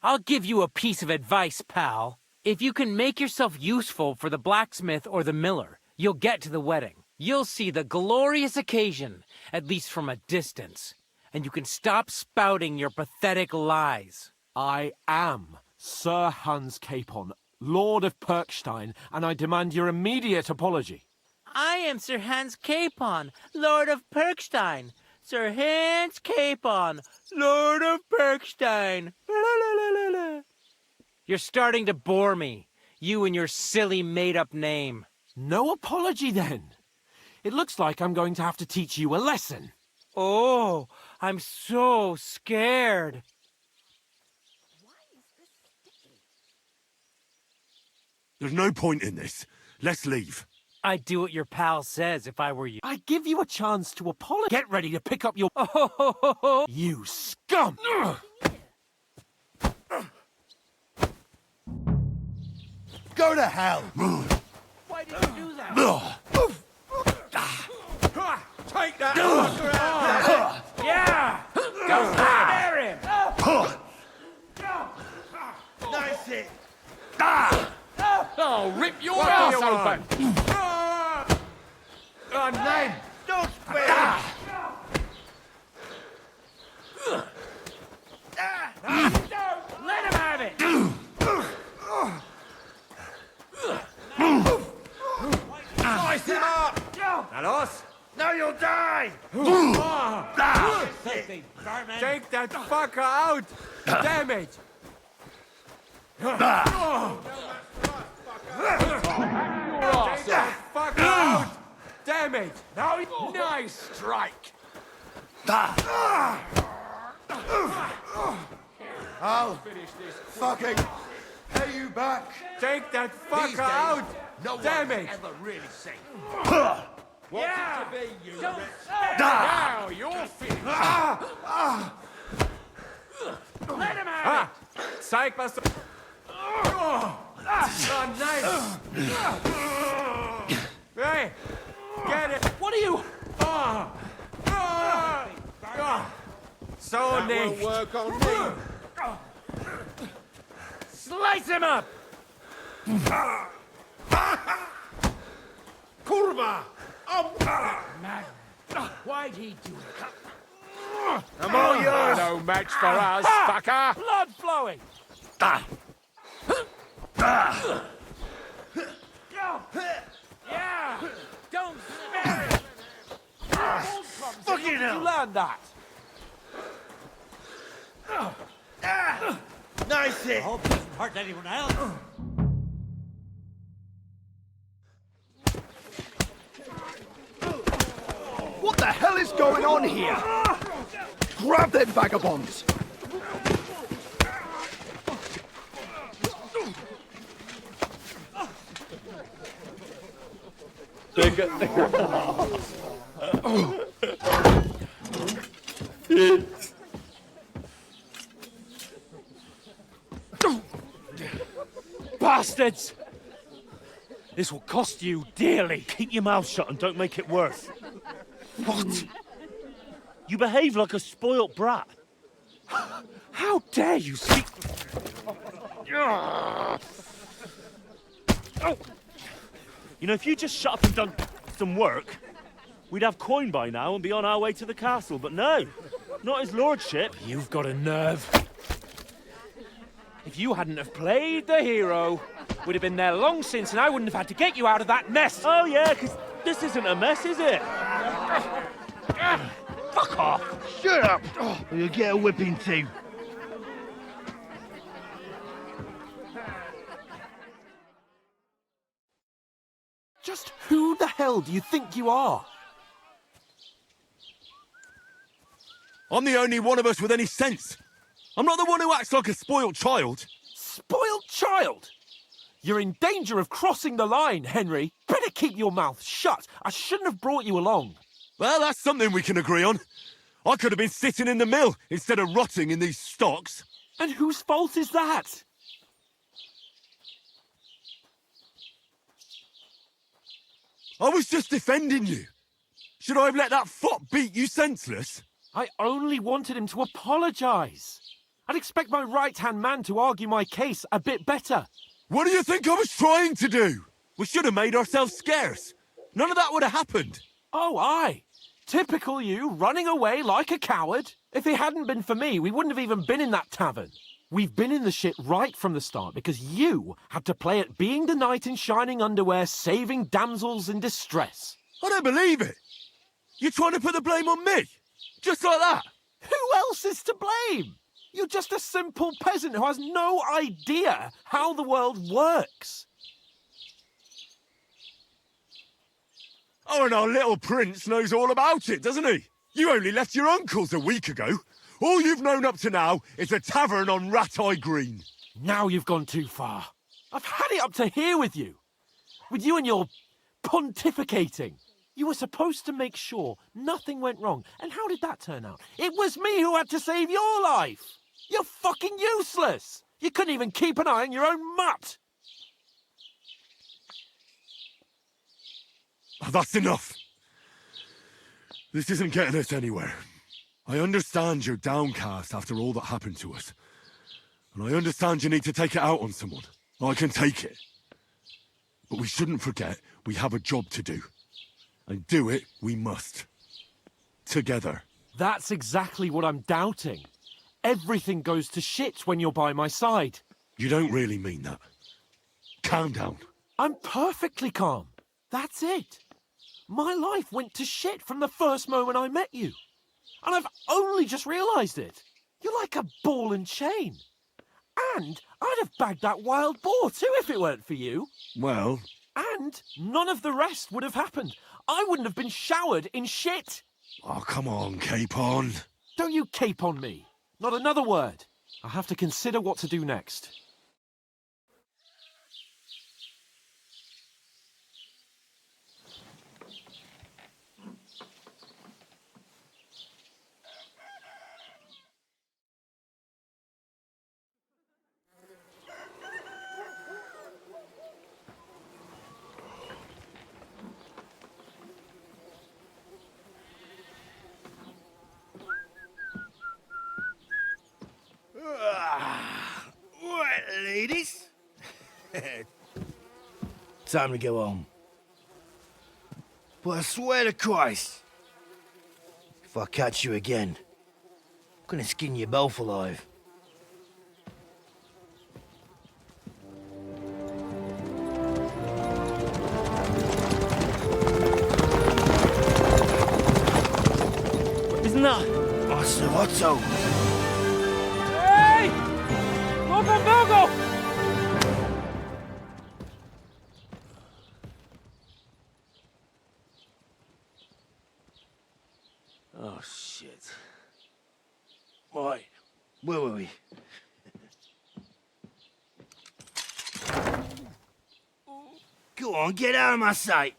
I'll give you a piece of advice, pal. If you can make yourself useful for the blacksmith or the miller, you'll get to the wedding. You'll see the glorious occasion, at least from a distance. And you can stop spouting your pathetic lies. I am Sir Hans Capon, Lord of Perkstein, and I demand your immediate apology. I am Sir Hans Capon, Lord of Perkstein. Sir Hans Capon, Lord of Perkstein. You're starting to bore me. You and your silly made-up name. No apology, then. It looks like I'm going to have to teach you a lesson. Oh, I'm so scared. There's no point in this. Let's leave. I'd do what your pal says if I were you. I give you a chance to apologize. Get ready to pick up your... Oh, you scum! Go to hell! Why did you do that? Take that fucker out! Yeah! Go scare him! Nice hit! Oh, rip your ass open! Oh, name! Don't spit! Let him have it! Slice him up! Nalos! Now you'll die! Take that fucker out! Damn it! Take that fucker out! Damn it! Now Nice strike! I'll fucking pay you back! Take that fucker out! Damn it! Ever really safe. Yeah! To be, you Don't Now you're finished! Let him have it! Zeig was du... Oh, nice! Hey! Get it! What are you... So That will work on me! Slice him up! Kurva! Why'd he do it? I'm all yours! No match for us, fucker! Blood flowing! Yeah! Don't spare him! Fucking hell! You learned that? Nice hit. I hope it doesn't hurt anyone else. What the hell is going on here? Grab them vagabonds! Take it. Bastards! This will cost you dearly. Keep your mouth shut and don't make it worse. What? You behave like a spoilt brat. How dare you speak... You know, if you just shut up and done some work, we'd have coin by now and be on our way to the castle, but no. Not his lordship. You've got a nerve. If you hadn't have played the hero, we'd have been there long since and I wouldn't have had to get you out of that mess. Oh yeah, because this isn't a mess, is it? Fuck off! Shut up! Or you'll get a whipping too. Just who the hell do you think you are? I'm the only one of us with any sense. I'm not the one who acts like a spoiled child. Spoiled child? You're in danger of crossing the line, Henry. Better keep your mouth shut. I shouldn't have brought you along. Well, that's something we can agree on. I could have been sitting in the mill instead of rotting in these stocks. And whose fault is that? I was just defending you. Should I have let that fop beat you senseless? I only wanted him to apologise. I'd expect my right-hand man to argue my case a bit better. What do you think I was trying to do? We should have made ourselves scarce. None of that would have happened. Oh, aye. Typical you, running away like a coward. If it hadn't been for me, we wouldn't have even been in that tavern. We've been in the shit right from the start because you had to play at being the knight in shining underwear, saving damsels in distress. I don't believe it. You're trying to put the blame on me? Just like that? Who else is to blame? You're just a simple peasant who has no idea how the world works. Oh, and our little prince knows all about it, doesn't he? You only left your uncle's a week ago. All you've known up to now is a tavern on Rat-Eye Green. Now you've gone too far. I've had it up to here with you. With you and your pontificating. You were supposed to make sure nothing went wrong. And how did that turn out? It was me who had to save your life. You're fucking useless. You couldn't even keep an eye on your own mutt. Oh, that's enough. This isn't getting us anywhere. I understand you're downcast after all that happened to us. And I understand you need to take it out on someone. I can take it. But we shouldn't forget we have a job to do. And do it we must. Together. That's exactly what I'm doubting. Everything goes to shit when you're by my side. You don't really mean that. Calm down. I'm perfectly calm. That's it. My life went to shit from the first moment I met you. And I've only just realised it. You're like a ball and chain. And I'd have bagged that wild boar too if it weren't for you. Well... And none of the rest would have happened. I wouldn't have been showered in shit. Oh, come on, Capon. Don't you cape on me. Not another word. I'll have to consider what to do next. Right, ladies. Time to go home. But I swear to Christ, if I catch you again, I'm gonna skin you both alive. Isn't that... Master Otto. Hey! Hey! Lord von Berghoff! Oh, shit. Right, where were we? Go on, get out of my sight!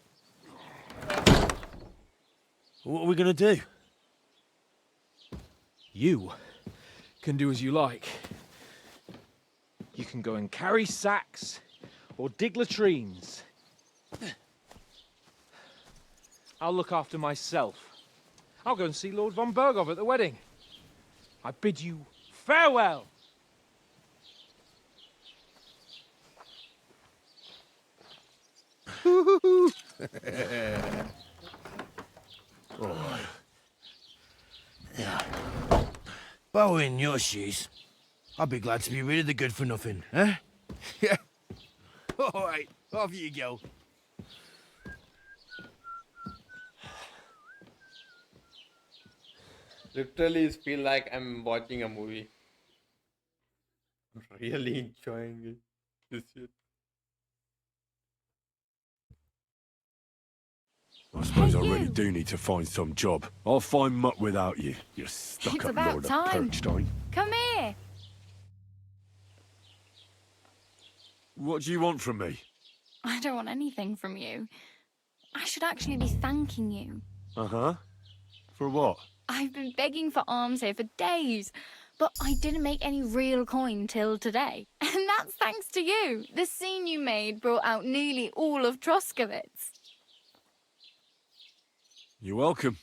What are we gonna do? You can do as you like. You can go and carry sacks or dig latrines. I'll look after myself. I'll go and see Lord von Berghoff at the wedding. I bid you farewell. All right. Yeah. If I were in your shoes, I'd be glad to be rid of the good-for-nothing, eh? Yeah. All right, off you go. Literally, it feel like I'm watching a movie. I'm really enjoying it. This shit. I suppose I really do need to find some job. I'll find mutt without you, you It's stuck-up about Lord of time. Perkstein. Come here. What do you want from me? I don't want anything from you. I should actually be thanking you. Uh-huh. For what? I've been begging for alms here for days, but I didn't make any real coin till today. And that's thanks to you. The scene you made brought out nearly all of Troskowitz. You're welcome.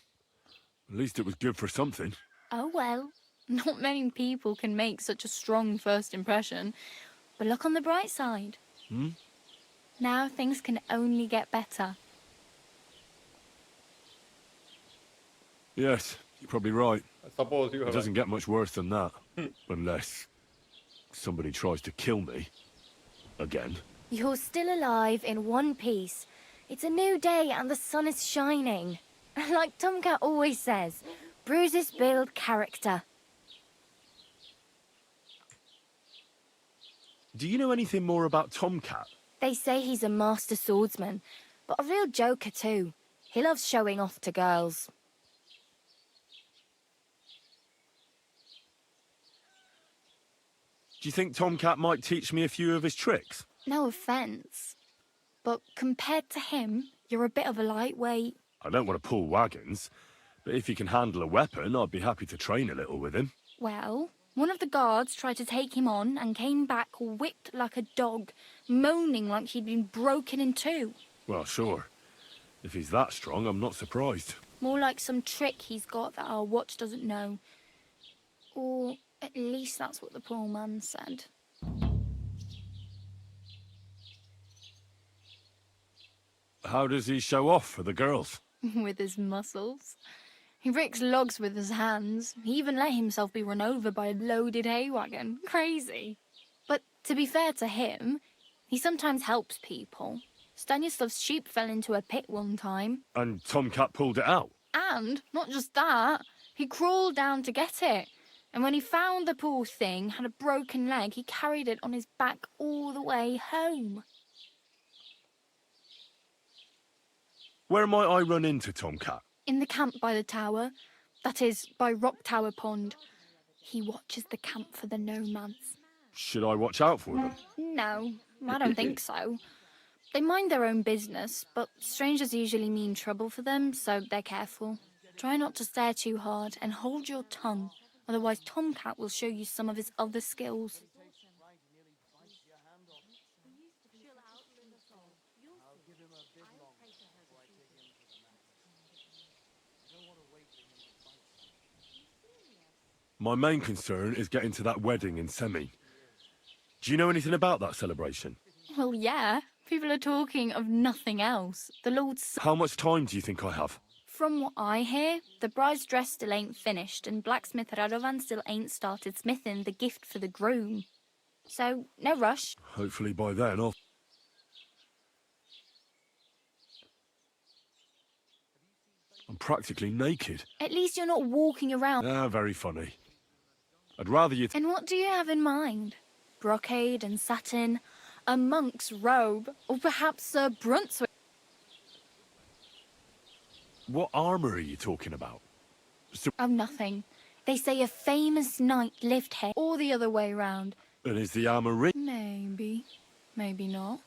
At least it was good for something. Oh well, not many people can make such a strong first impression. But look on the bright side. Hmm? Now things can only get better. Yes, you're probably right. I suppose you are It doesn't right. get much worse than that. Unless somebody tries to kill me. Again. You're still alive in one piece. It's a new day and the sun is shining. Like Tomcat always says, bruises build character. Do you know anything more about Tomcat? They say he's a master swordsman, but a real joker too. He loves showing off to girls. Do you think Tomcat might teach me a few of his tricks? No offence, but compared to him, you're a bit of a lightweight. I don't want to pull wagons, but if he can handle a weapon, I'd be happy to train a little with him. Well, one of the guards tried to take him on and came back whipped like a dog, moaning like he'd been broken in two. Well, sure. If he's that strong, I'm not surprised. More like some trick he's got that our watch doesn't know. Or at least that's what the poor man said. How does he show off for the girls? With his muscles. He ricks logs with his hands. He even let himself be run over by a loaded hay wagon. Crazy. But to be fair to him, he sometimes helps people. Stanislav's sheep fell into a pit one time. And Tomcat pulled it out? And not just that, he crawled down to get it. And when he found the poor thing had a broken leg, he carried it on his back all the way home. Where might I run into Tomcat? In the camp by the tower, that is, by Rock Tower Pond. He watches the camp for the nomads. Should I watch out for them? No, I don't think so. They mind their own business, but strangers usually mean trouble for them, so they're careful. Try not to stare too hard and hold your tongue, otherwise Tomcat will show you some of his other skills. My main concern is getting to that wedding in Semi. Do you know anything about that celebration? Well, yeah. People are talking of nothing else. The Lord's... How much time do you think I have? From what I hear, the bride's dress still ain't finished, and blacksmith Radovan still ain't started smithing the gift for the groom. So, no rush. Hopefully by then I'll... I'm practically naked. At least you're not walking around. Ah, very funny. I'd rather you... And what do you have in mind? Brocade and satin, a monk's robe, or perhaps Sir Brunswick? What armour are you talking about? Oh, nothing. They say a famous knight lived here, or the other way round. And is the armour rich? Maybe. Maybe not.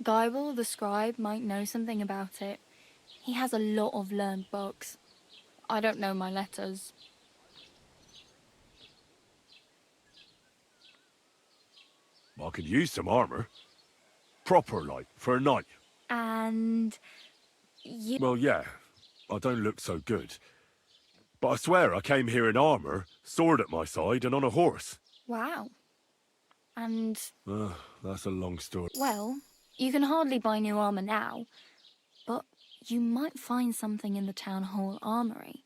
Geibel, the scribe, might know something about it. He has a lot of learned books. I don't know my letters. I could use some armour. Proper, like, for a knight. And... you... Well, yeah. I don't look so good. But I swear I came here in armour, sword at my side, and on a horse. Wow. And... That's a long story. well, you can hardly buy new armour now, but you might find something in the town hall armoury,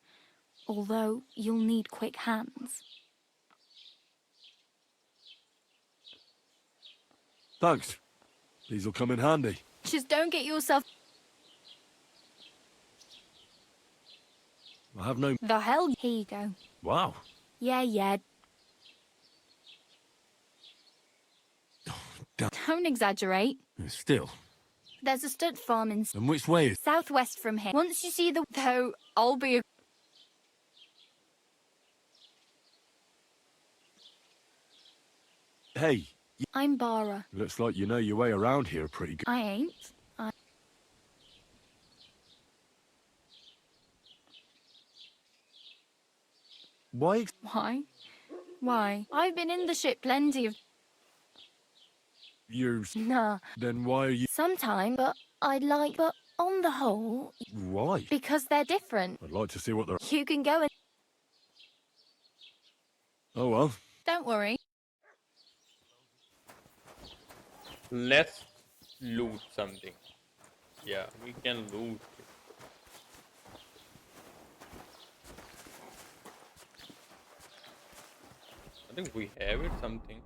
although you'll need quick hands. Thanks. These'll come in handy. Just don't get yourself... I have no... the hell? Here you go. Wow. Yeah. Don't exaggerate. Still. There's a stud farm in... And which way is... southwest from here. Once you see the... though, I'll be a... Hey. I'm Bara. Looks like you know your way around here pretty good. I ain't. Why? Why? I've been in the ship plenty of... You're... nah. Then why are you... sometime, but I'd like... but on the whole... Why? because they're different. I'd like to see what they're... You can go and... Oh, well. don't worry. Let's loot something. Yeah, we can loot it. I think we have it something.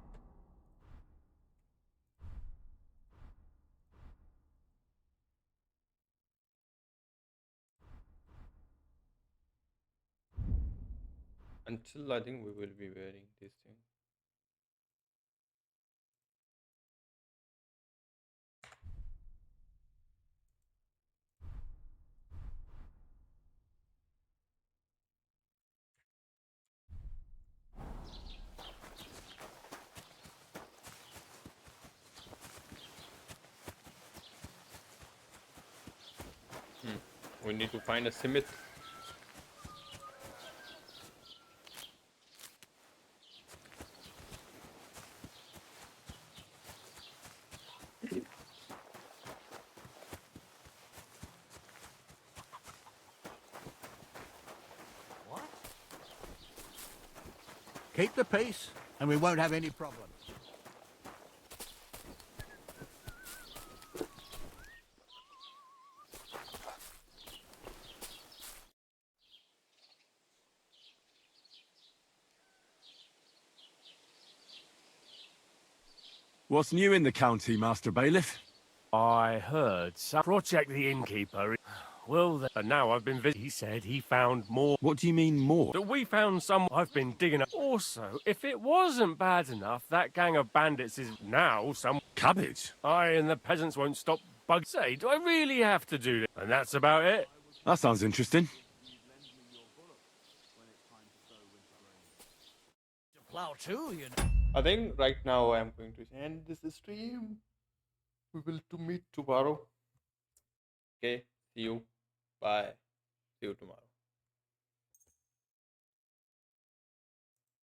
Until I think we will be wearing this thing. We need to find a smith. Keep the peace, and we won't have any problems. What's new in the county, Master Bailiff? I heard some project the innkeeper. Well, and now I've been he said he found more. What do you mean more? That we found some. I've been digging up. Also, if it wasn't bad enough, that gang of bandits is now some cabbage. Aye, and the peasants won't stop bug. Say, do I really have to do this? And that's about it. That sounds interesting. Plow too, you know. I think right now I'm going to end this stream. We will meet tomorrow. Okay, see you. Bye. See you tomorrow.